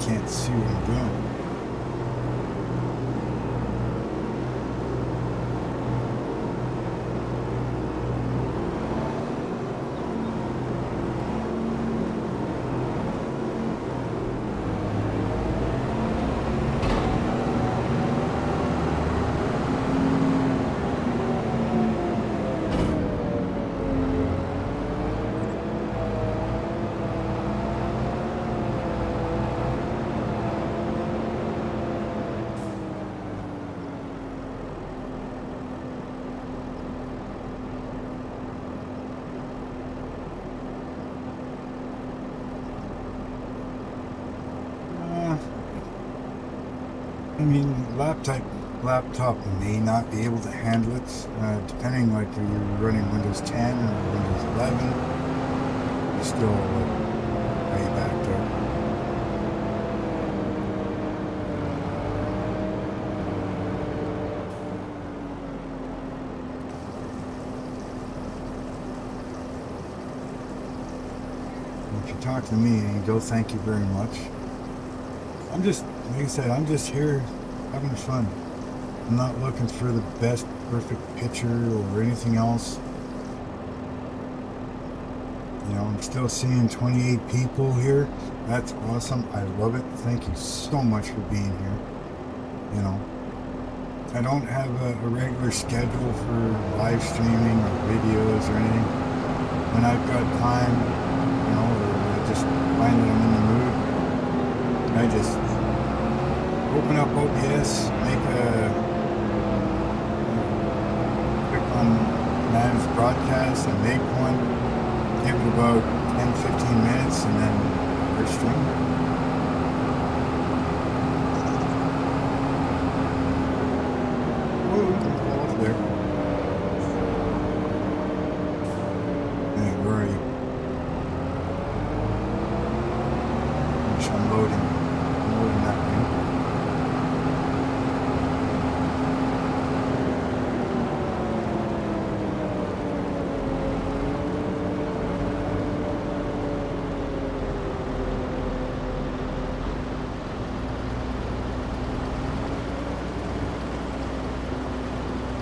Can't see what I'm doing. I mean, laptop may not be able to handle it, depending like if you're running Windows 10 or Windows 11. You're still way back there. And if you talk to me, Angel, thank you very much. I'm just, like I said, I'm just here having fun. I'm not looking for the best, perfect picture or anything else. You know, I'm still seeing 28 people here. That's awesome. I love it. Thank you so much for being here. You know, I don't have a regular schedule for live streaming or videos or anything. When I've got time, you know, or I just find that I'm in the mood, I just open up OBS, click on manage broadcast and make one, give it about 10-15 minutes and then we're streaming. Oh, there. Hey, where are you? I'm loading. That way.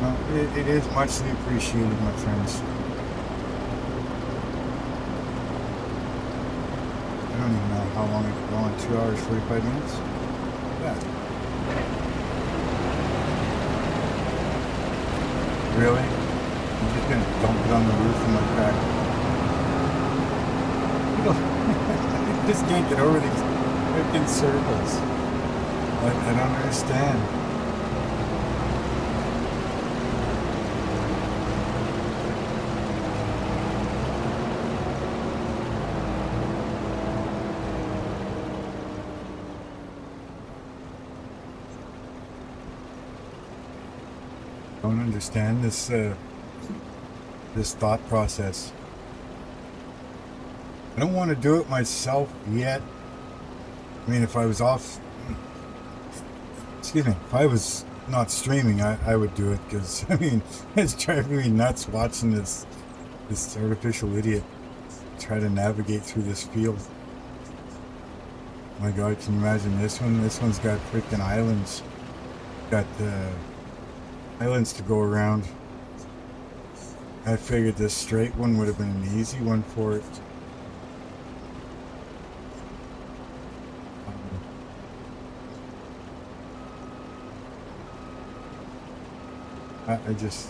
Well, it is muchly appreciated, my friends. I don't even know how long it could go on. 2 hours, 45 minutes? Yeah. Really? I'm just gonna dump it on the roof and like that. I just can't get over these freaking circles. I don't understand. Don't understand this this thought process. I don't want to do it myself yet. I mean, if I was off, excuse me, if I was not streaming, I would do it, because I mean, it's driving me nuts watching this artificial idiot try to navigate through this field. My God, can you imagine this one? This one's got freaking islands. Got islands to go around. I figured this straight one would have been an easy one for it. I just...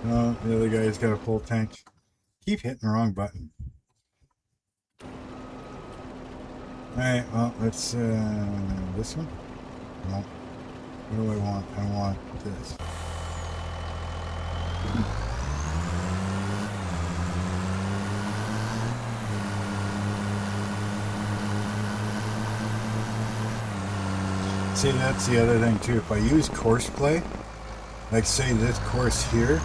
No, the other guy's got a full tank. Keep hitting the wrong button. Alright, well, let's, this one? No. What do I want? I want this. See, that's the other thing too. If I use course play, like say this course here,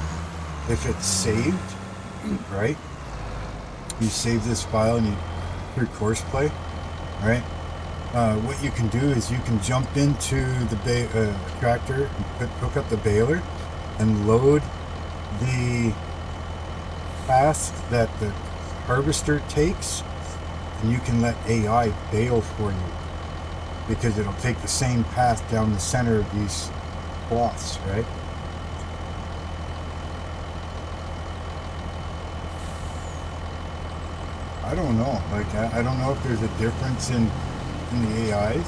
if it's saved, right? You save this file and you through course play, right? What you can do is you can jump into the tractor and hook up the baler and load the path that the harvester takes, and you can let AI bale for you, because it'll take the same path down the center of these cloths, right? I don't know. Like, I don't know if there's a difference in the AIs.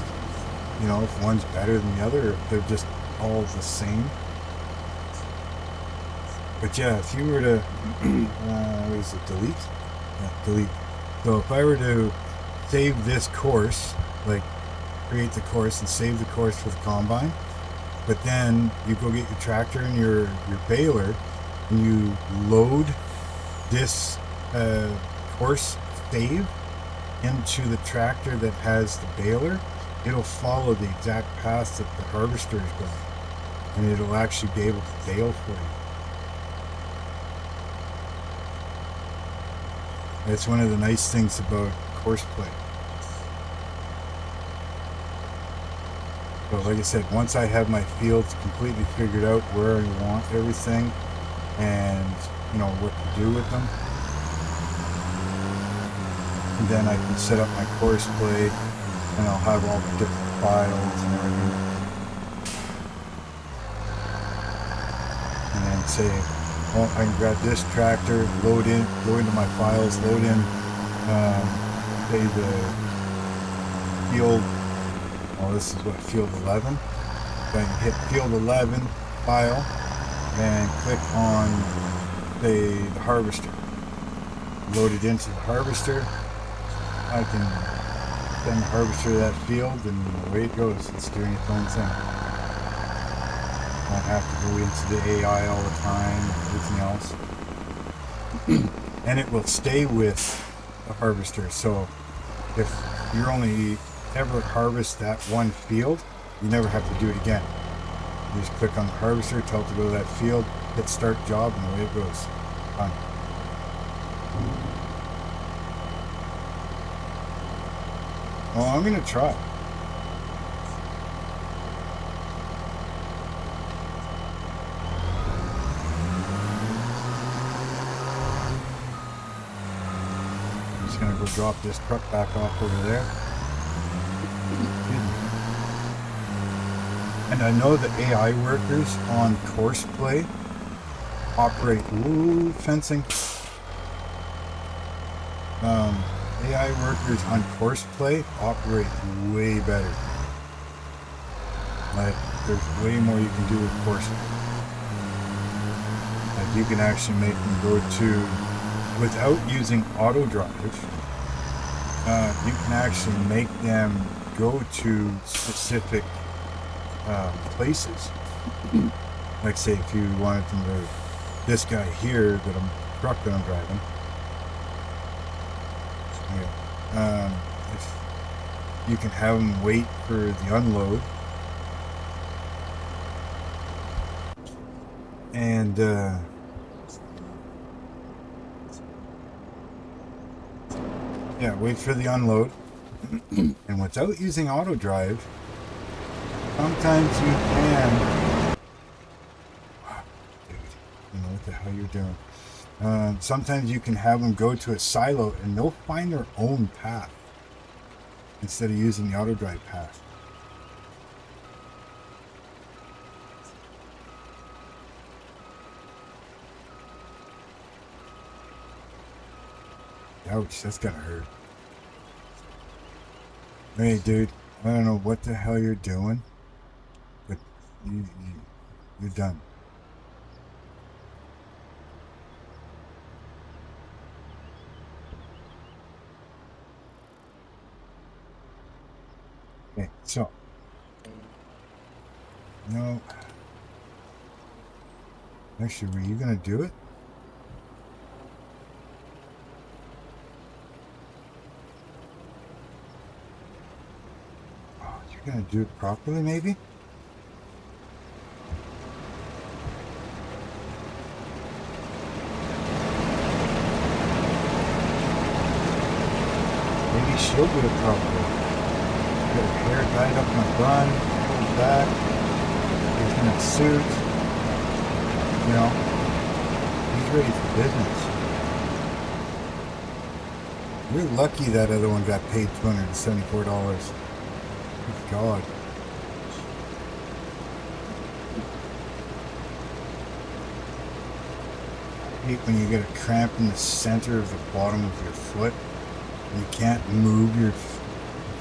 You know, if one's better than the other, or if they're just all the same. But yeah, if you were to, what is it, delete? Yeah, delete. So if I were to save this course, like create the course and save the course for the combine, but then you go get your tractor and your baler, and you load this course save into the tractor that has the baler, it'll follow the exact path that the harvester is going, and it'll actually be able to bale for you. That's one of the nice things about course play. But like I said, once I have my fields completely figured out where I want everything, and you know what to do with them, and then I can set up my course play, and I'll have all the different files and everything, and then say, oh, I can grab this tractor, load into my files, load in, say the field. Well, this is what, field 11. So I can hit field 11 file and click on the harvester. Load it into the harvester. I can send the harvester to that field, and away it goes. It's doing its own thing. I don't have to go into the AI all the time, everything else. And it will stay with the harvester. So if you're only ever harvest that one field, you never have to do it again. You just click on the harvester, tell it to go to that field, hit start job, and away it goes. Done. Well, I'm gonna try. I'm just gonna go drop this truck back off over there. And I know that AI workers on course play operate, fencing. AI workers on course play operate way better. Like, there's way more you can do with course play. Like, you can actually make them go to, without using auto drive, you can actually make them go to specific places. Like, say if you wanted them to, this guy here that truck that I'm driving, if you can have them wait for the unload, And yeah, wait for the unload. And without using auto drive, sometimes you can. Dude, I don't know what the hell you're doing. Sometimes you can have them go to a silo and they'll find their own path instead of using the auto drive path. Ouch, that's gotta hurt. Hey, dude, I don't know what the hell you're doing, but you're done. Okay, so, no, actually, were you gonna do it? Oh, you're gonna do it properly, maybe? Maybe she'll do it properly. Got her hair tied up in a bun, pulled back, he's in a suit, you know, he's ready for business. You're lucky that other one got paid $274. Good God. I hate when you get a cramp in the center of the bottom of your foot. You can't move you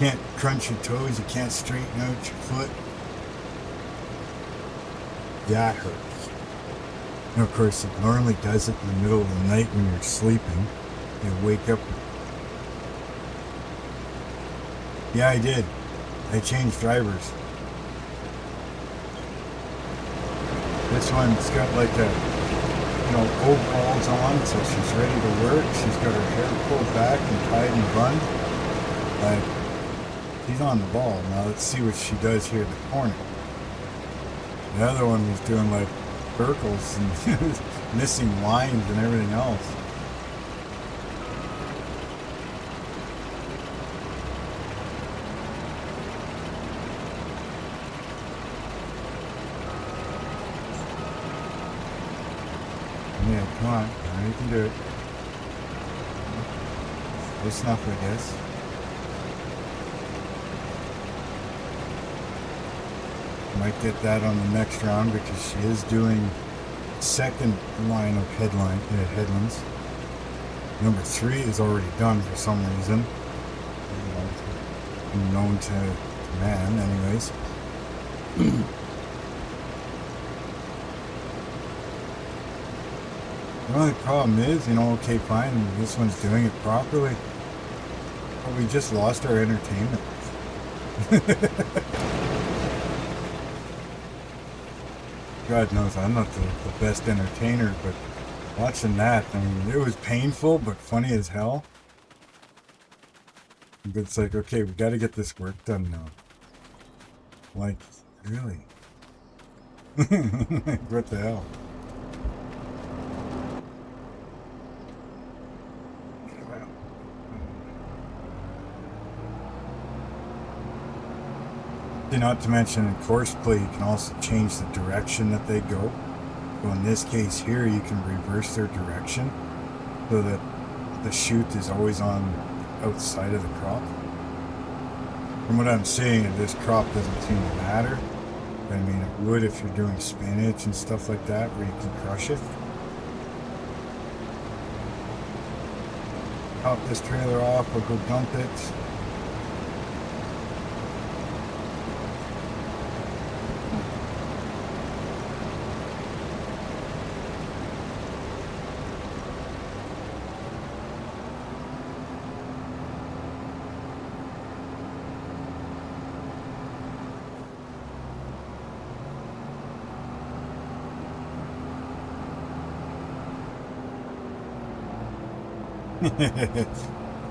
can't crunch your toes, you can't straighten out your foot. That hurts. And of course, it normally does it in the middle of the night when you're sleeping. You wake up. Yeah, I did. I changed drivers. This one's got like a, overalls on, so she's ready to work. She's got her hair pulled back and tied and bun. She's on the ball. Now let's see what she does here in the corner. The other one was doing like circles and missing lines and everything else. Yeah, come on. Now you can do it. Close enough, I guess. Might get that on the next round because she is doing second line of headlands. Number 3 is already done for some reason. Known to man, anyways. The only problem is, okay, fine, this one's doing it properly, but we just lost our entertainment. God knows I'm not the best entertainer, but watching that, I mean, it was painful, but funny as hell. But it's like, okay, we got to get this work done now. Like, really? What the hell? Not to mention, in course play, you can also change the direction that they go. So in this case here, you can reverse their direction so that the chute is always on outside of the crop. From what I'm seeing, this crop doesn't seem to matter. I mean, it would if you're doing spinach and stuff like that, where you can crush it. Pop this trailer off, I'll go dump it.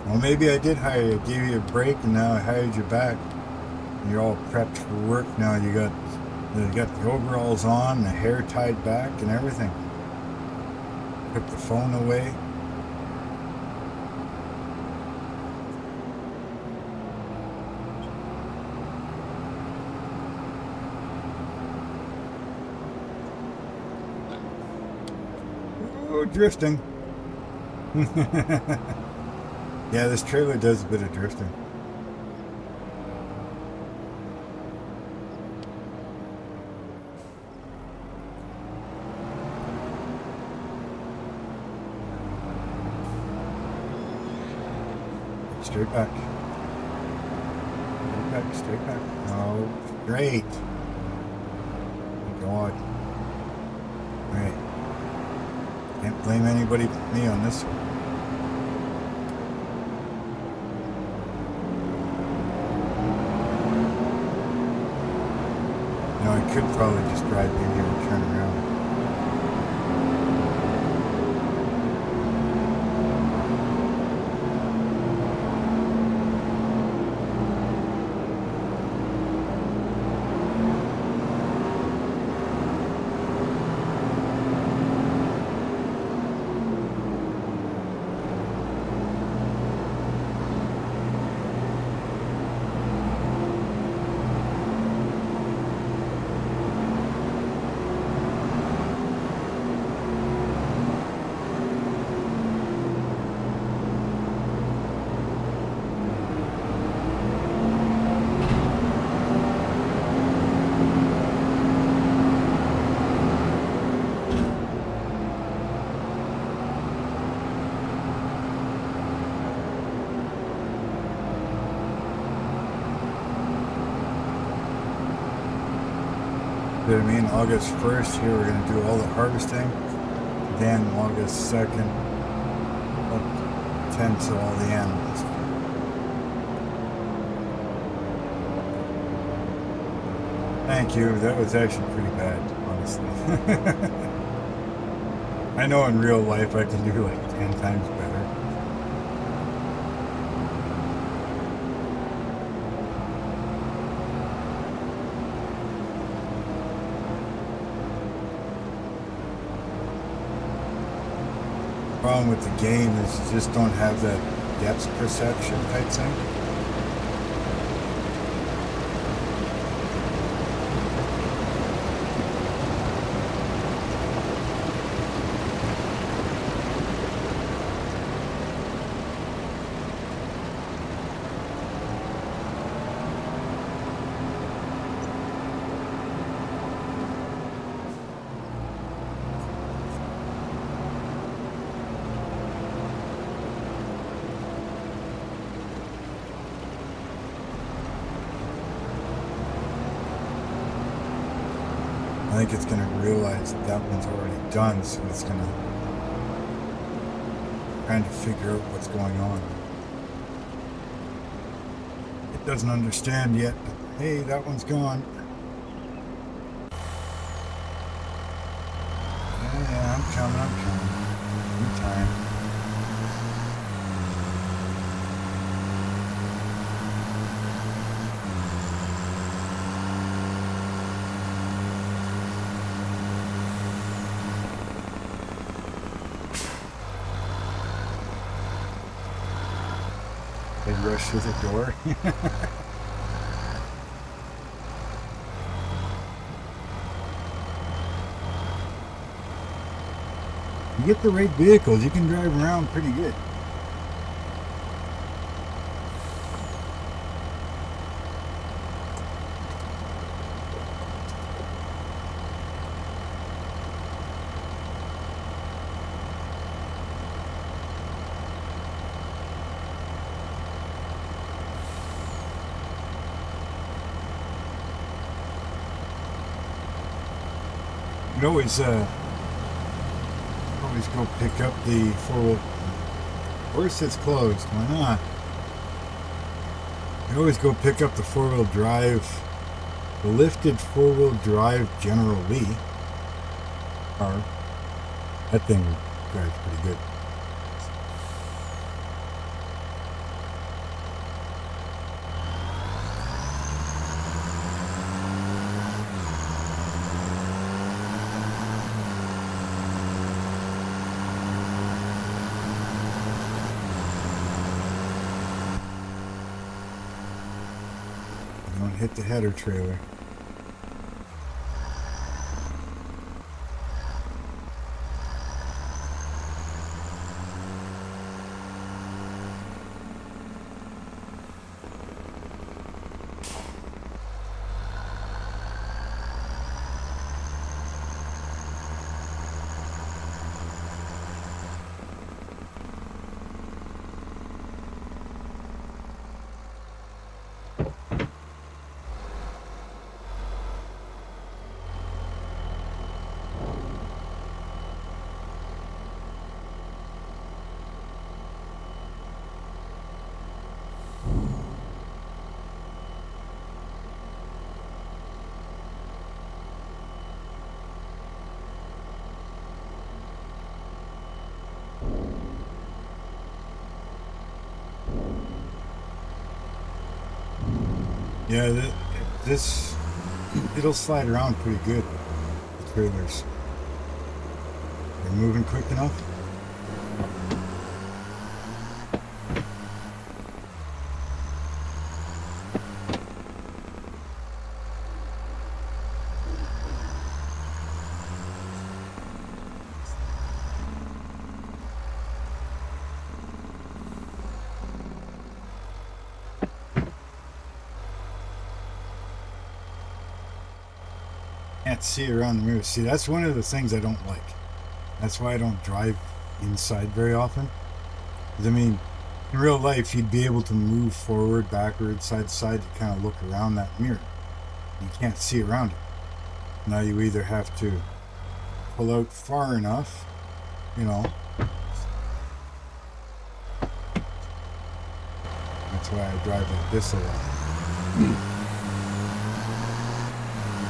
Well, maybe I did hire you. I gave you a break and now I hired you back. And you're all prepped for work now. You got They got the overalls on, the hair tied back, and everything. Took the phone away. Oh, drifting. Yeah, this trailer does a bit of drifting. Straight back. Straight back, straight back. Oh, great. God. Alright. Can't blame anybody but me on this one. You know, I could probably just drive in here and turn around. You know what I mean? August 1st, here we're going to do all the harvesting. Then August 2nd, tend to all the animals. Thank you. That was actually pretty bad, honestly. I know in real life I can do like 10 times better. Problem with the game is you just don't have that depth perception type thing. I think it's going to realize that that one's already done, so it's going to trying to figure out what's going on. It doesn't understand yet, but hey, that one's gone. Yeah, I'm coming. In time. They rush through the door. You get the right vehicles, you can drive around pretty good. You can always go pick up the four-wheel. Of course it's closed. Why not? You always go pick up the four-wheel drive, the lifted four-wheel drive General Lee car. That thing drives pretty good. hit the header trailer. Yeah, this it'll slide around pretty good. The trailers. They're moving quick enough. Can't see around the mirror. See, that's one of the things I don't like. That's why I don't drive inside very often. 'Cause, I mean, in real life, you'd be able to move forward, backward, side to side to kind of look around that mirror. You can't see around it. Now you either have to pull out far enough, you know. That's why I drive like this a lot.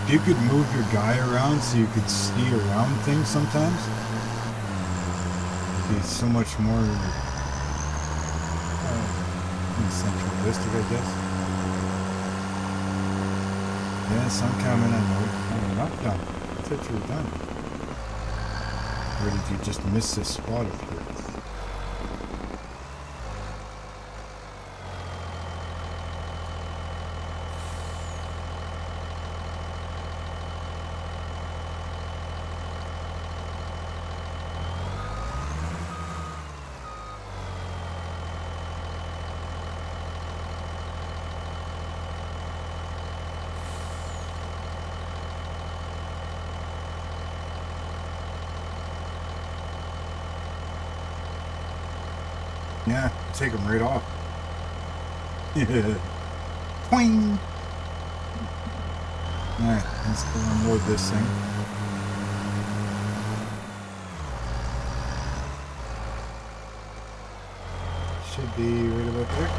If you could move your guy around so you could see around things sometimes, it'd be so much more centralistic, I guess. Yes, I'm coming. I know. Oh, not done. I thought you were done. Or did you just miss this spot up here? Yeah, take them right off. Yeah. Poing! Alright, let's go unload this thing. Should be right about there.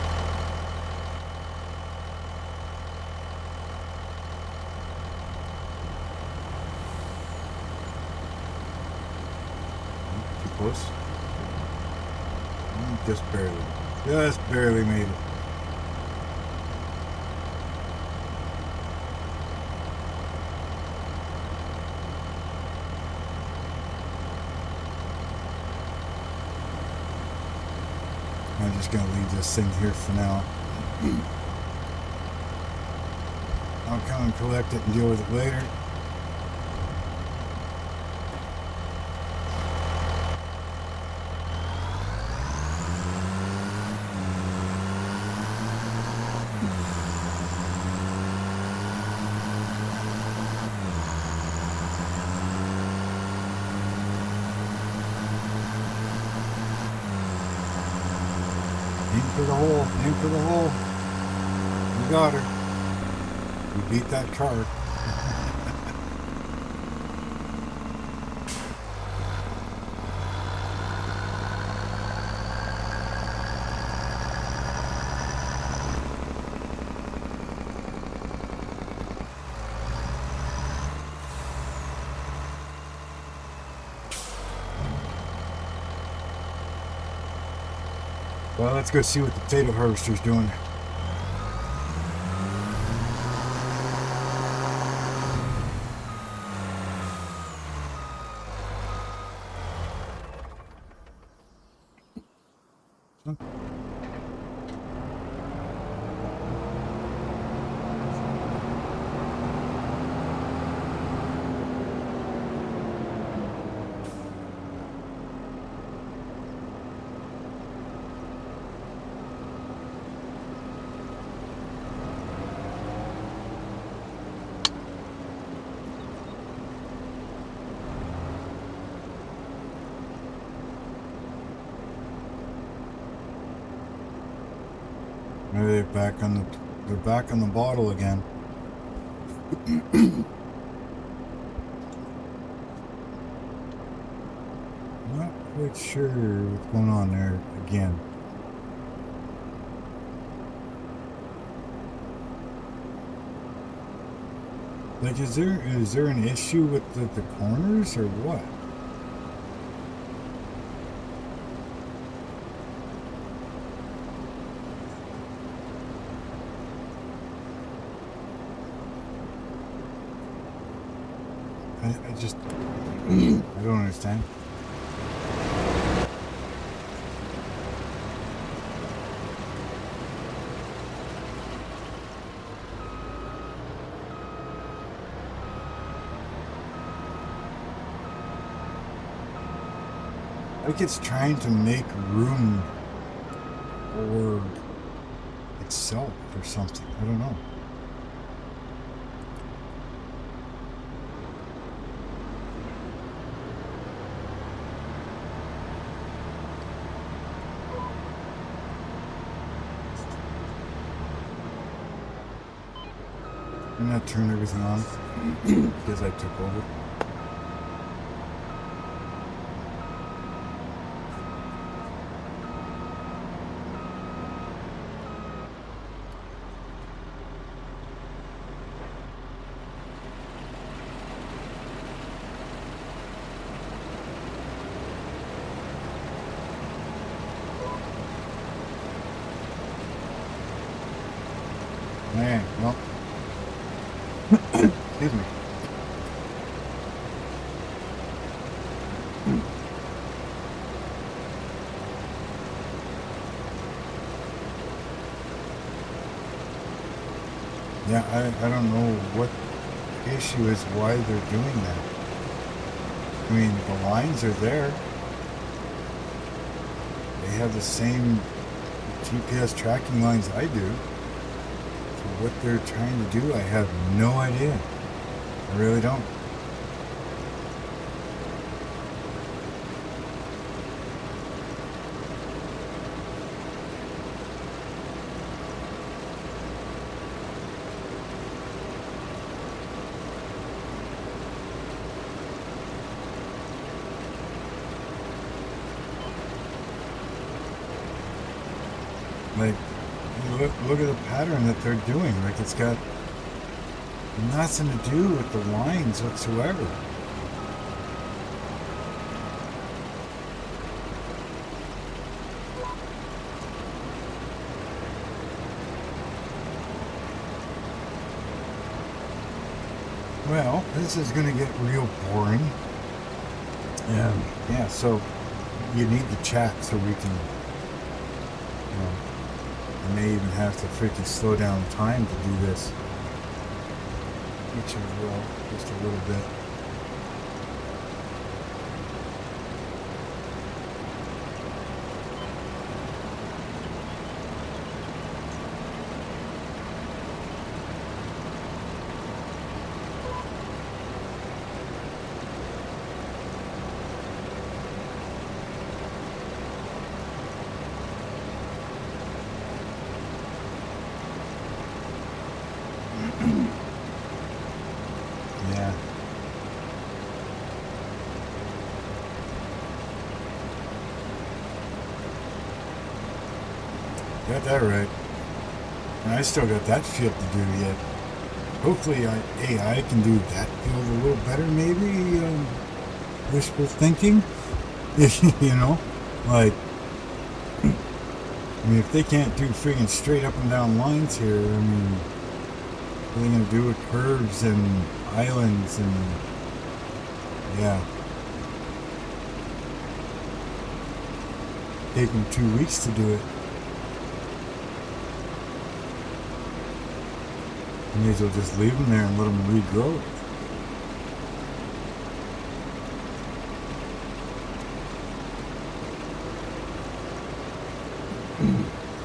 Too close. Just barely made it. I'm just gonna leave this thing here for now. I'll come and collect it and deal with it later. Aim for the hole. You got her. You beat that car. Well, let's go see what the potato harvester's doing. They're back on the bottle again. Not quite sure what's going on there again. Like, is there an issue with the corners or what? I just I don't understand. Like it's trying to make room for itself or something. I don't know. I'm gonna turn everything on because I took over. Man, well, excuse me. Yeah, I don't know what the issue is, why they're doing that. I mean, the lines are there. They have the same GPS tracking lines I do. So what they're trying to do, I have no idea. I really don't. Like, look at the pattern that they're doing. Like, it's got nothing to do with the lines whatsoever. Well, this is going to get real boring. Yeah, so you need the chat so we can, I may even have to freaking slow down time to do this. Which I will, just a little bit. Yeah. Got that right. And I still got that field to do yet. Hopefully AI can do that field a little better, maybe. Wishful thinking. You know? Like, I mean, if they can't do friggin' straight up and down lines here, I mean, what are they going to do with curves and islands and, yeah. Take them 2 weeks to do it. You may as well just leave them there and let them regrow.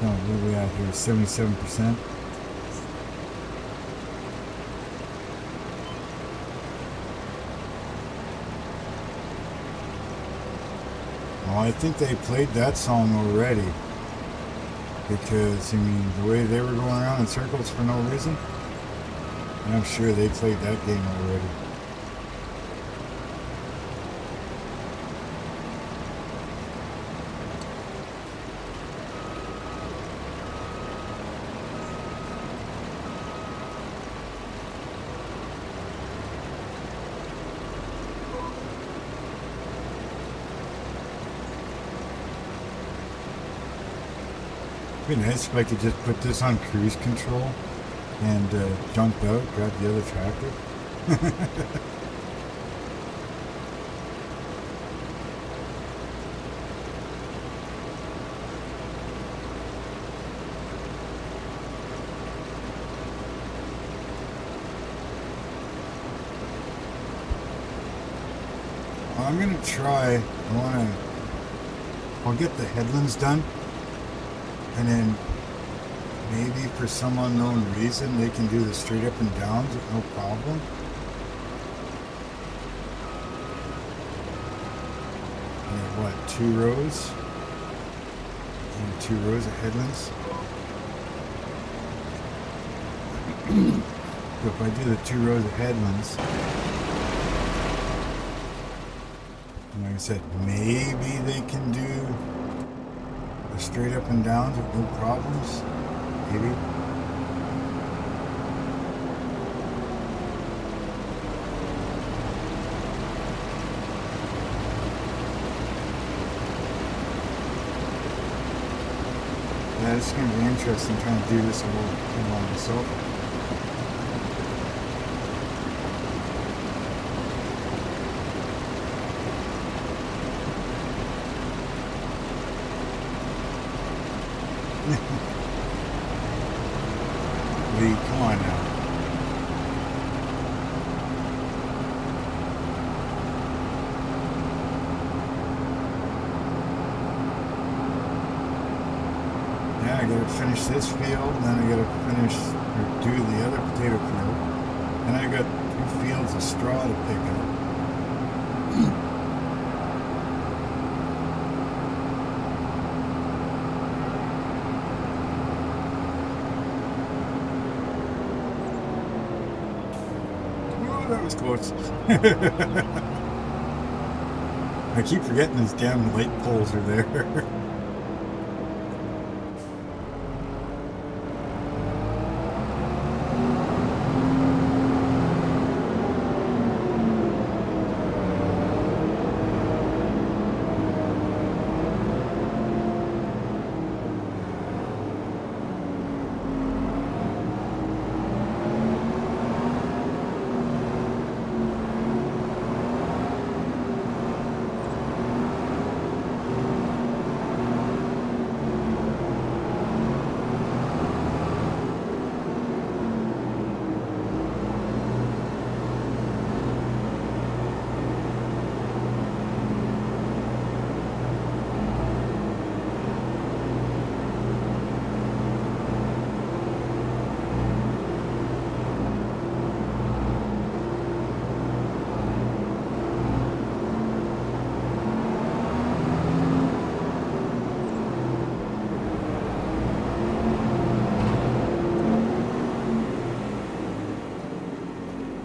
Oh, what are we at here? 77%. Well, I think they played that song already. Because, I mean, the way they were going around in circles for no reason, I'm sure they played that game already. It'd be nice if I could just put this on cruise control and jump out, grab the other tractor. I'm gonna try. I'll get the headlands done, and then maybe for some unknown reason they can do the straight up and downs with no problem. And what, 2 rows? And 2 rows of headlands. So if I do the 2 rows of headlands, like I said, maybe they can do the straight up and downs with no problems. Maybe. Yeah, it's going to be interesting trying to do this all by myself. Lee, come on now. Yeah, I gotta finish this field, then I gotta finish or do the other potato field. And I got 2 fields of straw to pick up. That was close. I keep forgetting these damn light poles are there.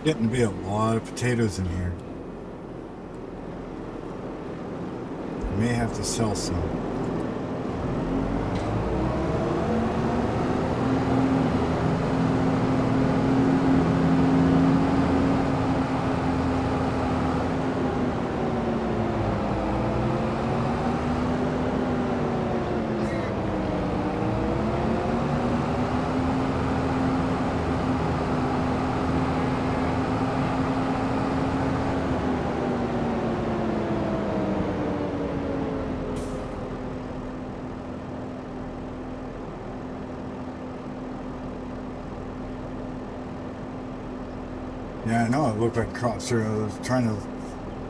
Getting to be a lot of potatoes in here. I may have to sell some. Yeah, I know. It looked like crops. Or I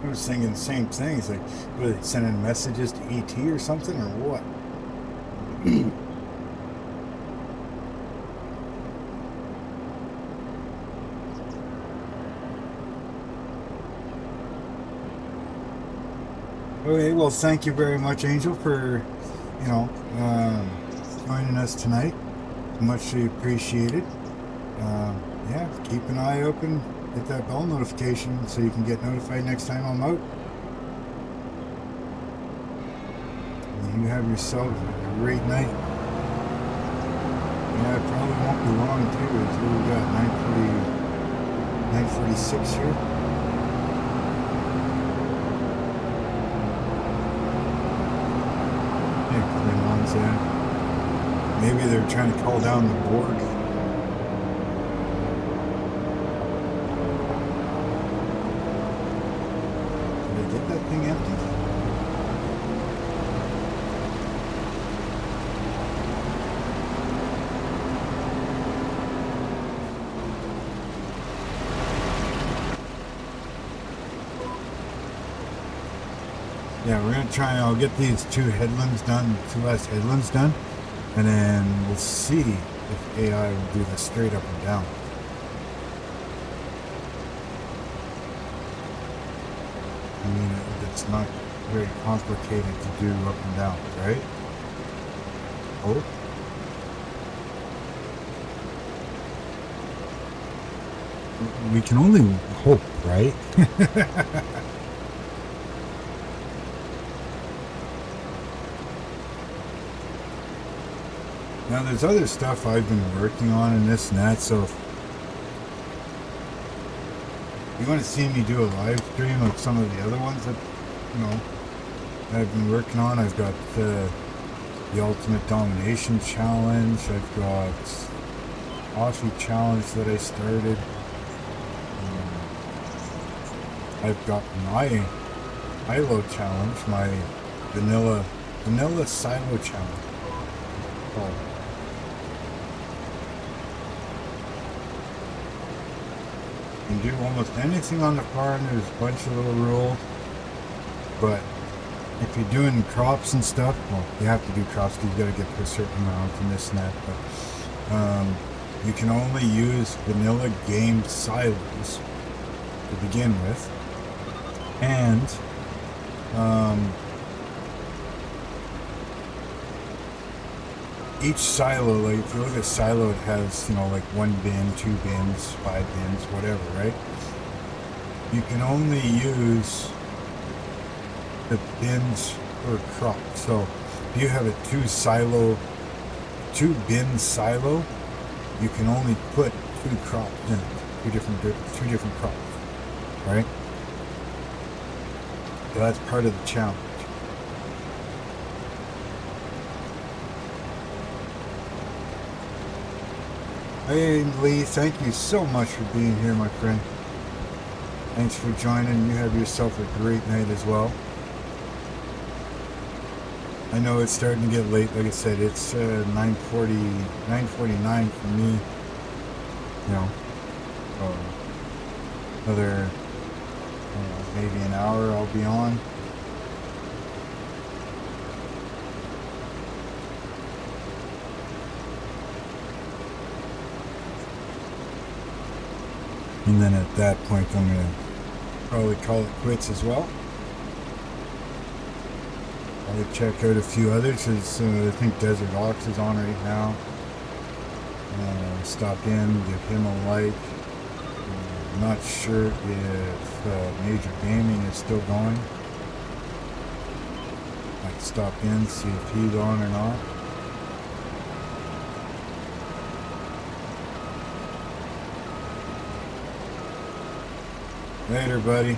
was thinking the same thing. It's like, were they sending messages to ET or something, or what? Okay, well, thank you very much, Angel, for, you know, joining us tonight. Muchly appreciated. Yeah, keep an eye open. Hit that bell notification so you can get notified next time I'm out. You have yourself a great night. Yeah, it probably won't be long too. It's what we got, 9:46 here. Maybe they're trying to call down the board. Did I get that thing empty? Yeah, we're gonna try. I'll get these two last headlands done. And then we'll see if AI will do the straight up and down. I mean, it's not very complicated to do up and down, right? Oh. We can only hope, right? Now, there's other stuff I've been working on and this and that, so if you want to see me do a live stream of some of the other ones that, I've been working on, I've got the Ultimate Domination Challenge, I've got Aussie Challenge that I started, I've got my Hilo Challenge, my Vanilla Silo Challenge. Oh. You can do almost anything on the farm. There's a bunch of little rules, but if you're doing crops and stuff, well, you have to do crops because you got to get to a certain amount and this and that, but you can only use vanilla game silos to begin with, and each silo, like if you look at silo, it has, like 1 bin, 2 bins, 5 bins, whatever, right? You can only use the bins per crop. So if you have a 2 bin silo, you can only put 2 crops in it, two different crops, right? So that's part of the challenge. Hey Lee, thank you so much for being here, my friend. Thanks for joining. You have yourself a great night as well. I know it's starting to get late. Like I said, it's 9:49 for me. Another maybe an hour I'll be on. And then at that point, I'm going to probably call it quits as well. I'll check out a few others. I think Desert Ox is on right now. Stop in, give him a like. I'm not sure if Major Gaming is still going. Might stop in, see if he's on or not. Later, buddy.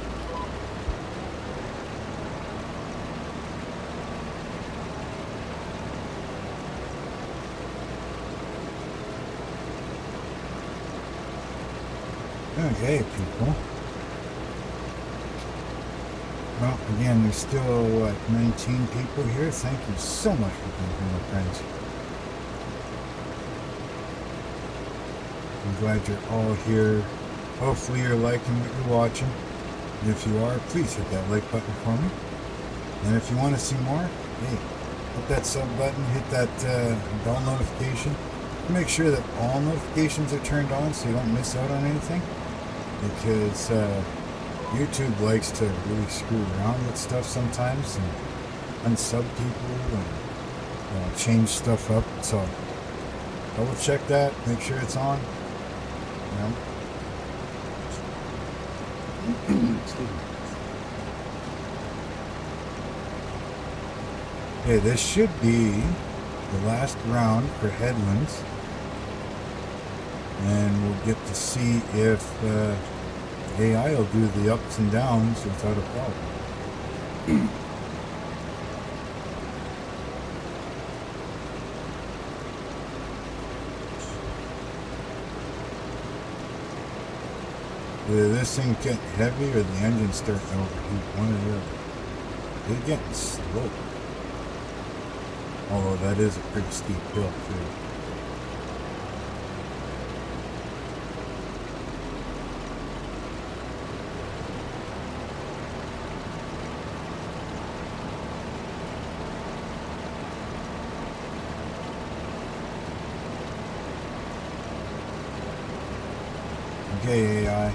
Okay, people. Well, again, there's still, 19 people here. Thank you so much for being here, my friends. I'm glad you're all here. Hopefully you're liking what you're watching. And if you are, please hit that like button for me. And if you want to see more, hey, hit that sub button, hit that bell notification. Make sure that all notifications are turned on so you don't miss out on anything. Because YouTube likes to really screw around with stuff sometimes and unsub people and change stuff up. So double check that, make sure it's on. Excuse me. Okay, this should be the last round for headlands, and we'll get to see if AI will do the ups and downs without a problem. Either this thing getting heavy or the engine's starting to overheat, one or the other. They're getting slow. Although that is a pretty steep hill too. Okay, AI.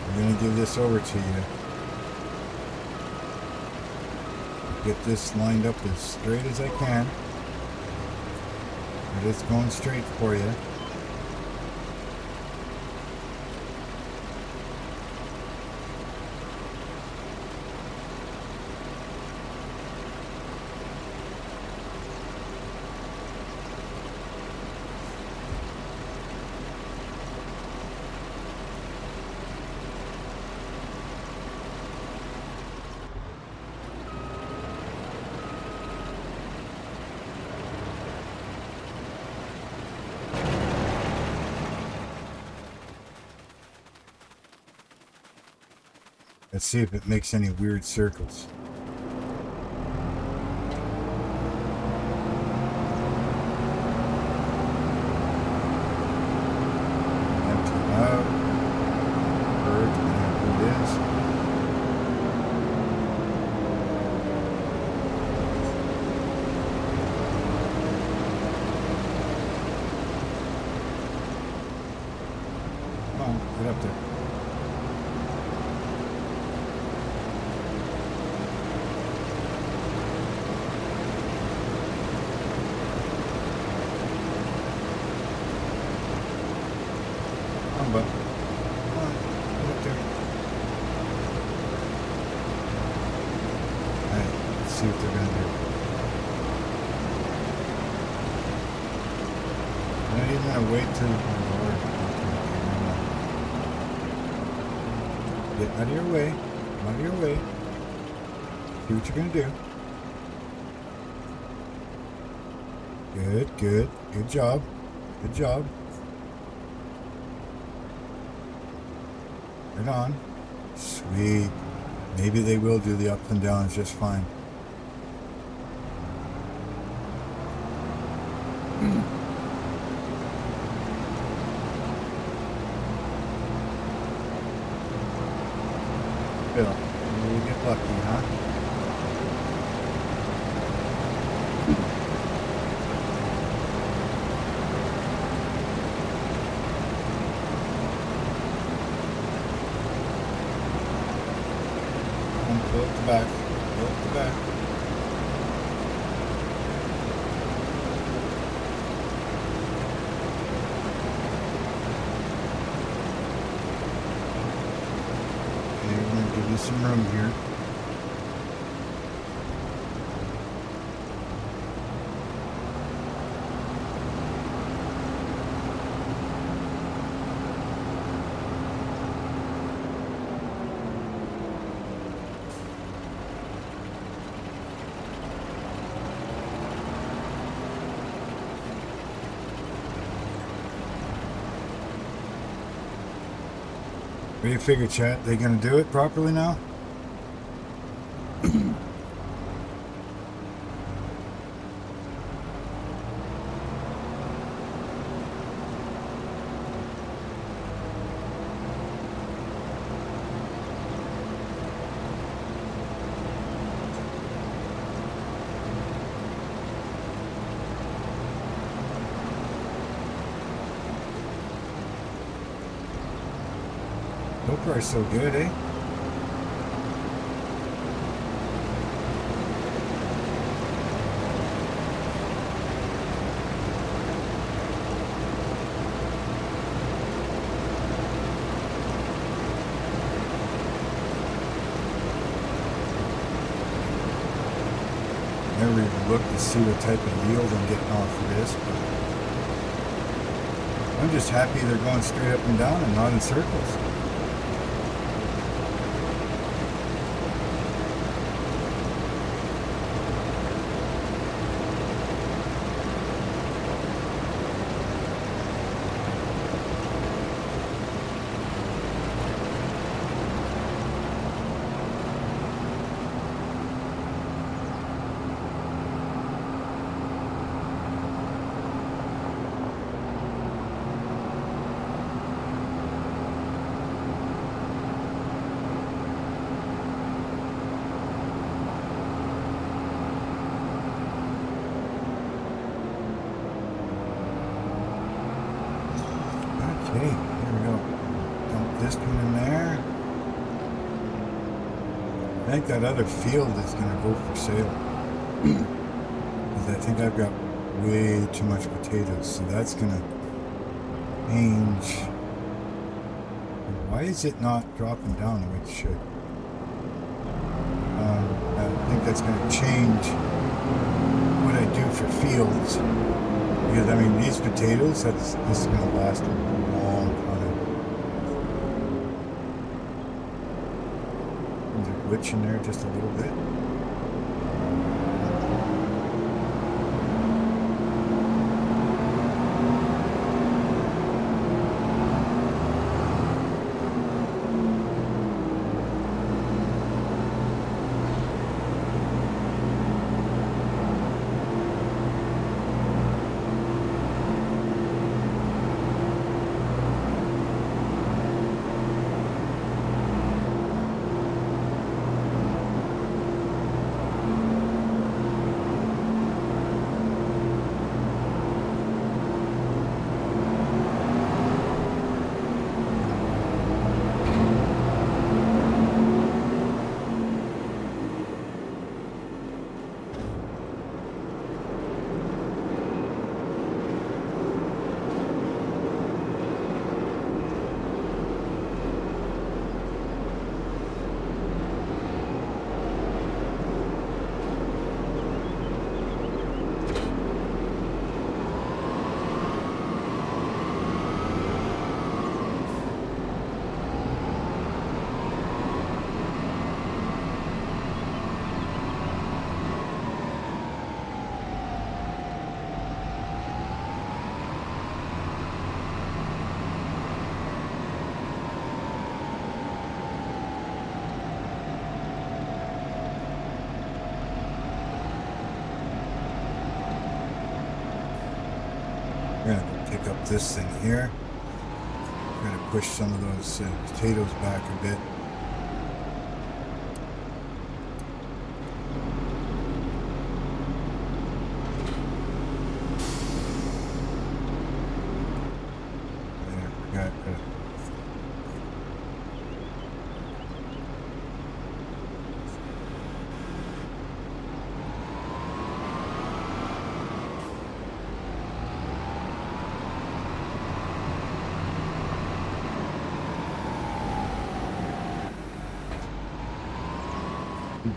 I'm going to give this over to you. Get this lined up as straight as I can. But it's going straight for you. Let's see if it makes any weird circles. Empty it out. Bird, and it is. Come on, get up there. But come on, get up there. Alright, let's see what they're gonna do. I'm not even gonna wait till get out of your way. Come out of your way. See what you're gonna do. Good, good, good job. Good job. Right on. Sweet. Maybe they will do the ups and downs just fine. Bill, you get lucky, huh? Go up the back. Go up the back. Okay, we're going to give you some room here. What do you figure, chat? They gonna do it properly now? So far, so good, eh? never even looked to see what type of yield I'm getting off of this, but I'm just happy they're going straight up and down and not in circles. Okay, here we go. Dump this one in there. I think that other field is going to go for sale. Because I think I've got way too much potatoes, so that's going to change. Why is it not dropping down the way it should? I think that's going to change what I do for fields. Because, I mean, these potatoes, this is going to last a long time. There's a glitch in there just a little bit. We're going to pick up this thing here. We're going to push some of those potatoes back a bit. There, we got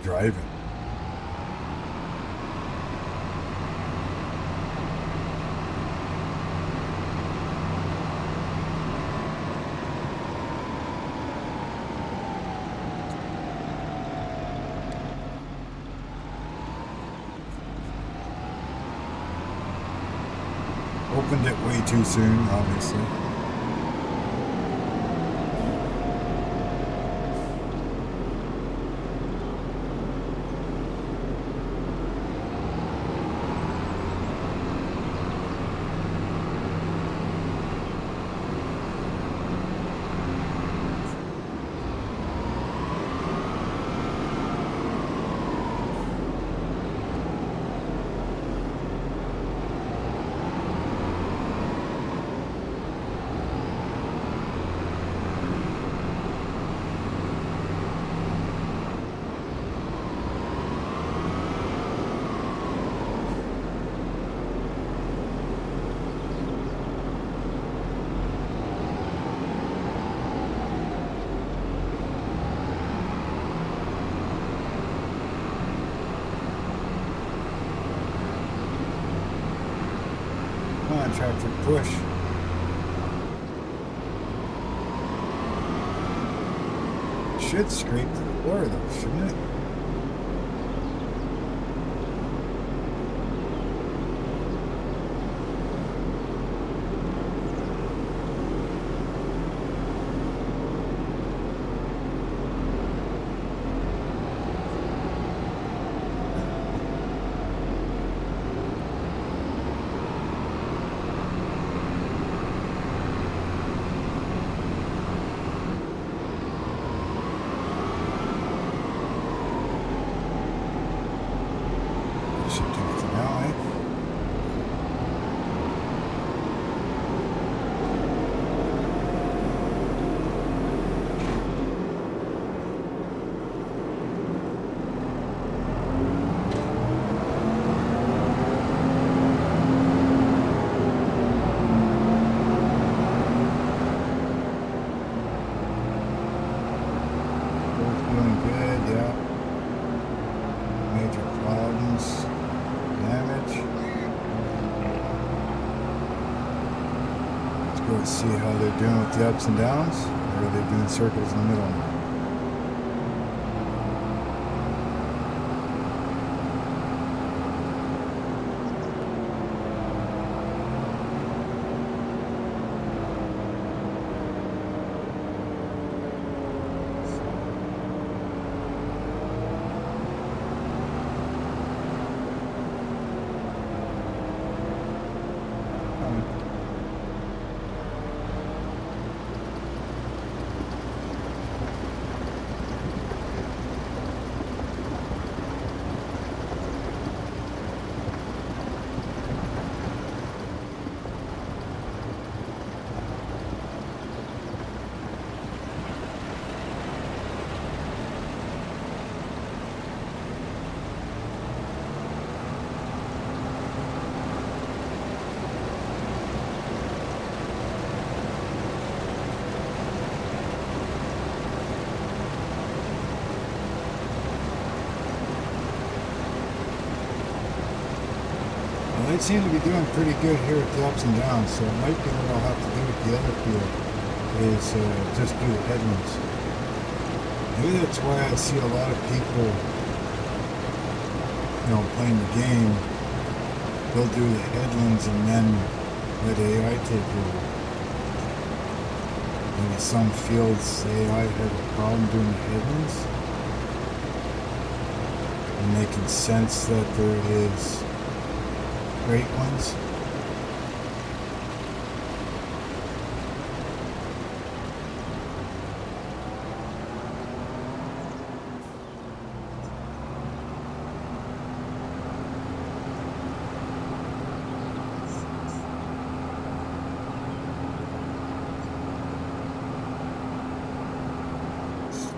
driving. Opened it way too soon, obviously. contractor push. Should scrape the floor though, shouldn't it? Should do it for now, eh? Both doing good, yeah. Major problems. Damage. Let's go and see how they're doing with the ups and downs, or are they doing circles in the middle? Well, they seem to be doing pretty good here at the ups and downs, so it might be what I'll have to do with the other field is just do the headlands. Maybe that's why I see a lot of people, playing the game. They'll do the headlands and then let AI take over. Maybe some fields AI had a problem doing the headlands, and they can sense that there is great ones.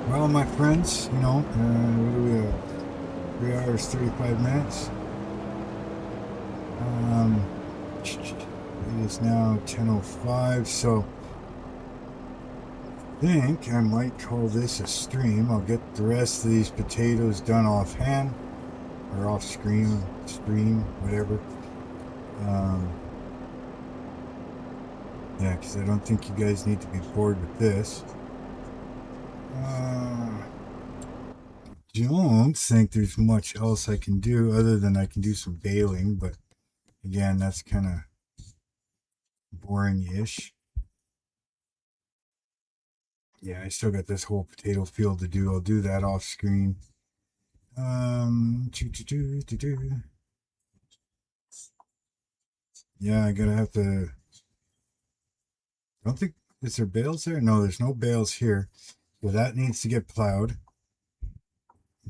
Well, my friends, what do we have? 3 hours, 35 minutes. It is now 10:05, so I think I might call this a stream. I'll get the rest of these potatoes done offhand, or off stream, whatever. Yeah, because I don't think you guys need to be bored with this. Don't think there's much else I can do other than I can do some baling, but again, that's kind of boring-ish. Yeah, I still got this whole potato field to do. I'll do that off screen. Yeah, I gotta have to. I don't think, is there bales there? No, there's no bales here. So that needs to get plowed.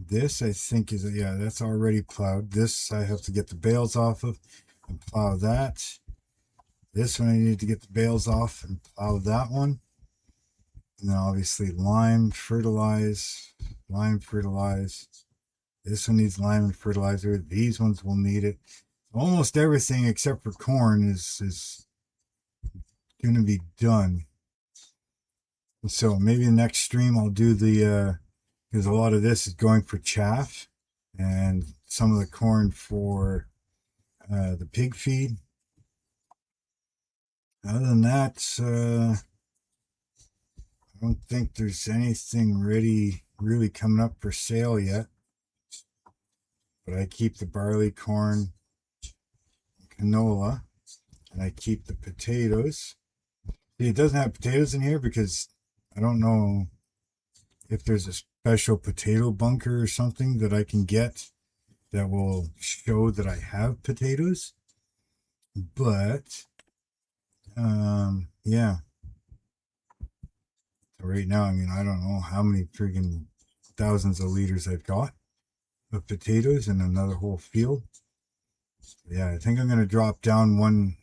This I think is, yeah, that's already plowed. This I have to get the bales off of and plow that. This one I need to get the bales off and plow that one. And then obviously lime, fertilize. This one needs lime and fertilizer. These ones will need it. Almost everything except for corn is going to be done. So maybe the next stream I'll do the, because a lot of this is going for chaff and some of the corn for the pig feed. Other than that, I don't think there's anything really coming up for sale yet. But I keep the barley, corn, canola, and I keep the potatoes. See, it doesn't have potatoes in here because I don't know if there's a special potato bunker or something that I can get that will show that I have potatoes. But yeah. So right now, I mean, I don't know how many friggin' thousands of liters I've got of potatoes in another whole field. Yeah, I think I'm gonna drop down one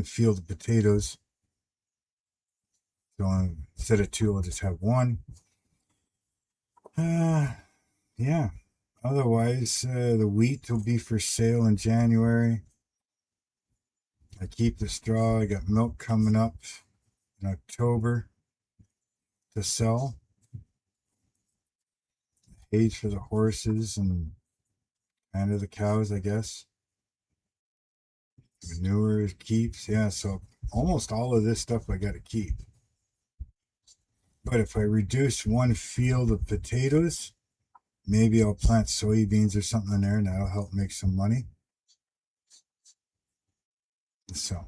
field of potatoes. So instead of two, I'll just have one. Yeah. Otherwise, the wheat will be for sale in January. I keep the straw. I got milk coming up in October to sell. Hay for the horses and kind of the cows, I guess. Manure keeps. Yeah, so almost all of this stuff I got to keep. But if I reduce one field of potatoes, maybe I'll plant soybeans or something in there and that'll help make some money. So,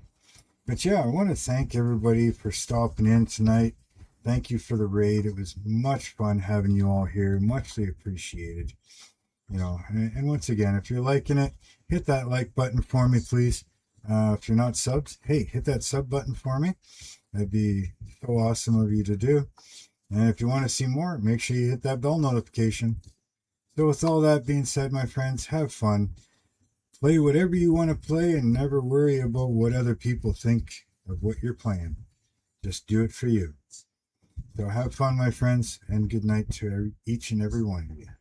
but yeah, I want to thank everybody for stopping in tonight. Thank you for the raid. It was much fun having you all here. Muchly appreciated. You know, and once again, if you're liking it, hit that like button for me, please. If you're not subbed, hey, hit that sub button for me. That'd be so awesome of you to do. And if you want to see more, make sure you hit that bell notification. So with all that being said, my friends, have fun. Play whatever you want to play and never worry about what other people think of what you're playing. Just do it for you. So have fun, my friends, and good night to each and every one of you.